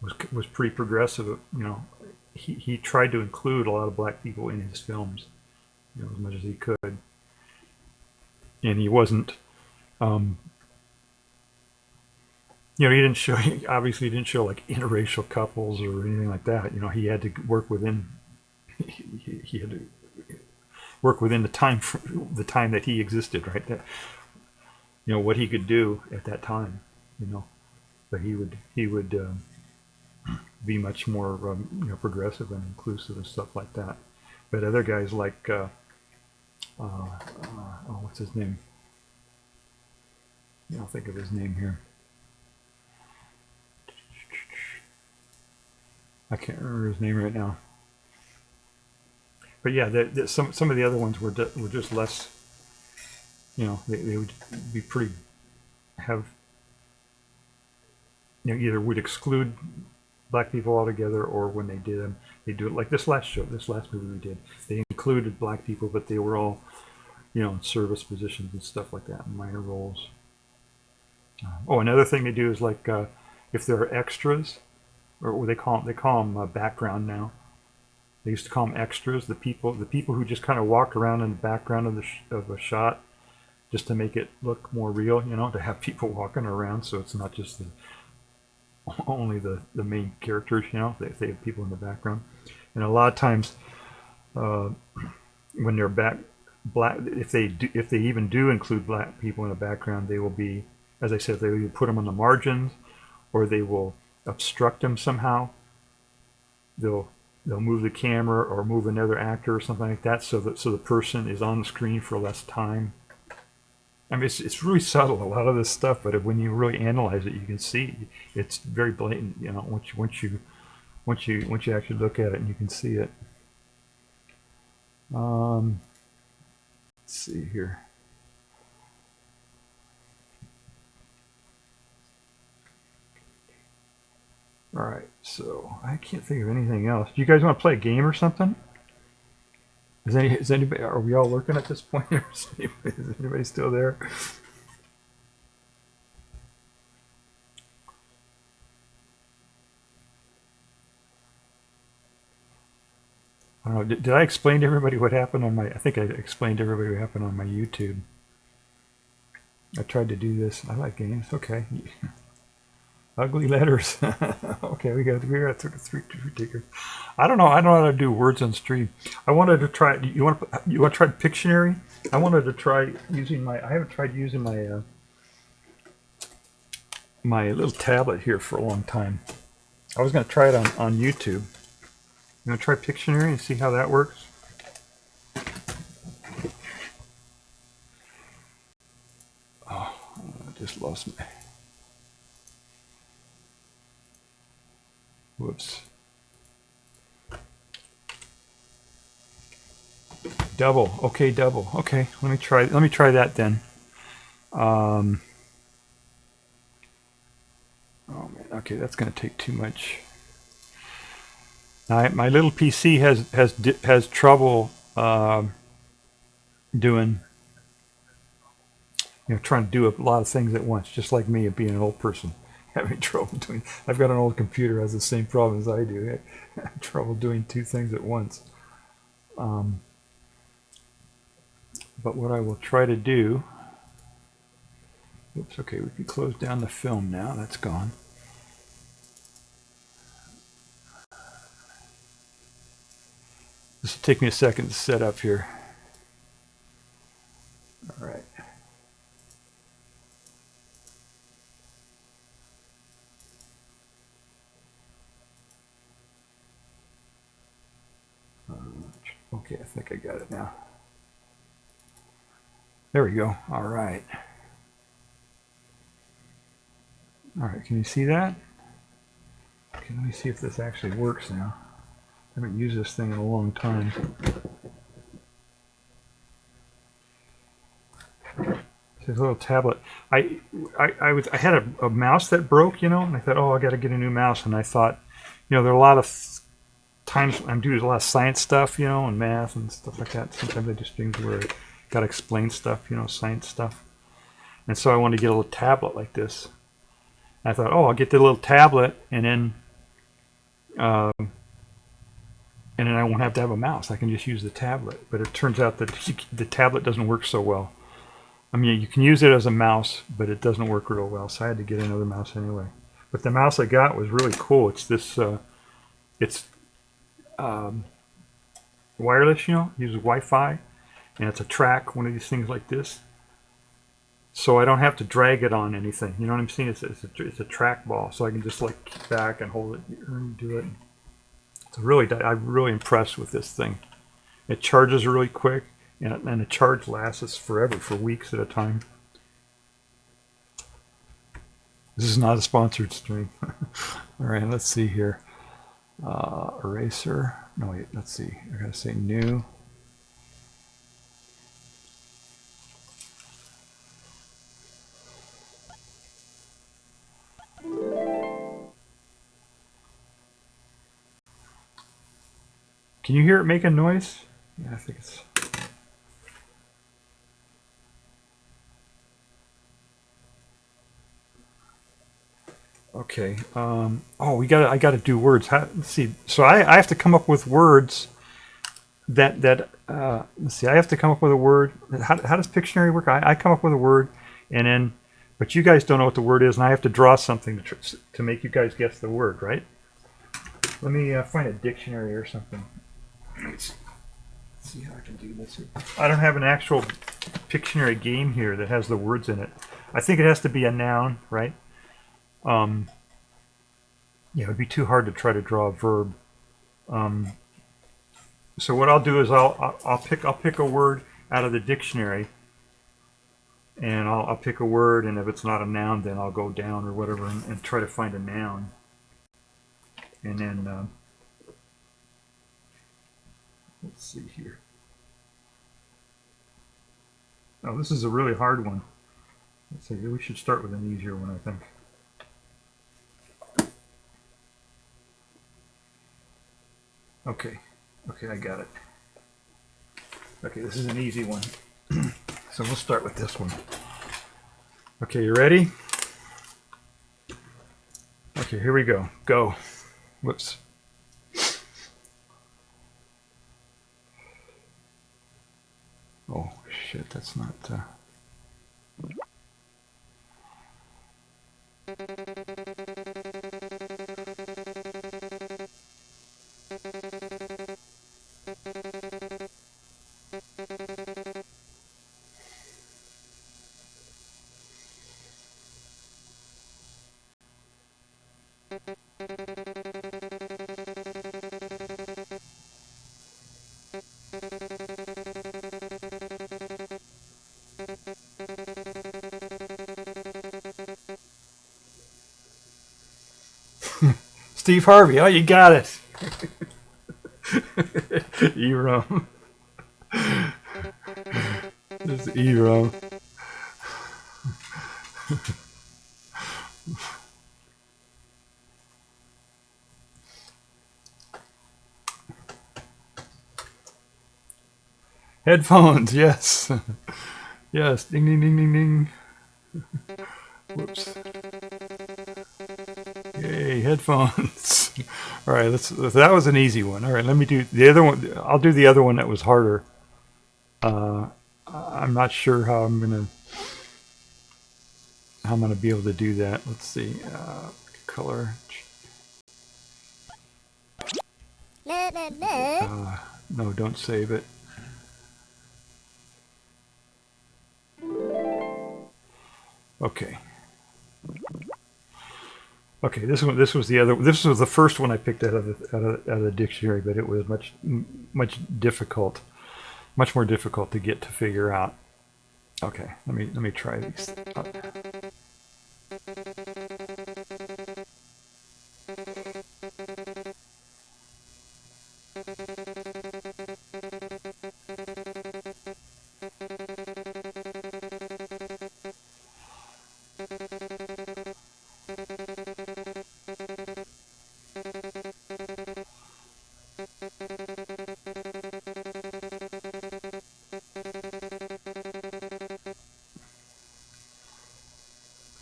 was pretty progressive. You know, he tried to include a lot of black people in his films, you know, as much as he could. And he wasn't, you know, he obviously didn't show like interracial couples or anything like that. You know, he had to work within, he had to work within the time that he existed, right? That, you know, what he could do at that time, you know. But he would be much more, you know, progressive and inclusive and stuff like that. But other guys like, what's his name? Yeah, I'll think of his name here. I can't remember his name right now. But yeah, some of the other ones were just less, you know, they would be pretty, you know, either would exclude black people altogether, or when they did them, they do it like this last movie we did. They included black people, but they were all, you know, in service positions and stuff like that, in minor roles. Oh, another thing they do is like if there are extras, or they call them background now. They used to call them extras. The people who just kind of walk around in the background of a shot, just to make it look more real. You know, to have people walking around, so it's not just only the main characters. You know, they have people in the background. And a lot of times, when they're black, if they even do include black people in the background, they will be, as I said, they will put them on the margins, or they will obstruct them somehow. They'll move the camera or move another actor or something like that, so the person is on the screen for less time. I mean, it's really subtle, a lot of this stuff, but when you really analyze it, you can see it's very blatant. You know, once you actually look at it, and you can see it. Let's see here. All right, so I can't think of anything else. Do you guys want to play a game or something? Is anybody? Are we all lurking at this point? Is anybody still there? I don't know. Did I explain to everybody what happened on my? I think I explained to everybody what happened on my YouTube. I tried to do this. I like games. Okay. Ugly letters. Okay, we got three tickers. I don't know how to do words on stream. I wanted to try. You want to try Pictionary? I wanted to try using my. I haven't tried using my my little tablet here for a long time. I was going to try it on YouTube. I'm going to try Pictionary and see how that works. Oh, I just lost my. Whoops. Double. Okay, double. Okay, let me try that then. Oh man, okay, that's going to take too much. My little PC has trouble doing, trying to do a lot of things at once, just like me, being an old person, having trouble doing. I've got an old computer that has the same problem as I do. I have trouble doing two things at once. But what I will try to do. Oops. Okay, we can close down the film now. That's gone. This will take me a second to set up here. All right. Okay, I think I got it now. There we go. All right. All right, can you see that? Okay, let me see if this actually works now. I haven't used this thing in a long time. This little tablet. I had a mouse that broke, and I thought, oh, I got to get a new mouse. And I thought, there are a lot of times I'm doing a lot of science stuff, and math and stuff like that. Sometimes I just things where I got to explain stuff, science stuff. And so I wanted to get a little tablet like this. And I thought, oh, I'll get the little tablet, and then I won't have to have a mouse. I can just use the tablet. But it turns out that the tablet doesn't work so well. I mean, you can use it as a mouse, but it doesn't work real well. So I had to get another mouse anyway. But the mouse I got was really cool. It's this, it's wireless, uses Wi-Fi, and it's a track, one of these things like this. So I don't have to drag it on anything. You know what I'm saying? It's a track ball, so I can just like kick back and hold it and do it. It's I'm really impressed with this thing. It charges really quick, and the charge lasts forever, for weeks at a time. This is not a sponsored stream. All right, let's see here. Eraser. No, wait, let's see. I gotta say new. Can you hear it make a noise? Yeah, I think it's... Okay. Oh, I gotta do words. Let's see. So I have to come up with words that let's see. I have to come up with a word. How does Pictionary work? I come up with a word, and then, but you guys don't know what the word is, and I have to draw something to make you guys guess the word, right? Let me find a dictionary or something. Let's see how I can do this. I don't have an actual Pictionary game here that has the words in it. I think it has to be a noun, right? Yeah, it would be too hard to try to draw a verb. So what I'll do is I'll pick a word out of the dictionary, and I'll pick a word, and if it's not a noun, then I'll go down or whatever and try to find a noun. And then let's see here. Oh, this is a really hard one. Let's see. We should start with an easier one, I think. Okay, I got it. Okay, this is an easy one. So we'll start with this one. Okay, you ready? Okay, here we go. Go. Whoops. Oh, shit, that's not... Steve Harvey, oh, you got it. E-rum. This is E-rum. Headphones, yes. Yes, ding, ding, ding, ding, ding. Whoops. Yay, headphones. All right, that was an easy one. All right, let me do the other one. I'll do the other one that was harder. I'm not sure how I'm gonna be able to do that. Let's see. Color. No, don't save it. Okay. Okay, this was the other. This was the first one I picked out of the dictionary, but it was much more difficult to get to figure out. Okay, let me try these.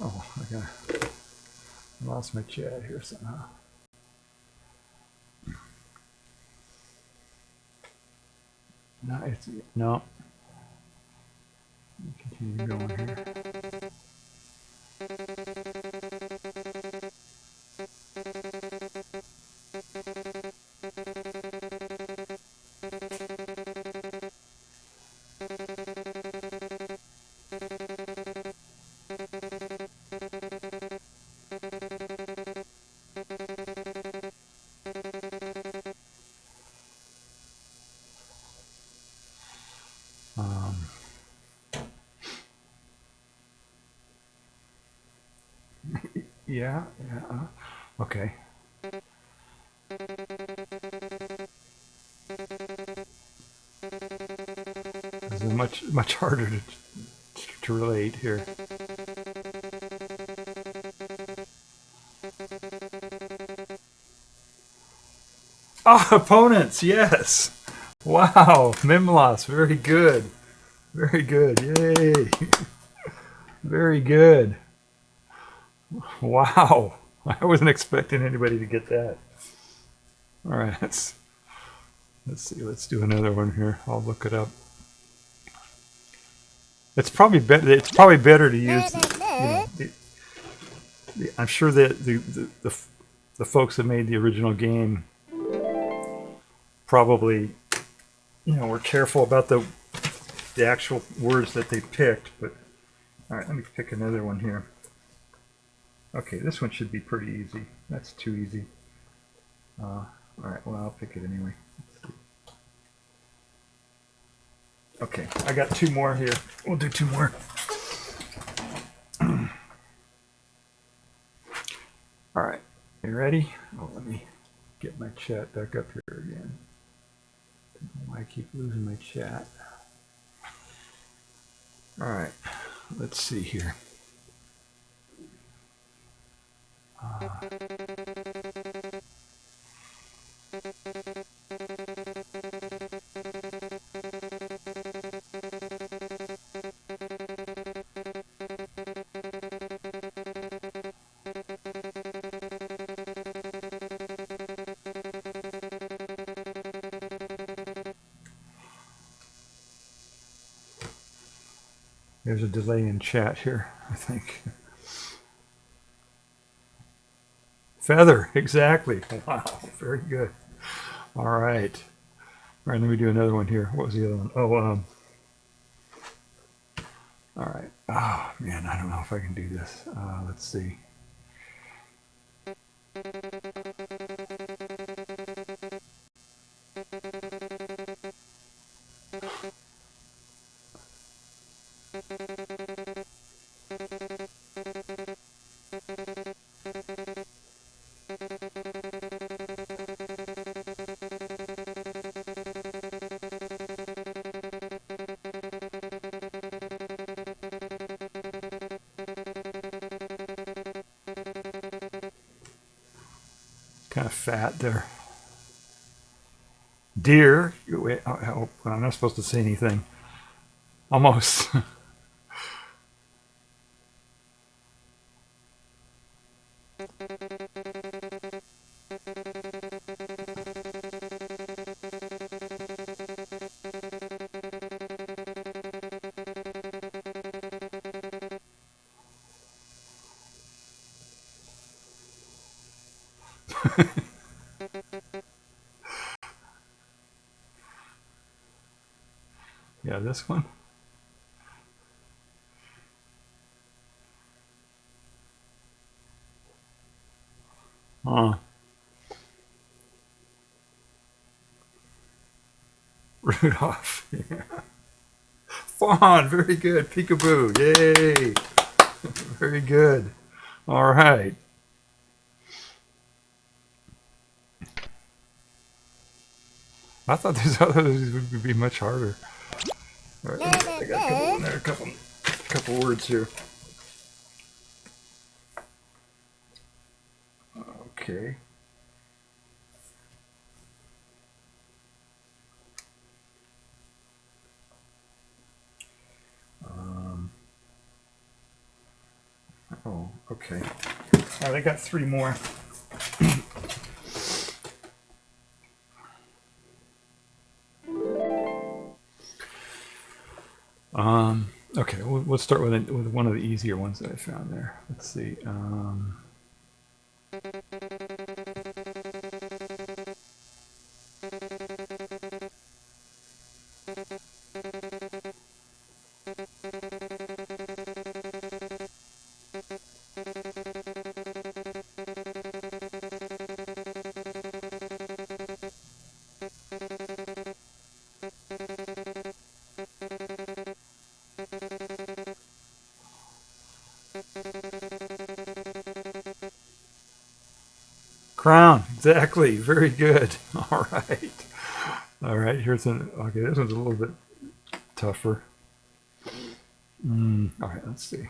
Oh, I lost my chat here somehow. No. Continue going here. Yeah. Okay. This is much harder to relate here. Opponents, yes. Wow, Mimlos, very good. Very good. Yay. Very good. Wow. I wasn't expecting anybody to get that. All right, let's see. Let's do another one here. I'll look it up. It's probably better. It's probably better to use. I'm sure that the folks that made the original game probably, were careful about the actual words that they picked. But all right, let me pick another one here. Okay, this one should be pretty easy. That's too easy. All right, well, I'll pick it anyway. Okay, I got two more here. We'll do two more. All right, you ready? Oh, let me get my chat back up here again. I don't know why I keep losing my chat. All right, let's see here. There's a delay in chat here, I think. Feather, exactly. Wow, very good. All right. All right, let me do another one here. What was the other one? Oh, all right. Oh, man, I don't know if I can do this. Let's see. Kind of fat there. Deer. Wait, oh, I'm not supposed to say anything. Almost. Yeah, this one. Rudolph. Yeah. Fawn, very good. Peekaboo, yay. Very good. All right. I thought these others would be much harder. All right, I got a couple words here. Okay. Oh, okay. All right, I got 3 more. Okay, we'll start with one of the easier ones that I found there. Let's see. Crown, exactly. Very good. All right. All right, here's okay, this one's a little bit tougher. All right, let's see.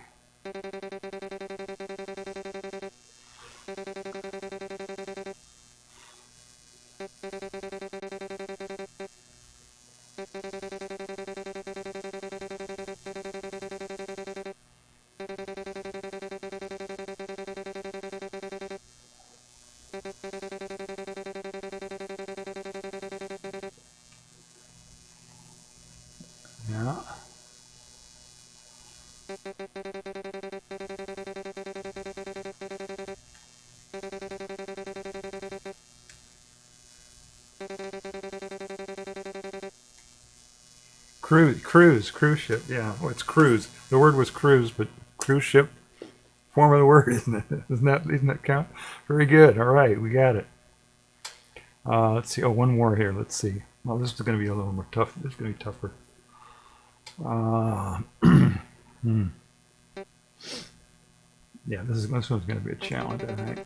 Yeah. Cruise ship. Yeah, well, it's cruise. The word was cruise, but cruise ship, form of the word, isn't it? Isn't that count? Very good. All right, we got it. Let's see. Oh, one more here. Let's see. Well, this is going to be a little more tough. This is going to be tougher. Yeah, this one's going to be a challenge, I think.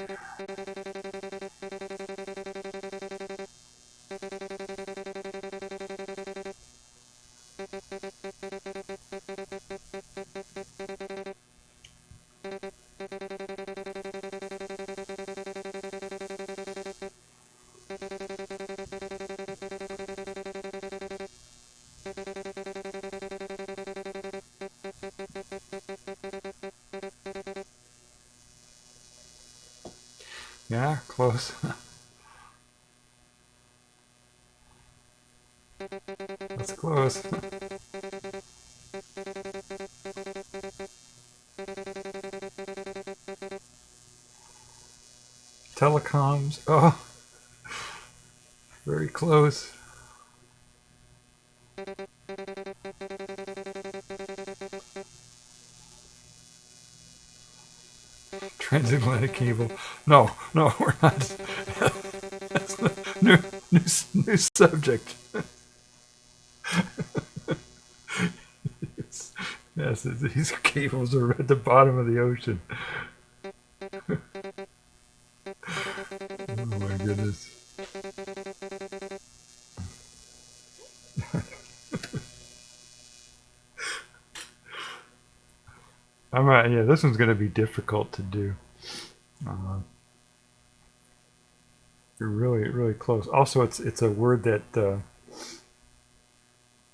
Yeah, close. That's close. Telecoms. Oh, very close. Transatlantic cable. No, we're not. New subject. Yes, these cables are at the bottom of the ocean. Oh my goodness. Yeah, this one's going to be difficult to do. You're really, really close. Also, it's a word that.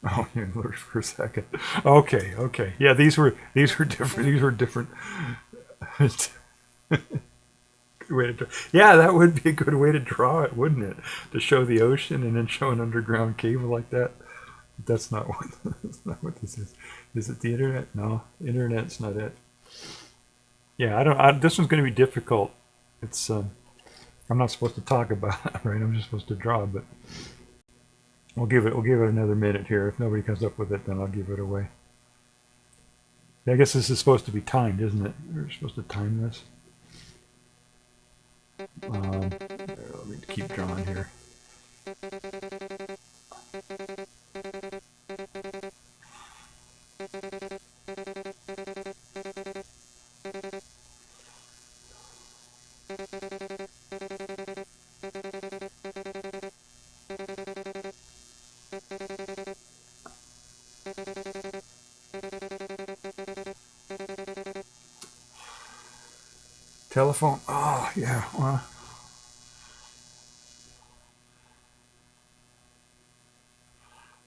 Oh, you lurched for a second. Okay, okay. Yeah, these were different. These were different. Good way to draw. Yeah, that would be a good way to draw it, wouldn't it? To show the ocean and then show an underground cable like that. That's not what. That's not what this is. Is it the internet? No, internet's not it. Yeah, I don't. This one's going to be difficult. It's. I'm not supposed to talk about it, right? I'm just supposed to draw, but. We'll give it another minute here. If nobody comes up with it, then I'll give it away. I guess this is supposed to be timed, isn't it? We're supposed to time this. Let me keep drawing here. Telephone. Oh, yeah. Well,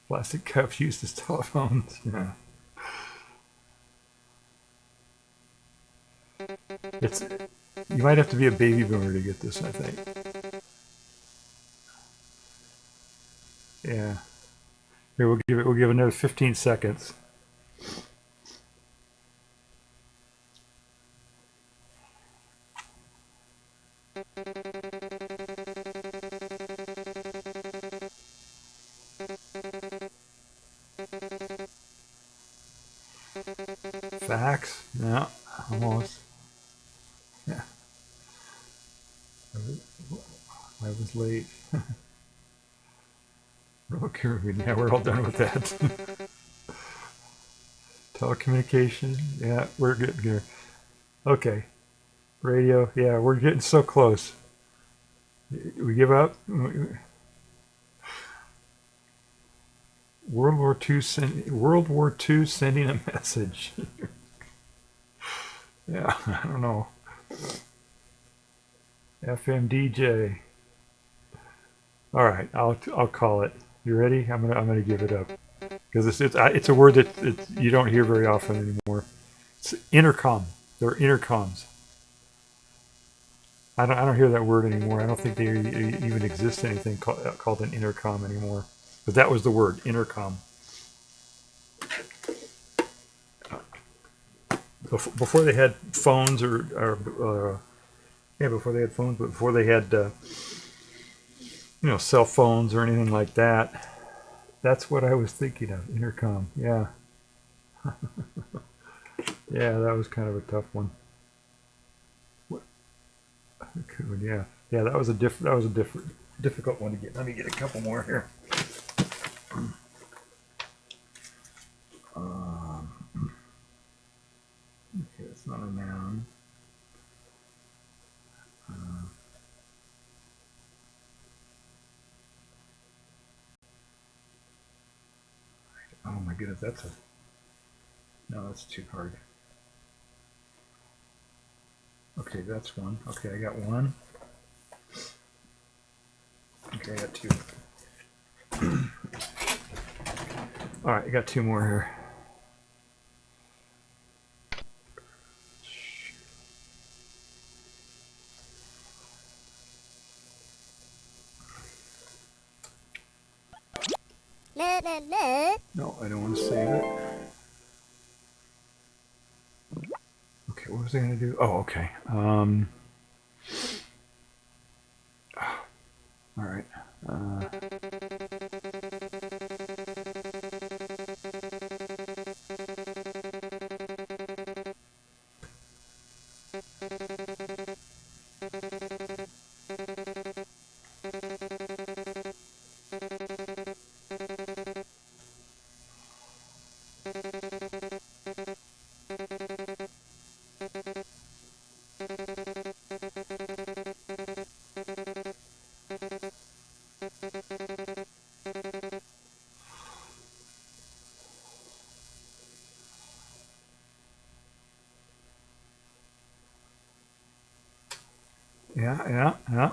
plastic cups used as telephones. Yeah. It's. You might have to be a baby boomer to get this, I think. Yeah. Here, we'll give another 15 seconds. Fax? No, almost. Yeah. I was late. Okay, yeah, we're all done with that. Telecommunication, yeah, we're getting here. Okay. Radio, yeah, we're getting so close. We give up? World War II sending a message. Yeah, I don't know. FM DJ. All right, I'll call it. You ready? I'm gonna give it up because it's a word that you don't hear very often anymore. It's intercom. They're intercoms. I don't hear that word anymore. I don't think there even exists anything called an intercom anymore. But that was the word, intercom. Before they had phones before they had phones, but before they had cell phones or anything like that, that's what I was thinking of, intercom. Yeah. Yeah, that was kind of a tough one. Yeah, that was a difficult one to get. Let me get a couple more here. Okay, it's not a noun. Oh my goodness, that's too hard. Okay, that's one. Okay, I got one. Okay, I got two. All right, I got two more here. No, I don't want to save it. Okay, what was I going to do? Oh, okay. All right. Yeah.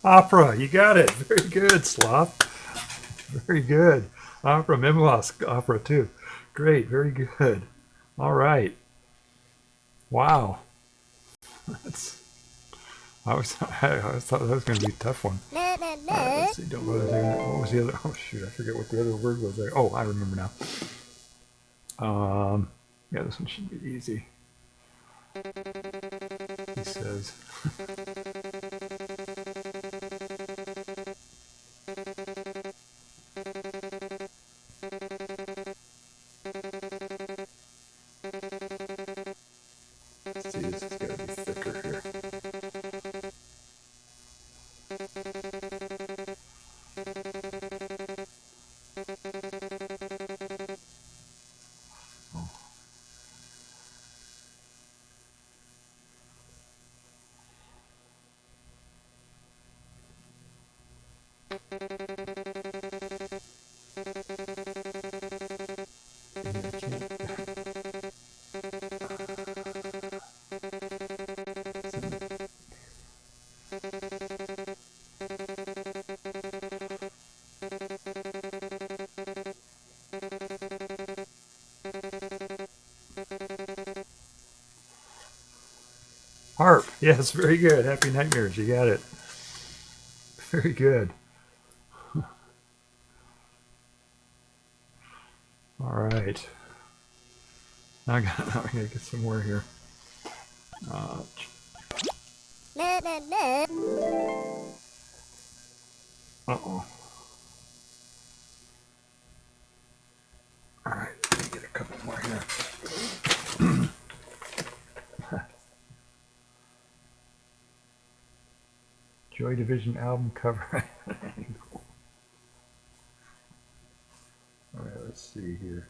Opera, you got it. Very good, Sloth. Very good. Opera, Mimosc opera too. Great, very good. All right. Wow. That's. I thought that was going to be a tough one. All right, let's see. Don't go there. What was the other? Oh shoot, I forget what the other word was there. Oh, I remember now. Yeah, this one should be easy. He says. Let's see, this has got to be thicker here. Harp. Yes, very good. Happy Nightmares. You got it. Very good. All right. Now I gotta get some more here. Uh-oh. All right, let me get a couple more here. Joy Division album cover. All right, let's see here.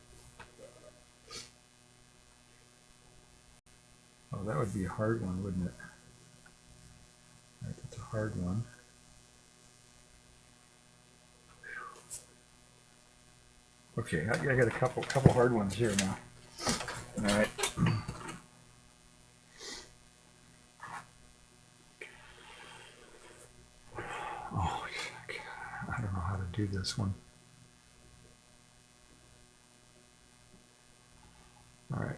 Oh, that would be a hard one, wouldn't it? All right, that's a hard one. Okay, I got a couple hard ones here now. All right. Oh, I don't know how to do this one. All right.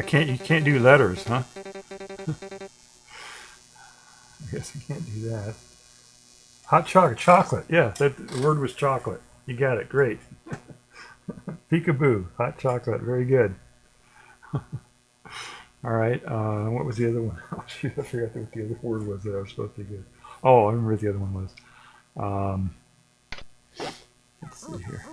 You can't do letters, huh? I guess you can't do that. Hot chocolate. Yeah, the word was chocolate. You got it. Great. Peekaboo. Hot chocolate. Very good. All right. What was the other one? Oh, shoot, I forgot what the other word was that I was supposed to get. Oh, I remember what the other one was. Let's see here.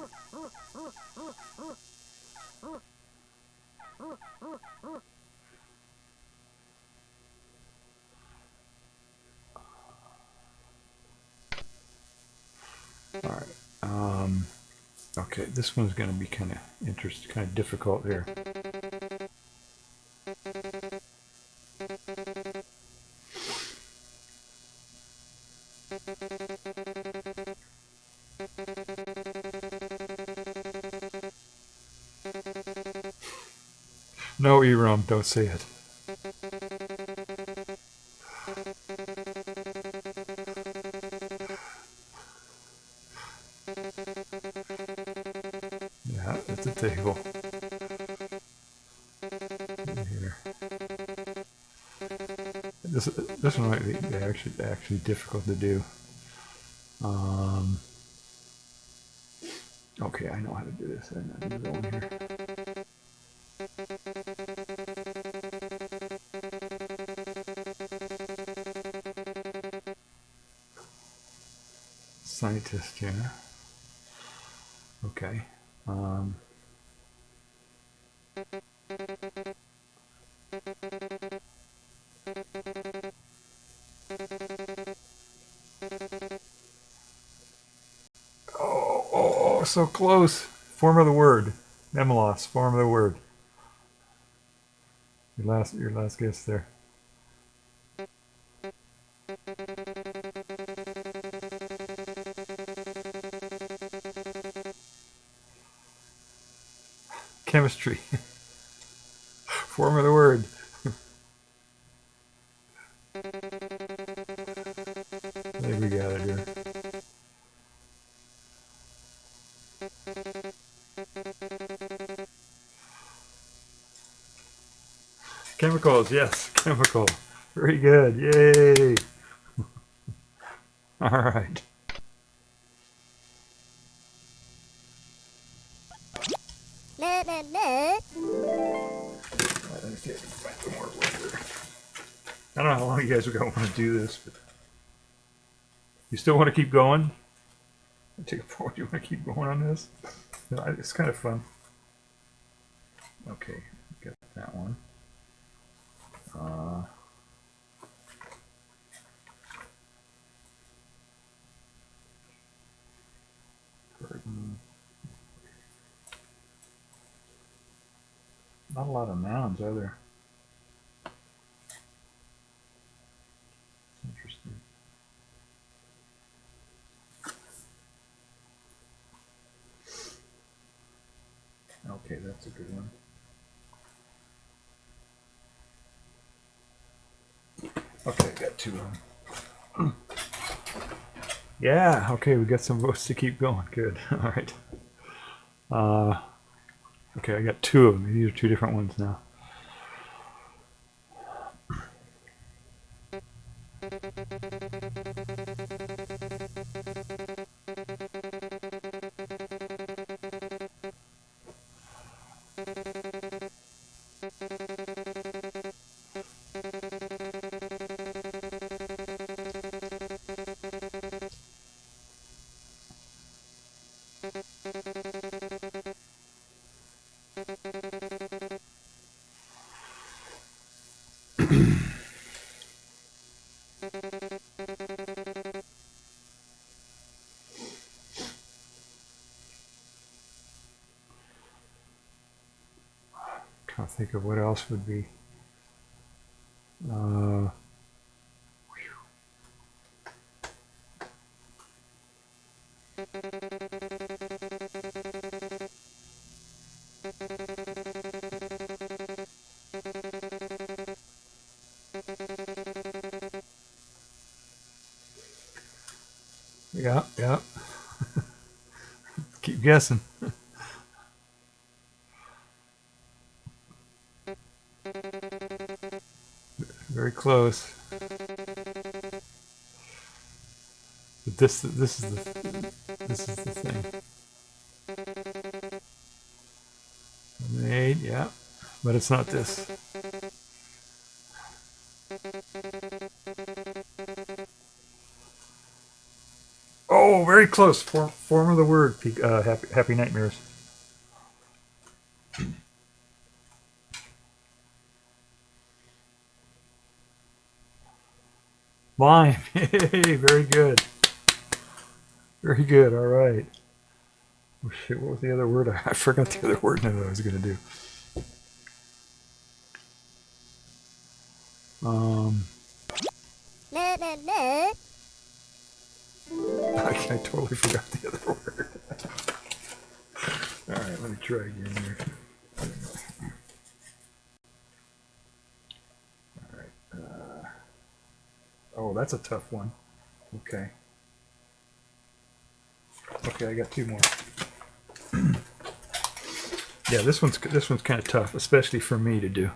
All right. Okay, this one's going to be kind of interesting, kind of difficult here. No, Erom, don't say it. Yeah, that's a table. Here. This one might be actually difficult to do. Okay, I know how to do this. I know how to do that one here. Scientist, yeah. Okay. Um, oh, so close. Form of the word. Memelos, form of the word. Your last guess there. Chemistry. Form of the word. I think we got it here. Chemicals, yes, chemical. Very good, yay! All right. Let me see if I can find some more words there. I don't know how long you guys are going to want to do this, but you still want to keep going? Take a point. You want to keep going on this? It's kind of fun. Okay, got that one. Not a lot of nouns, are there? Interesting. Okay, that's a good one. Okay, I got two of them. Yeah, okay, we got some votes to keep going. Good. All right. Okay, I got two of them. These are two different ones now. Trying to think of what else would be. Yeah. Keep guessing. Very close. But this is the thing. Lemonade, yeah, but it's not this. Oh, very close. Form of the word. Happy nightmares. Lime. Hey, very good. Very good. All right. Oh, shit, what was the other word? I forgot the other word that I was going to do. I totally forgot the other word. All right, let me try again here. All right. Oh, that's a tough one. Okay. Okay, I got two more. Yeah, this one's kind of tough, especially for me to do.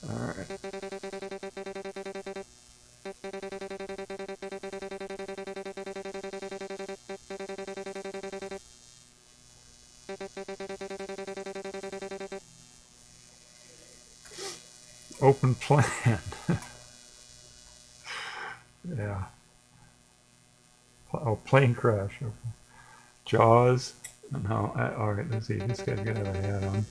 All right. Open plan. Yeah. Oh, plane crash. Jaws. No. All right. Let's see. This guy's got a hat on.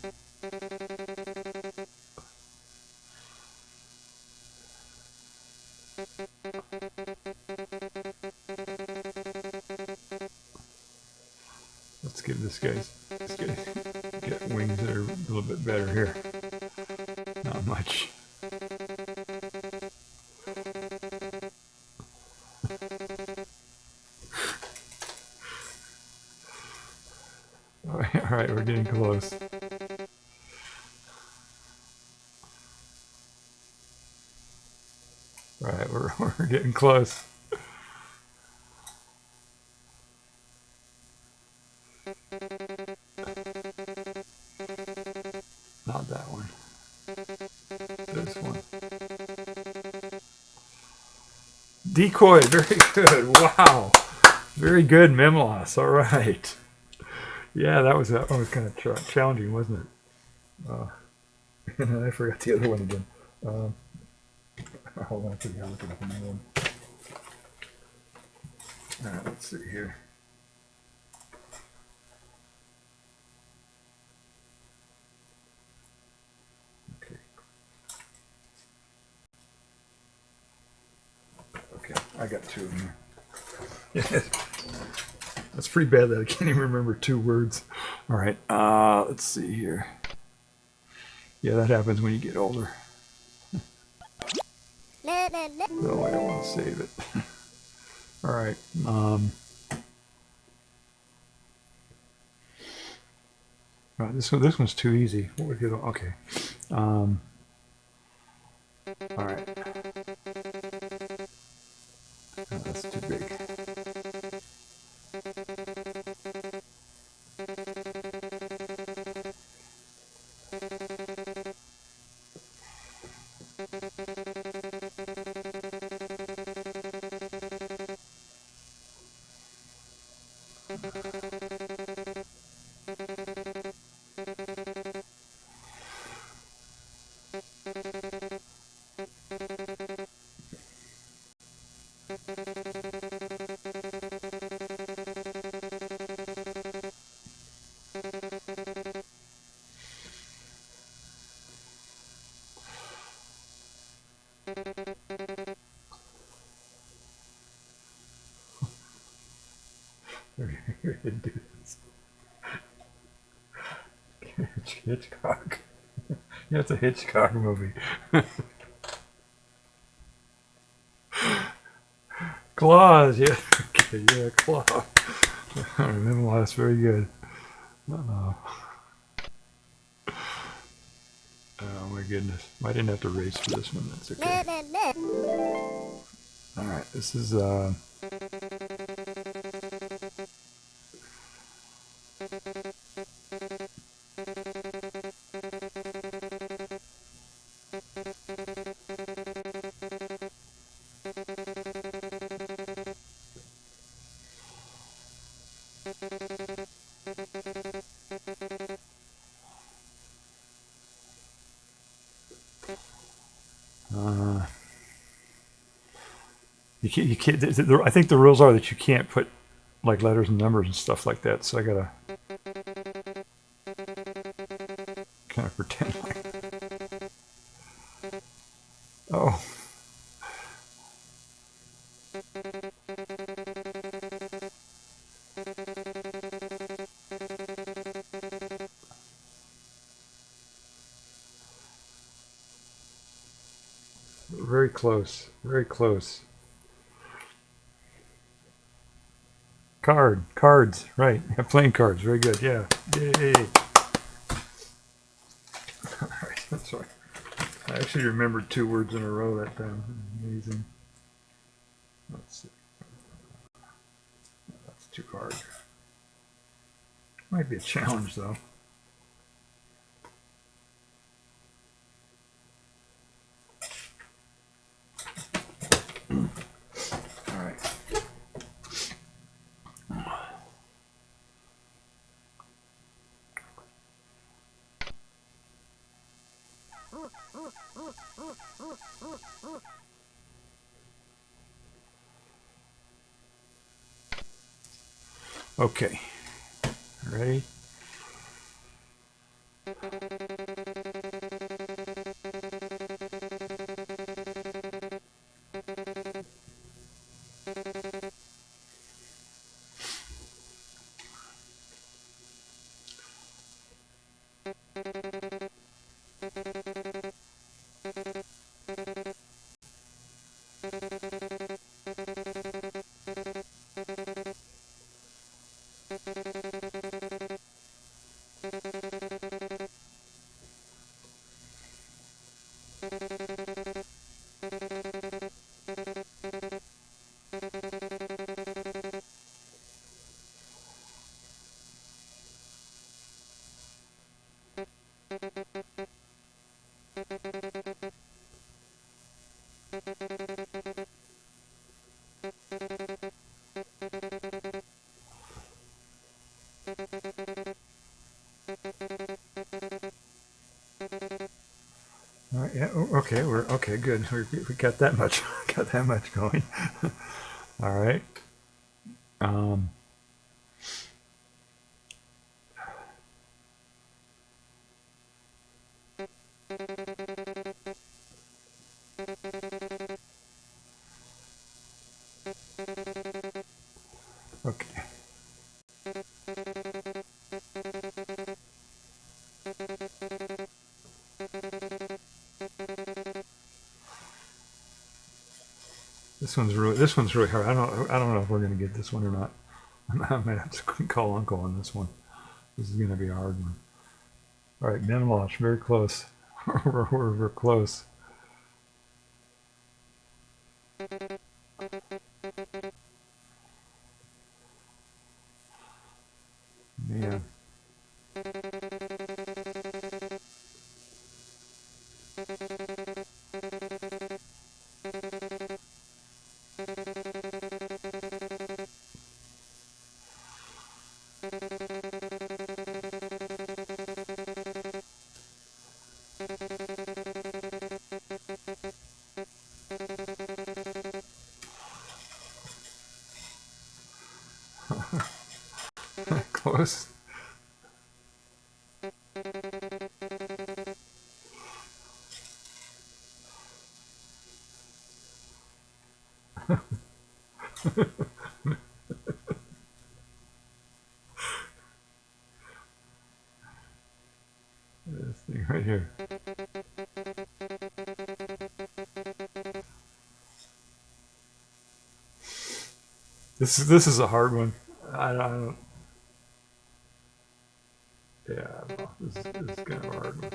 Let's give this guy get wings that are a little bit better here. Not much. All right, we're getting close. All right, we're getting close. Not that one. This one. Decoy, very good. Wow. Very good, Memloss. All right. Yeah, that was kind of challenging, wasn't it? I forgot the other one again. Hold on, I forgot to look it up on my own. All right, let's see here. Okay, I got two of them here. That's pretty bad that I can't even remember two words. All right, let's see here. Yeah, that happens when you get older. No, I don't want to save it. All right. This one's too easy. What would you? Okay. All right. That's too big. Hitchcock. Yeah, it's a Hitchcock movie. Claws, yeah. Okay, yeah, claw. I remember that's very good. Oh my goodness. I didn't have to race for this one, that's okay. Alright, this is you can't, I think the rules are that you can't put like letters and numbers and stuff like that, so I gotta kind of pretend like, oh. Very close. Very close. Cards. Right. Yeah, playing cards. Very good. Yeah. Yay. All right. That's right. I actually remembered 2 words in a row that time. Amazing. Let's see. That's too hard. Might be a challenge though. All right. Okay. Ready? All right, yeah, okay, we're okay, good. We got that much, got that much going. All right. Um, okay. This one's really hard. I don't know if we're gonna get this one or not. I might have to call Uncle on this one. This is gonna be a hard one. All right, Menlosh, very close. we're close. Man. Close. This thing right here. This is a hard one. I don't. Yeah, no, this is kind of a hard one.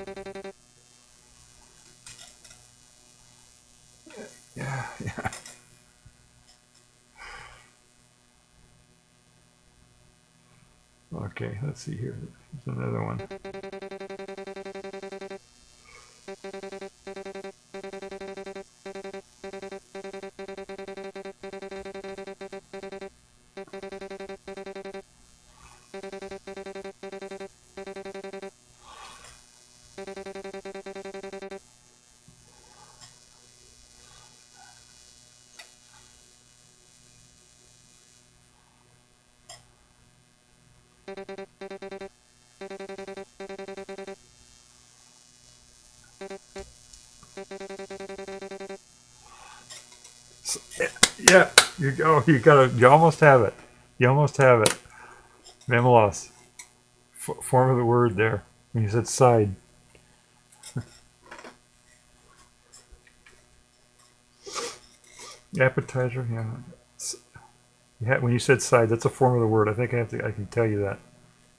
Yeah. Okay, let's see here. There's another one. Yeah, you almost have it. You almost have it. Memelos. Form of the word there. When you said side. Appetizer, yeah. Yeah, when you said side, that's a form of the word. I think I can tell you that,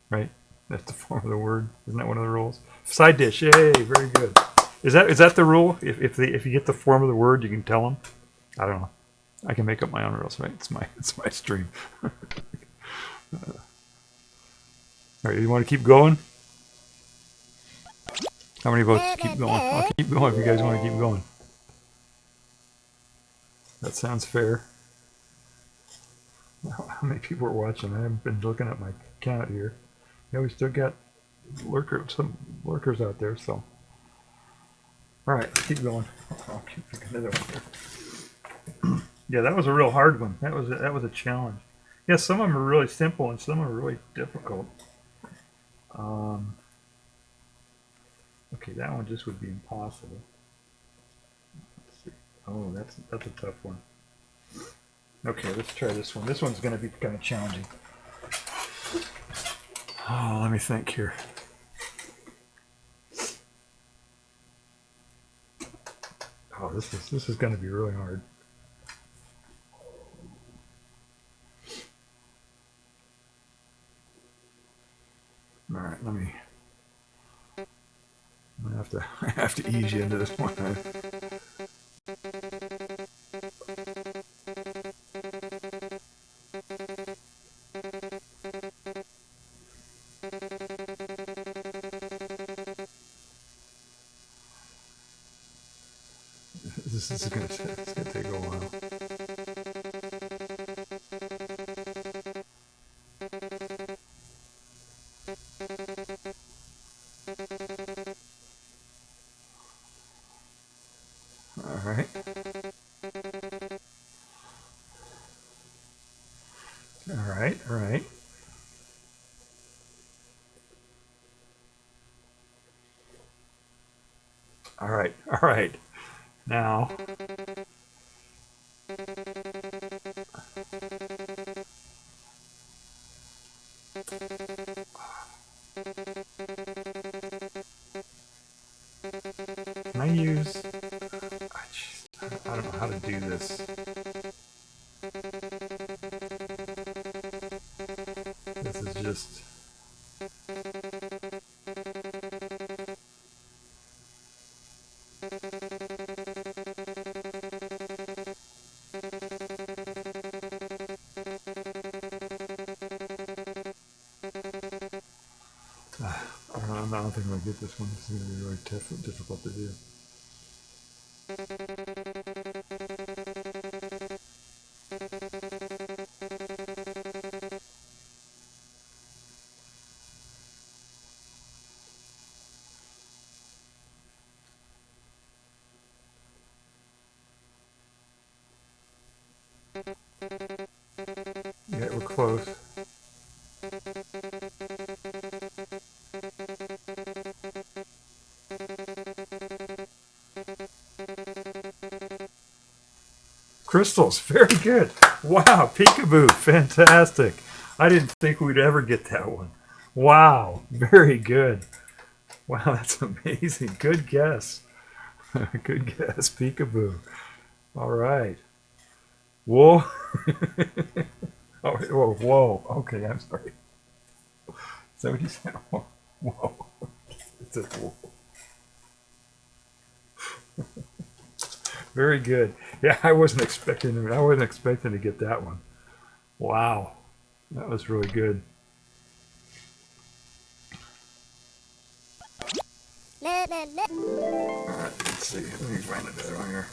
right? That's the form of the word. Isn't that one of the rules? Side dish, yay, very good. Is that the rule? If you get the form of the word, you can tell them. I don't know. I can make up my own rules, right? It's my stream. All right, you want to keep going? How many votes? Keep going. I'll keep going if you guys want to keep going. That sounds fair. How many people are watching? I haven't been looking at my count here. Yeah, we still got some lurkers out there, so. All right, let's keep going. I'll keep picking another one here. Yeah, that was a real hard one. That was a challenge. Yeah, some of them are really simple and some are really difficult. Okay, that one just would be impossible. Let's see. Oh, that's a tough one. Okay, let's try this one. This one's going to be kind of challenging. Oh, let me think here. Oh, this is going to be really hard. All right, I have to ease you into this one. This is gonna take a while. All right. All right. All right. All right. All right. Now. Can I use... I don't know how to do this. This is just... I don't think I'm going to get this one. This is going to be really difficult to do. Yeah, we're close. Crystals, very good. Wow, peekaboo, fantastic. I didn't think we'd ever get that one. Wow, very good. Wow, that's amazing. Good guess. Good guess, peekaboo. All right. Whoa. Oh, whoa, whoa. Okay, I'm sorry. Is that what you said? Whoa. Whoa. It says whoa. Very good. Yeah, I wasn't expecting to get that one. Wow. That was really good. Alright, let's see. Let me find a better one here.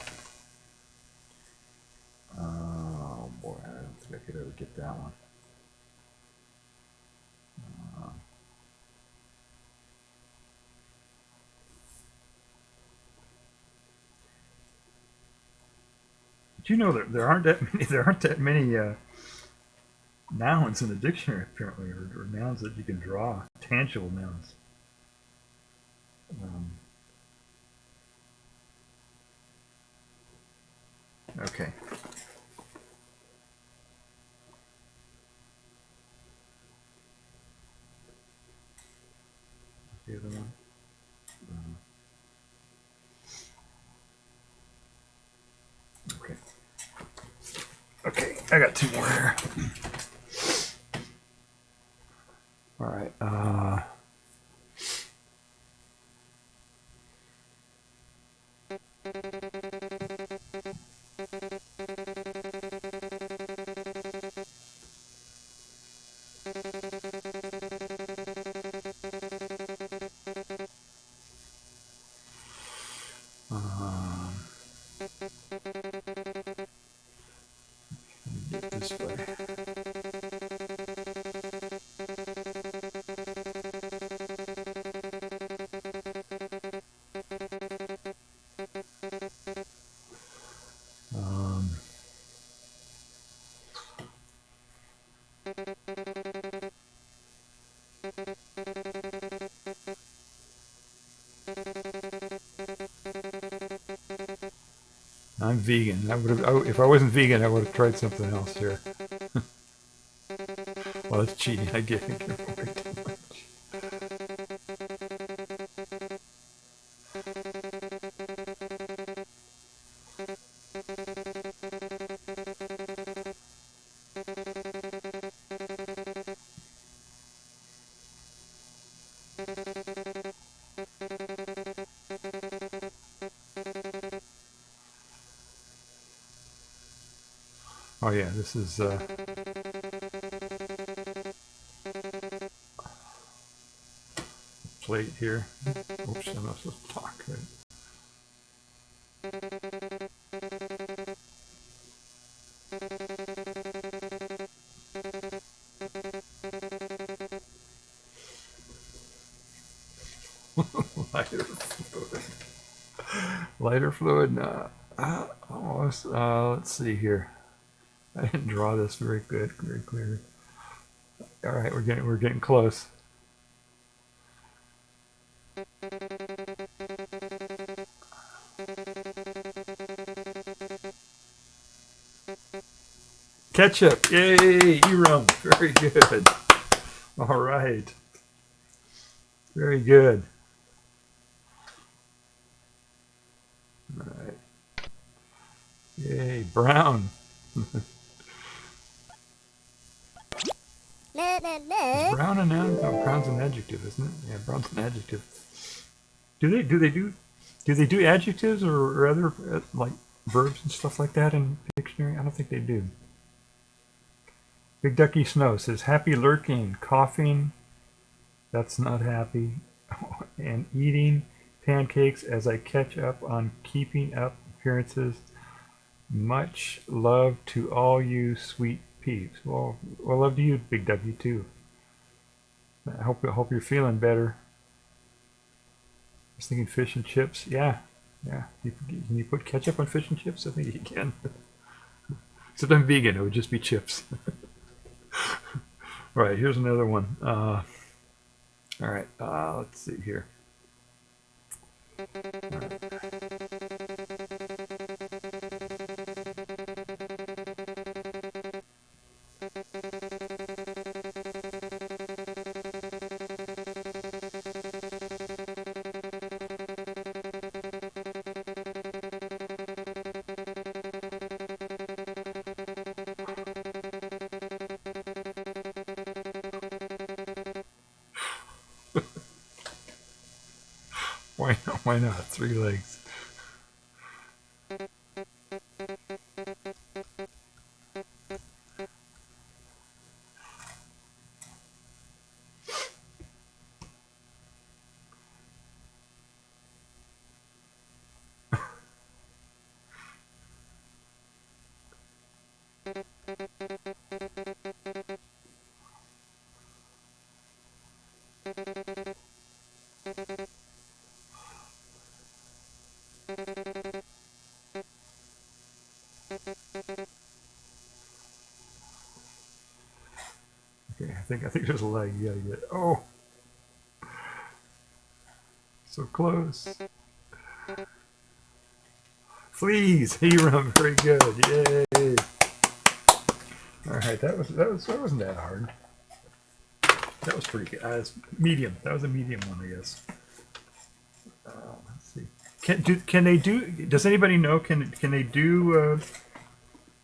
Oh boy, I don't think I could ever get that one. Did you know that there aren't that many nouns in the dictionary apparently, or nouns that you can draw, tangible nouns. Okay. The other one. Okay. I got two more here. All right. This way. I'm vegan. If I wasn't vegan, I would have tried something else here. Well, that's cheating. I get it. Way too much. Oh yeah, this is plate here. Oops, I'm not supposed to talk. Right? Lighter fluid. Lighter fluid. Almost. Let's see here. I didn't draw this very good, very clear. All right, we're getting close. Ketchup, yay, E-rum, very good. All right, very good. All right, yay, brown. Is brown a noun? No, brown's an adjective, isn't it? Yeah, brown's an adjective. Do they do adjectives or other like verbs and stuff like that in the dictionary? I don't think they do. Big Ducky Snow says happy lurking, coughing. That's not happy. And eating pancakes as I catch up on keeping up appearances. Much love to all you sweet peeps. Well, love to you, Big W, too. I hope you're feeling better. I was thinking fish and chips. Yeah. Can you put ketchup on fish and chips? I think you can. Except I'm vegan. It would just be chips. All right, here's another one. All right, let's see here. All right. Why not? 3 legs. Okay, I think there's a leg you gotta get. Oh, so close. Fleas, E-rum, very good. Yay! All right, that wasn't that hard. That was pretty good. It's medium. That was a medium one, I guess. Let's see. Can they do? Does anybody know? Can they do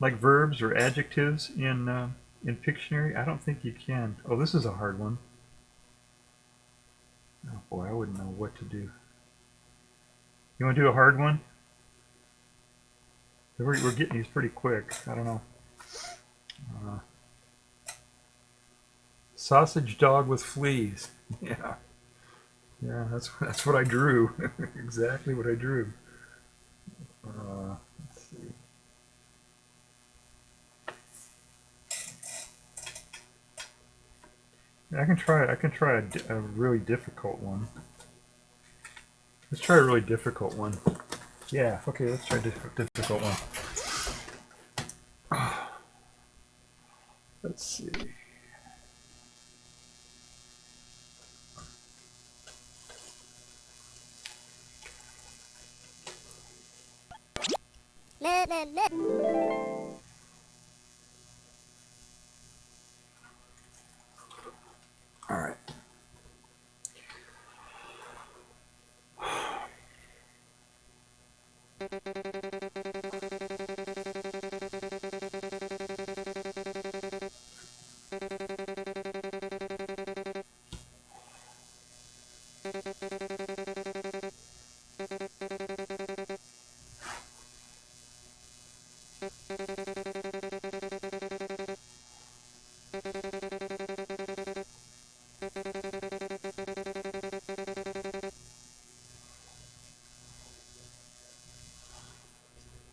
like verbs or adjectives in Pictionary? I don't think you can. Oh, this is a hard one. Oh boy, I wouldn't know what to do. You want to do a hard one? We're getting these pretty quick. I don't know. Sausage dog with fleas. Yeah. Yeah, that's what I drew. Exactly what I drew. Let's see. I can try a really difficult one. Let's try a really difficult one. Yeah, okay, let's try a difficult one. Let's see. All right.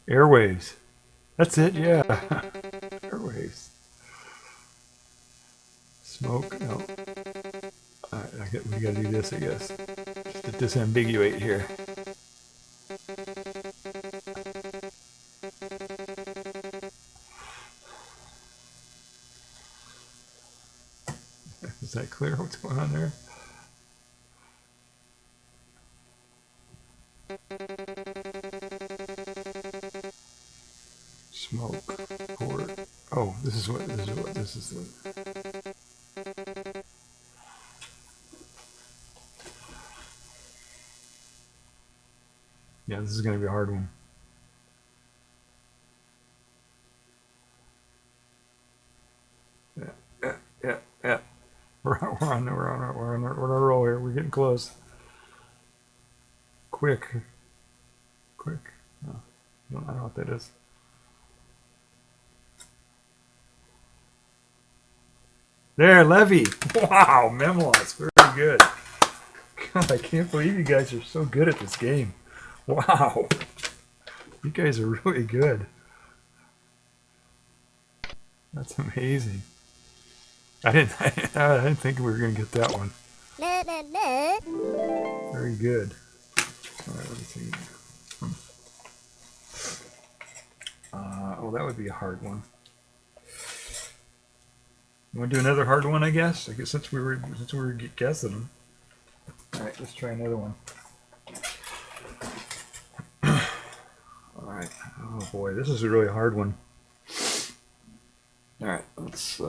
Airways. That's it, yeah. Airways. Smoke, no. Alright, we gotta do this, I guess. Just to disambiguate here. Is that clear what's going on there? Smoke, port. Oh, this is what. Yeah, this is going to be a hard one. Yeah. We're on a roll here. We're getting close. Quick. No, I don't know what that is. There, Levy. Wow, Memoirs. Very good. God, I can't believe you guys are so good at this game. Wow. You guys are really good. That's amazing. I didn't think we were going to get that one. Very good. All right, let me see. Oh, that would be a hard one. You want to do another hard one, I guess? I guess since we were guessing them. All right, let's try another one. All right. Oh boy, this is a really hard one. All right, let's.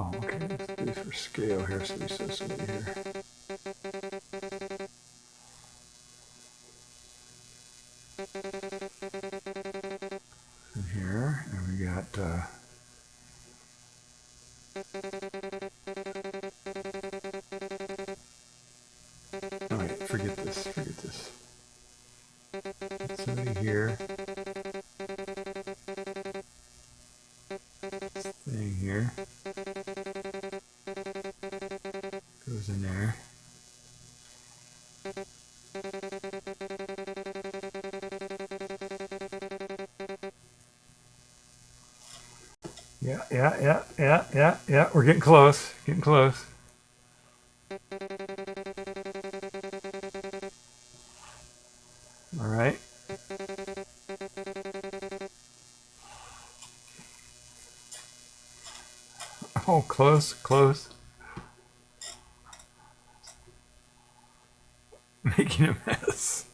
Oh, okay, let's do for scale here, so we says here. And here, and we got, all right, forget this. Let's somebody here. This thing here. Goes in there. Yeah. We're getting close. All right. Oh, close, close. Making a mess.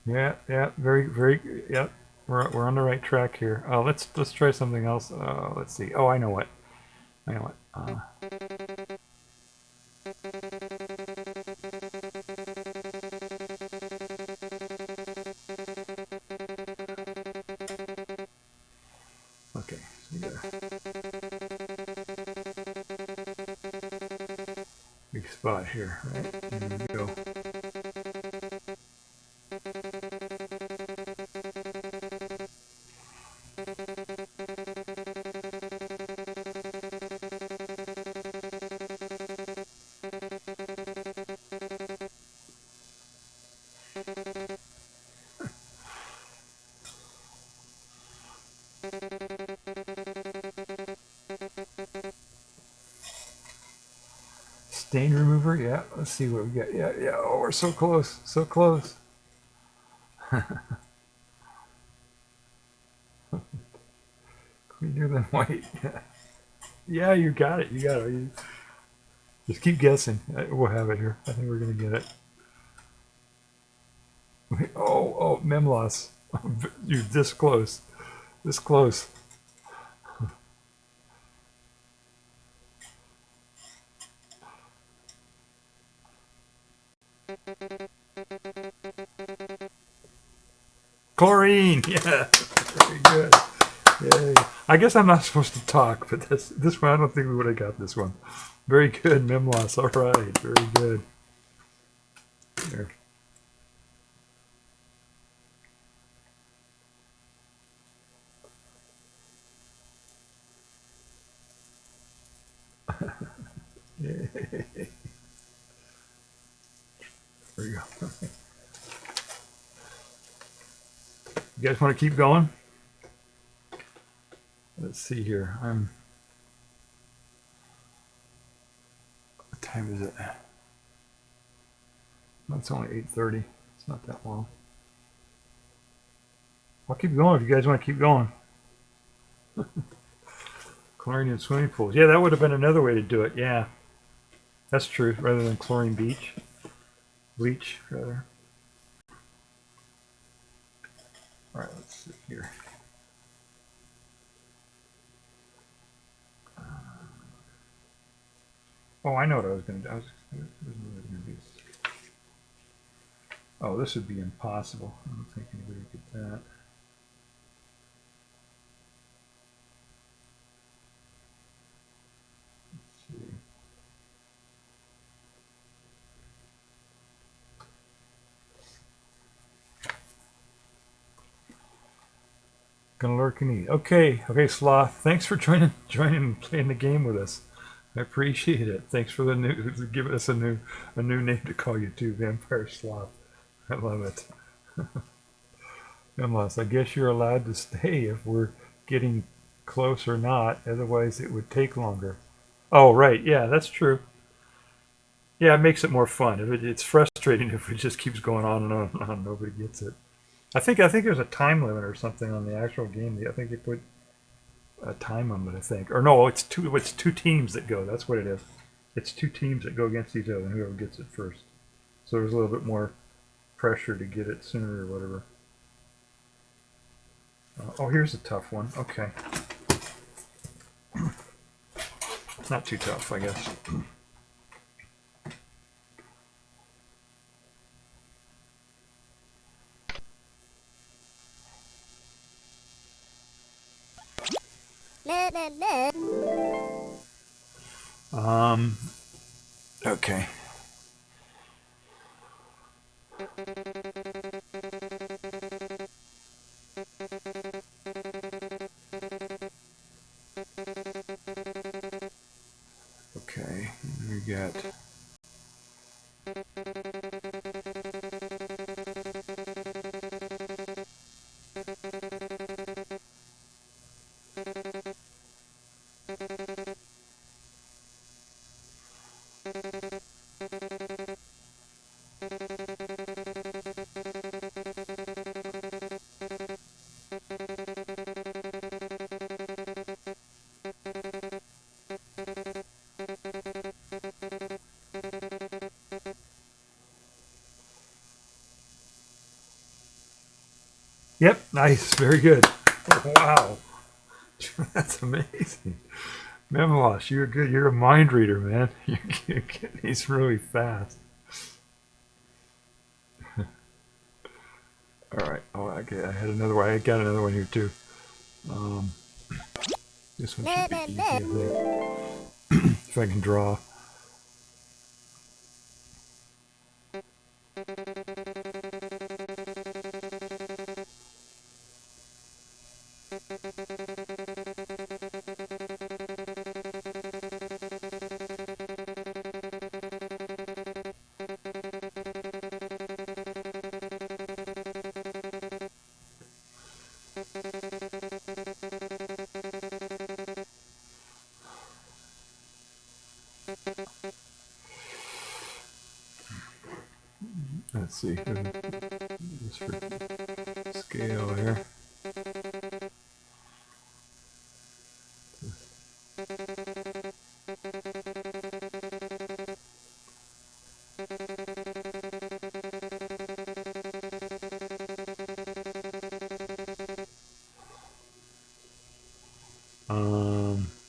Yeah, yeah, very, very, yeah. We're on the right track here. Let's try something else. Let's see. Oh, I know what. I know what. Okay, so we got a big spot here, right? Here we go. Stain remover, yeah. Let's see what we got. Yeah, yeah. Oh, we're so close, so close. Cleaner than white. Yeah, you got it. You got it. Just keep guessing. We'll have it here. I think we're gonna get it. Oh, mem loss. You're this close. This close. Chlorine. Yeah. Very good. Yay. I guess I'm not supposed to talk, but this one I don't think we would have got this one. Very good, mem loss. All right. Very good. There. Yay. There you go. You guys want to keep going? Let's see here. What time is it? No, it's only 8:30. It's not that long. I'll keep going if you guys want to keep going. Chlorine in swimming pools. Yeah, that would have been another way to do it. Yeah, that's true. Rather than chlorine bleach, rather. All right, let's see here. Oh, I know what I was going to do. Oh, this would be impossible. I don't think anybody would get that. Let's see. Gonna lurk and eat. Okay, Sloth. Thanks for joining and playing the game with us. I appreciate it. Thanks for the new, giving us a new name to call you too, Vampire Sloth. I love it. Unless I guess you're allowed to stay if we're getting close or not. Otherwise, it would take longer. Oh, right. Yeah, that's true. Yeah, it makes it more fun. It's frustrating if it just keeps going on and on and on. Nobody gets it. I think there's a time limit or something on the actual game. I think they put a time limit. I think, or no, it's two teams that go. That's what it is. It's two teams that go against each other, and whoever gets it first. So there's a little bit more pressure to get it sooner or whatever. Oh, here's a tough one. Okay, it's not too tough, I guess. Okay. Okay, we got Yep, nice, very good. Wow, that's amazing. Memoirs, you're good. You're a mind reader, man. You're getting these really fast. All right. Oh, okay. I had another one. I got another one here too. This one should be easy, I think. If I can draw. Let's see. Just for scale here.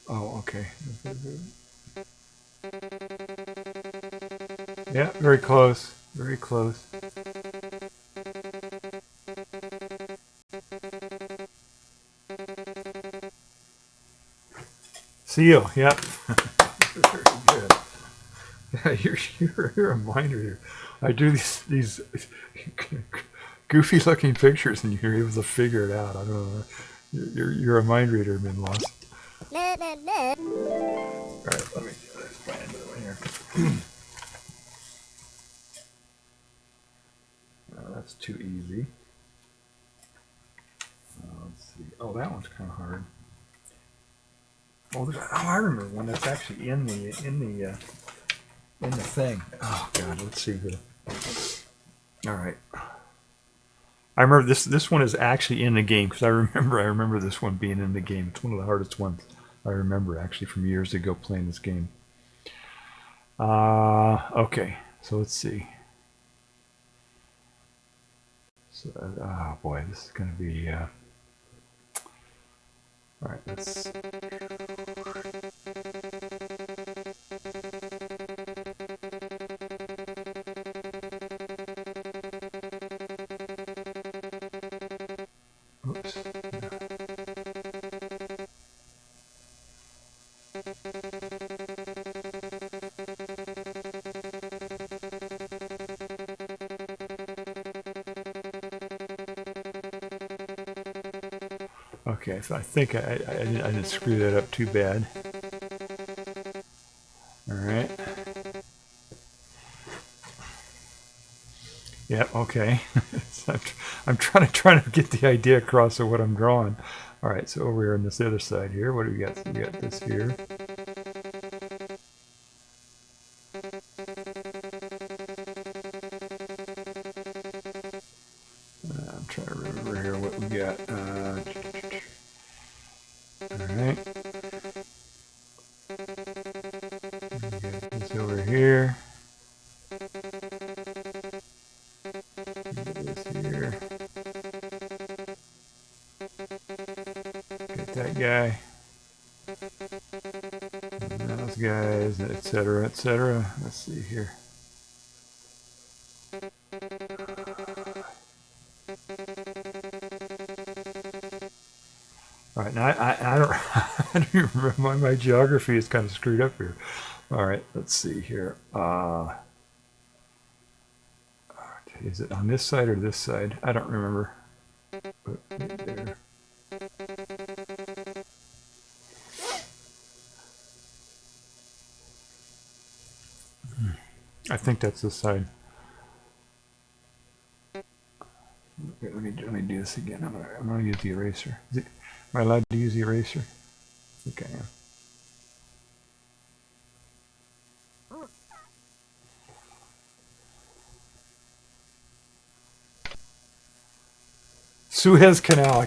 Oh, okay. Yeah, very close. Very close. Seal, yep. Very good. Yeah, you're a mind reader. I do these goofy looking pictures and you're able to figure it out. I don't know. You're a mind reader, Minlos. Alright, let me find another one here. That's too easy. Let's see. Oh, that one's kind of hard. Oh, I remember one that's actually in the thing. Oh God, let's see here. All right. I remember this one is actually in the game because I remember this one being in the game. It's one of the hardest ones I remember actually from years ago playing this game. Okay, so let's see. So, oh boy, this is going to be. All right, let's. Oops. Okay, so I think I didn't screw that up too bad. All right. Yeah, okay. So I'm trying to get the idea across of what I'm drawing. All right, so over here on this other side here, what do we got? So we got this here. I'm trying to remember here what we got. All right. We got this over here. That guy, those guys, etc., etc. Let's see here. All right, now I don't I don't even remember, my geography is kind of screwed up here. All right, let's see here. Is it on this side or this side? I don't remember. But right there. I think that's this side. Okay, let me do this again. I'm gonna use the eraser. Am I allowed to use the eraser? I think I am. Suez Canal.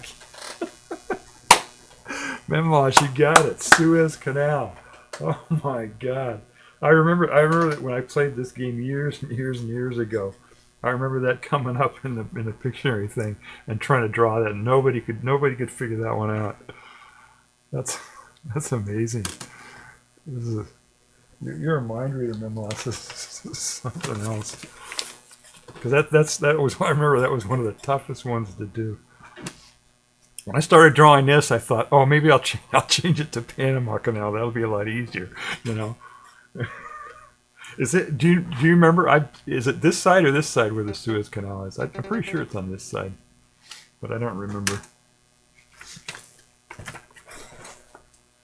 Memoirs, you got it. Suez Canal. Oh my God. I remember that when I played this game years and years and years ago. I remember that coming up in the Pictionary thing and trying to draw that. And nobody could figure that one out. That's amazing. This is you're a mind reader, Mimos. This is something else. Because that was I remember that was one of the toughest ones to do. When I started drawing this, I thought, oh, maybe I'll change it to Panama Canal. That'll be a lot easier, you know. Is it? Do you remember? Is it this side or this side where the Suez Canal is? I'm pretty sure it's on this side, but I don't remember.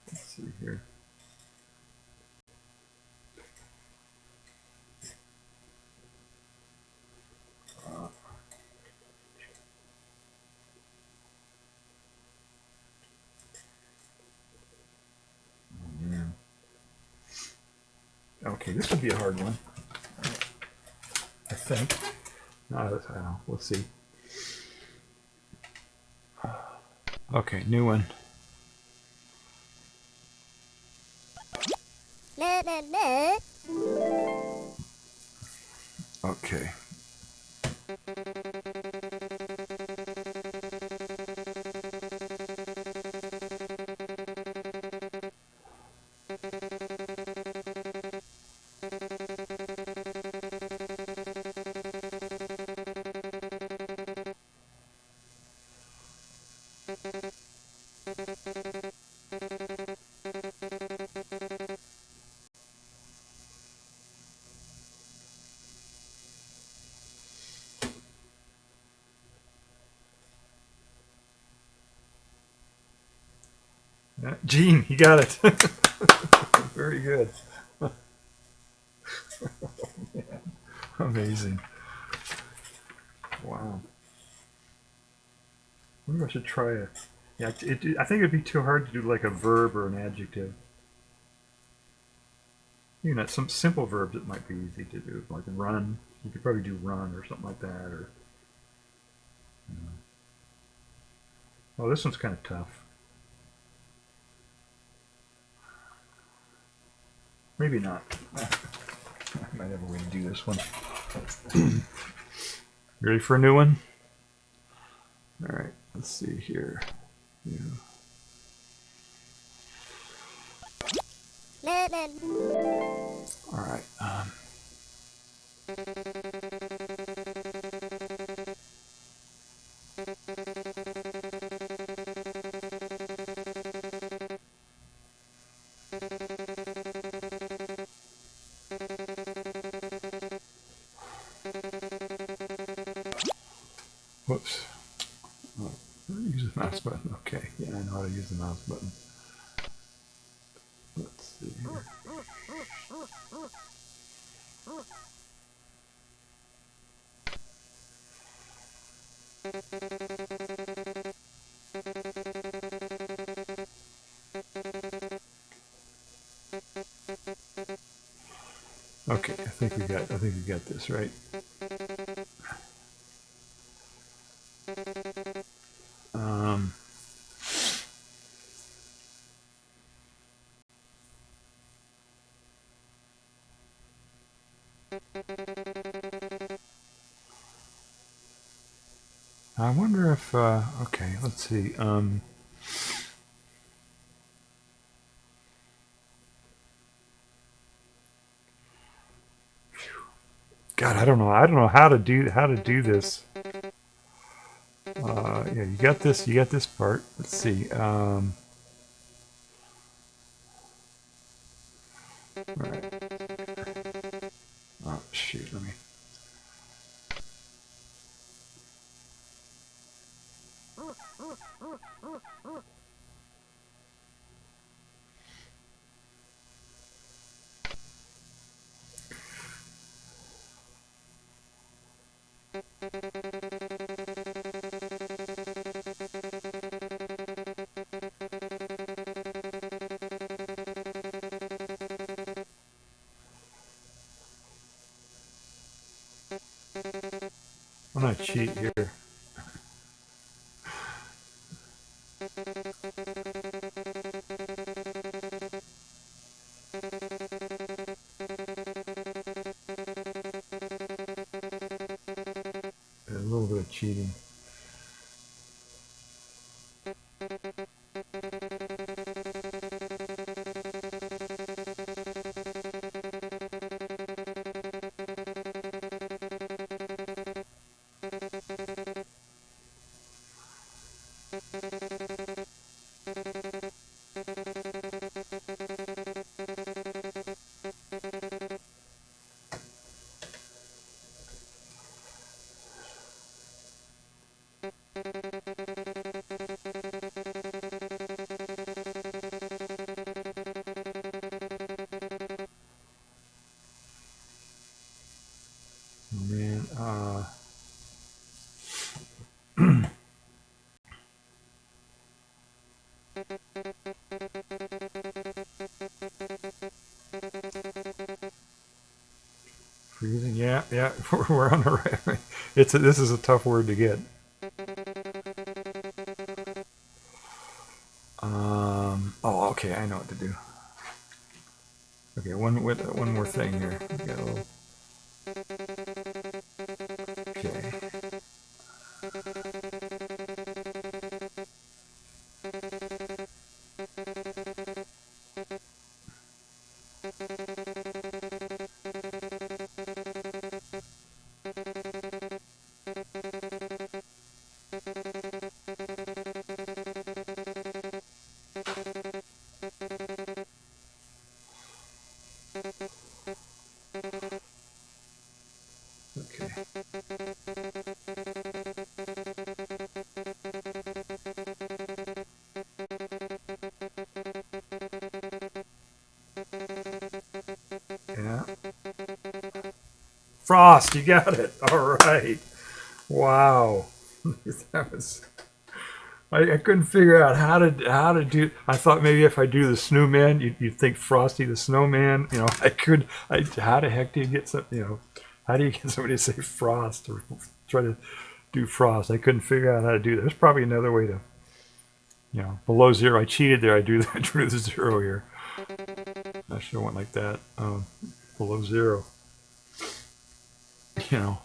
Let's see here. Okay, this would be a hard one. I think. I don't know. We'll see. Okay, new one. Okay. Gene, you got it. Very good. Oh, man. Amazing. Wow. Maybe I should try it. Yeah, I think it'd be too hard to do like a verb or an adjective. You know, some simple verbs it might be easy to do, like run. You could probably do run or something like that. Or. You know. Oh, this one's kind of tough. Maybe not. I might have a way to do this one. Ready for a new one? All right, let's see here. Yeah. All right. Whoops. Oh, use the mouse button. Okay, yeah, I know how to use the mouse button. Let's see here. Okay, I think we got this right. I wonder if, okay, let's see. God, I don't know how to do this. Yeah, you got this part. Let's see. All right. Oh, shoot, let me. I'm gonna cheat here. a little bit of cheating. Man, freezing, yeah, we're on the right. This is a tough word to get. Oh, okay, I know what to do. Okay, one more thing here. We got a little. Okay. Yeah. Frost, you got it. All right. Wow. That was. I couldn't figure out how to do. I thought maybe if I do the snowman, you'd think Frosty the Snowman. You know, how the heck do you get some? You know, how do you get somebody to say Frost or try to do Frost? I couldn't figure out how to do that. There's probably another way to. You know, below zero. I cheated there. I drew the zero here. I should have went like that. Below zero. You know,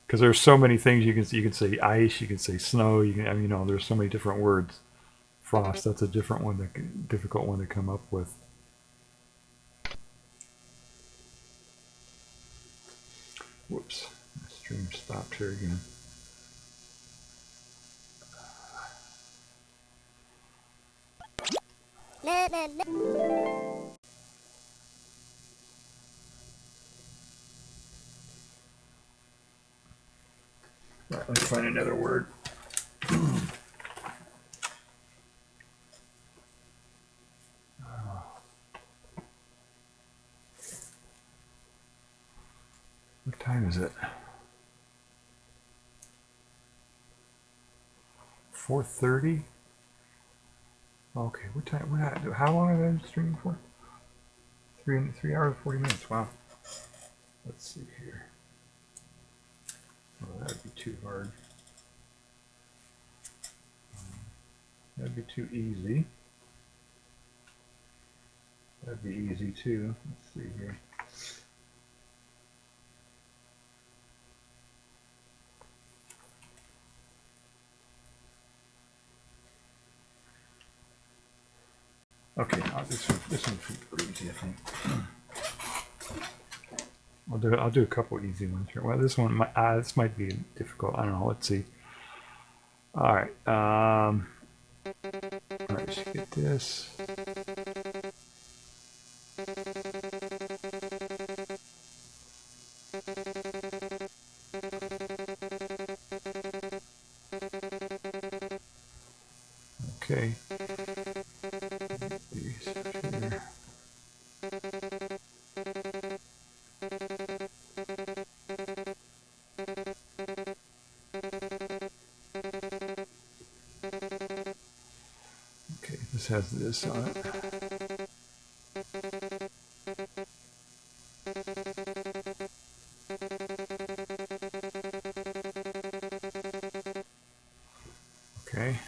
because there's so many things you can say ice, you can say snow, you know, there's so many different words. Frost, that's a different one, difficult one to come up with. Whoops, my stream stopped here again. Right, let's find another word. What time is it? 4:30. Okay, what time? How long have I been streaming for? 3 hours and 40 minutes. Wow. Let's see here. Oh, that'd be too hard. That'd be too easy. That'd be easy too. Let's see here. Okay, this one's pretty easy, I think. I'll do a couple easy ones here. Well, this might be difficult. I don't know. Let's see. All right. All right. Let's get this. Okay. These here. Okay, this has this on it. Okay.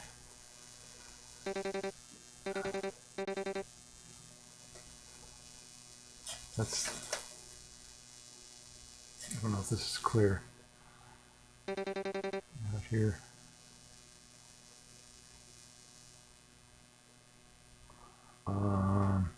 I don't know if this is clear. here. Um,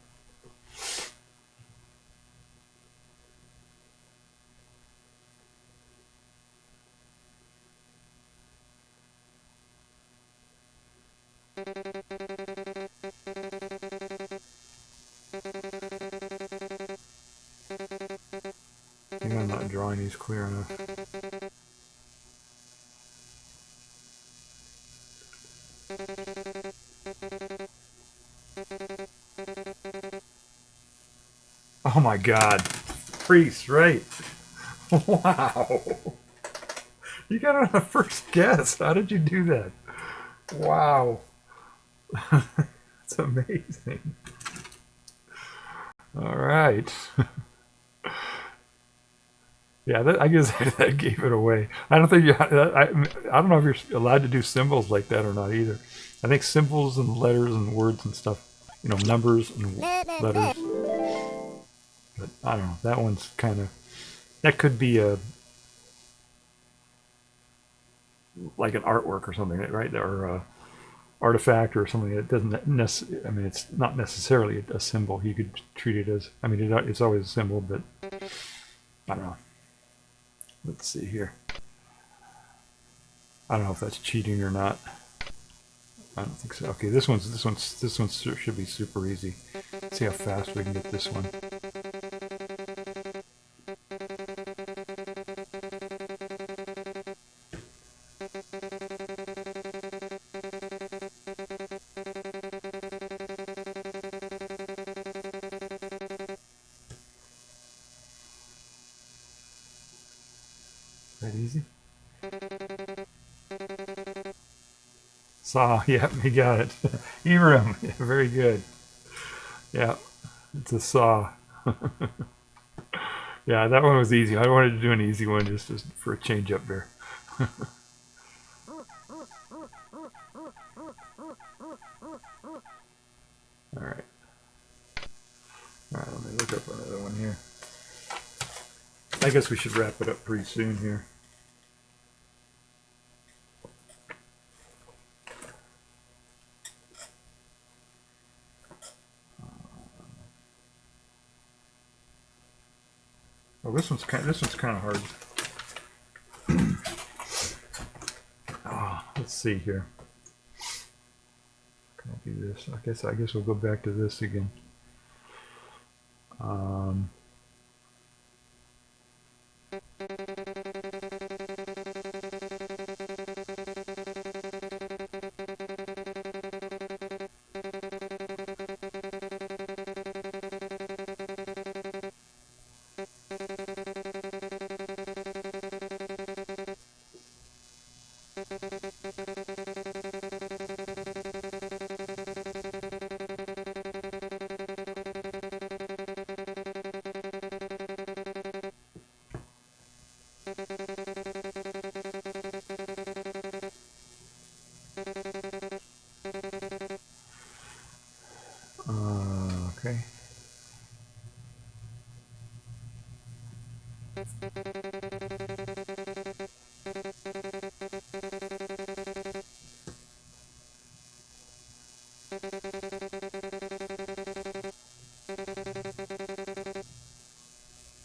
maybe I'm not drawing these clear enough. Oh my God. Priest, right. Wow. You got it on the first guess. How did you do that? Wow. That's amazing. All right. Yeah, I guess that gave it away. I don't think I don't know if you're allowed to do symbols like that or not either. I think symbols and letters and words and stuff, you know, numbers and letters. But I don't know. That one's kind of, that could be a, like an artwork or something, right? Or a artifact or something that doesn't necessarily, I mean, it's not necessarily a symbol. You could treat it as, I mean, it's always a symbol, but I don't know. Let's see here. I don't know if that's cheating or not. I don't think so. Okay, this one should be super easy. Let's see how fast we can get this one. That easy? Saw, yep, you got it. Eram, yeah, very good. Yeah, it's a saw. Yeah, that one was easy. I wanted to do an easy one just for a change up there. Alright. Alright, let me look up another one here. I guess we should wrap it up pretty soon here. Well, this one's kind of hard. Let's see here. Can I do this? I guess we'll go back to this again. Okay.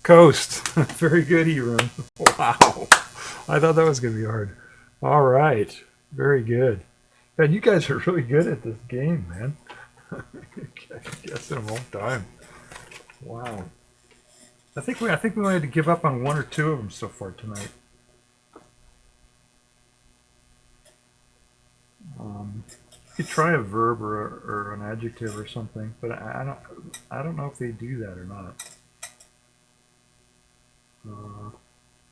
Coast. Very good, Eram. Wow. I thought that was going to be hard. All right. Very good. Man, you guys are really good at this game, man. I guess in a long time. Wow. I think we had to give up on one or two of them so far tonight. You could try a verb or an adjective or something, but I don't know if they do that or not.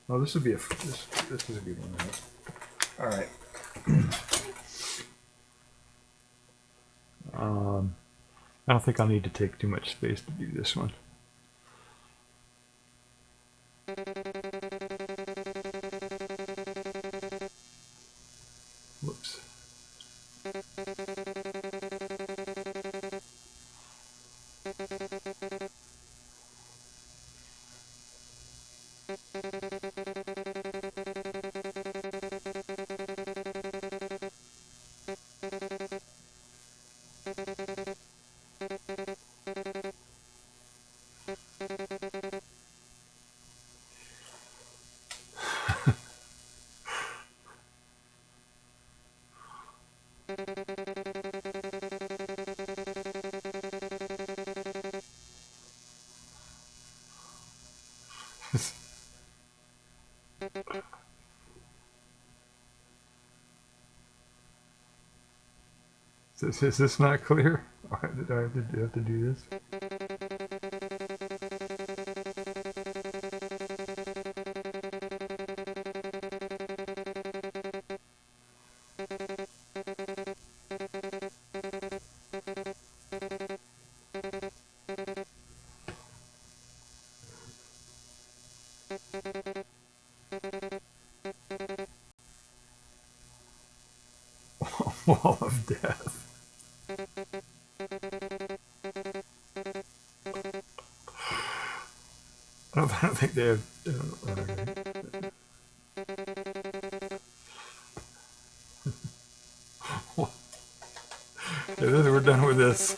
Oh, this would be this is a good one. Right? All right. I don't think I'll need to take too much space to do this one. Whoops. Is this not clear? Did I have to do this? Wall of death. I don't think they have. We're done with this.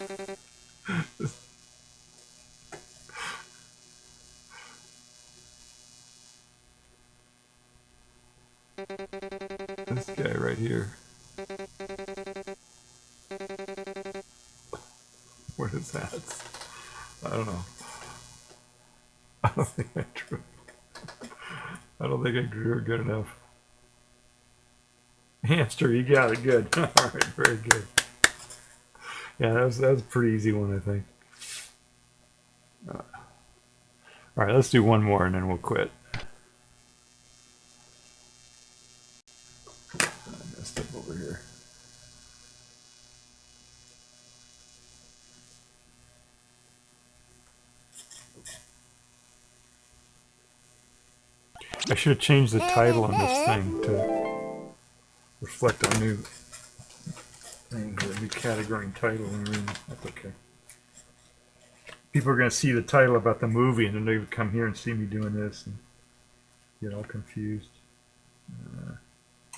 This guy right here. What is that? I don't know. I don't think I drew. I don't think I drew it good enough. Hamster, you got it good. All right, very good. Yeah, that was a pretty easy one, I think. All right, let's do one more and then we'll quit. I messed up over here. I should have changed the title on this thing to reflect on new things, a new category and title. That's okay. People are going to see the title about the movie and then they would come here and see me doing this and get all confused. Let's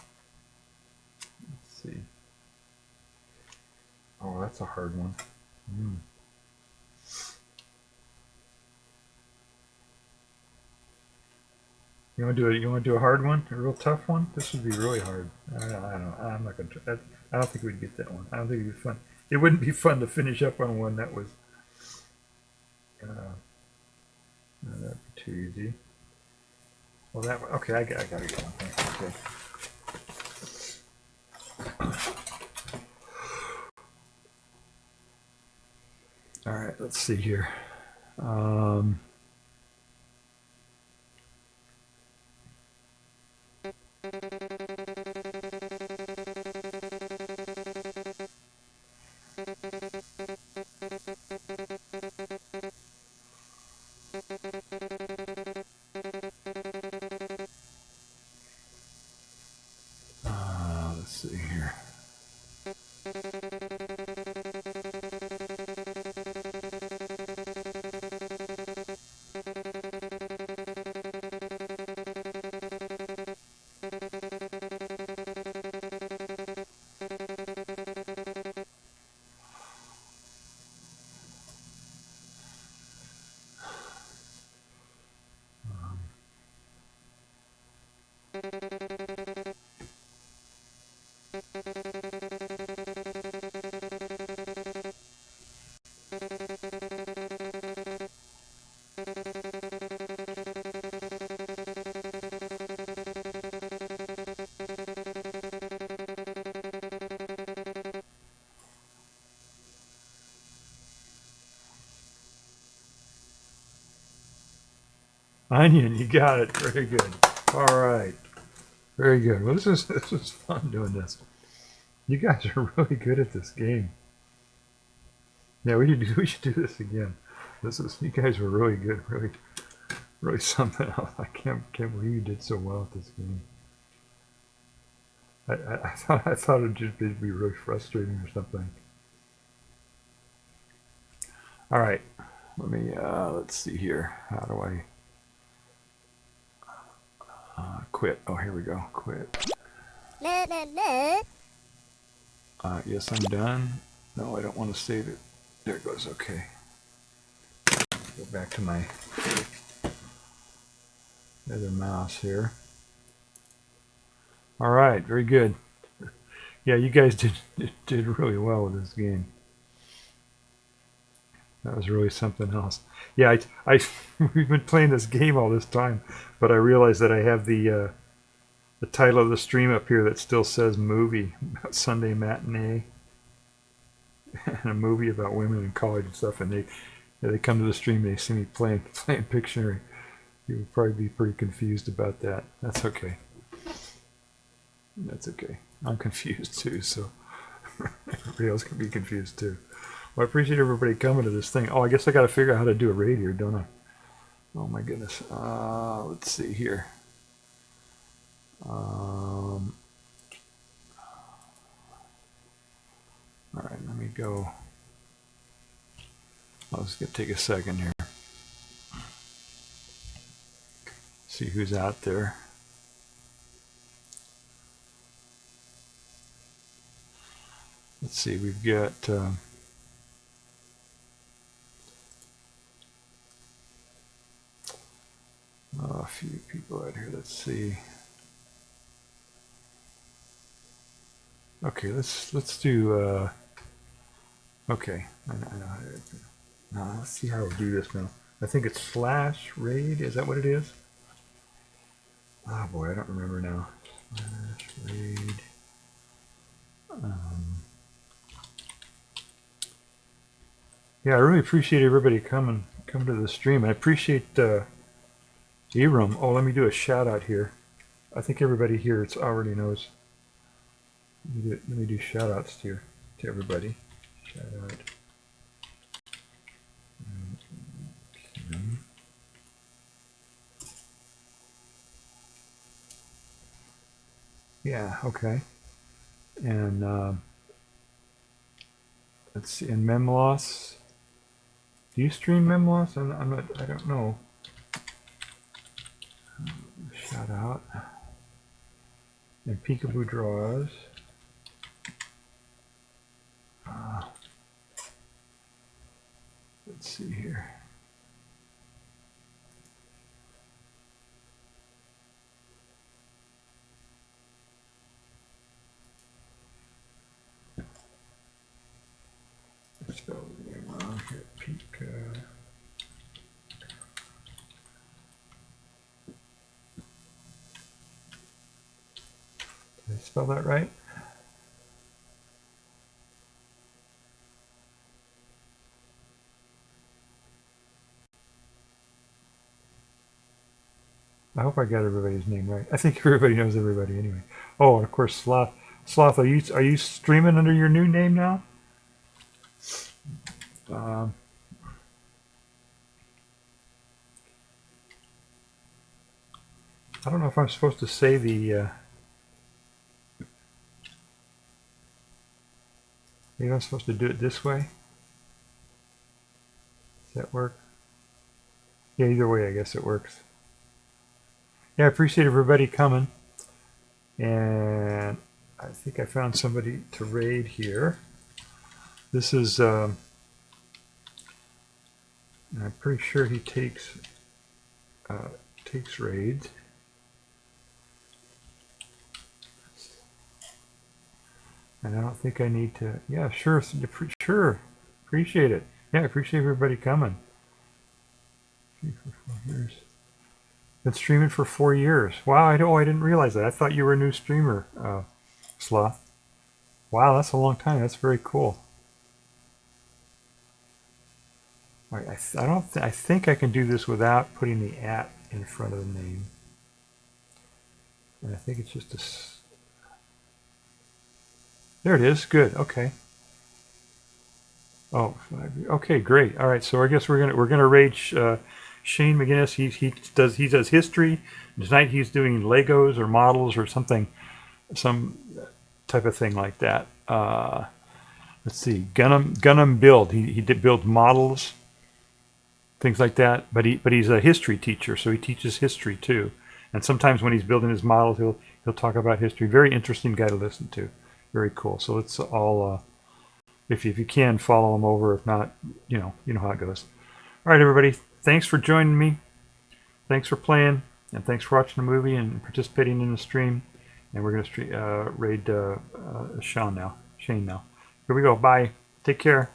see. Oh, that's a hard one. You want to do a hard one, a real tough one? This would be really hard. I don't know. I'm not going to. I don't think we'd get that one. I don't think it'd be fun. It wouldn't be fun to finish up on one that was. That'd be too easy. Well, that one. Okay, I got it going. Okay. All right. Let's see here. Let's see here. Onion, you got it. Very good. All right. Very good. Well, this was fun doing this. You guys are really good at this game. Yeah, we should do this again. You guys were really good. Really something else. I can't believe you did so well at this game. I thought it'd just be really frustrating or something. All right. Let's see here. How do I quit? Oh, here we go. Quit. Yes, I'm done. No, I don't want to save it. There it goes. Okay. Go back to my other mouse here. All right. Very good. Yeah, you guys did really well with this game. That was really something else. Yeah, we've been playing this game all this time, but I realized that I have the title of the stream up here that still says movie about Sunday matinee, and a movie about women in college and stuff. And they come to the stream and they see me playing Pictionary. You would probably be pretty confused about that. That's okay. That's okay. I'm confused too, so everybody else can be confused too. Well, I appreciate everybody coming to this thing. Oh, I guess I got to figure out how to do a raid here, don't I? Oh my goodness. Let's see here. All right, let me go. I'll just take a second here. See who's out there. Let's see, we've got a few people out here. Let's see. Okay, let's do. Okay, I know how to. Now let's see how we do this now. I think it's /raid. Is that what it is? Oh boy, I don't remember now. /raid. Yeah, I really appreciate everybody coming to the stream. I appreciate Eram. Oh, let me do a shout out here. I think everybody here already knows. Let me do shout outs to everybody. Shout out. Yeah, okay. And let's see. And Memloss. Do you stream Memloss? I don't know. Shout out. And Peekaboo Draws. Let's see here. Spell the name wrong here. Pika. Did I spell that right? I hope I got everybody's name right. I think everybody knows everybody anyway. Oh, and of course, Sloth. Sloth, are you streaming under your new name now? I don't know if I'm supposed to say the. Maybe I'm supposed to do it this way. Does that work? Yeah, either way, I guess it works. Yeah, I appreciate everybody coming. And I think I found somebody to raid here. This is, I'm pretty sure he takes raids. And I don't think I need to, yeah, sure, appreciate it. Yeah, I appreciate everybody coming. 3 for 4 years. Been streaming for 4 years. Wow, I didn't realize that. I thought you were a new streamer, Sloth. Wow, that's a long time. That's very cool. All right, I think I can do this without putting the @ in front of the name. And I think it's just a. There it is. Good. Okay. Oh, okay, great. All right, so I guess we're gonna raid Shane McGinnis. He does history. Tonight he's doing Legos or models or something, some type of thing like that. Let's see, Gunham Build. He did build models, things like that. But he's a history teacher, so he teaches history too. And sometimes when he's building his models, he'll talk about history. Very interesting guy to listen to. Very cool. So let's all, if you can, follow him over. If not, you know how it goes. All right, everybody. Thanks for joining me. Thanks for playing, and thanks for watching the movie and participating in the stream. And we're gonna raid Shane now. Here we go. Bye. Take care.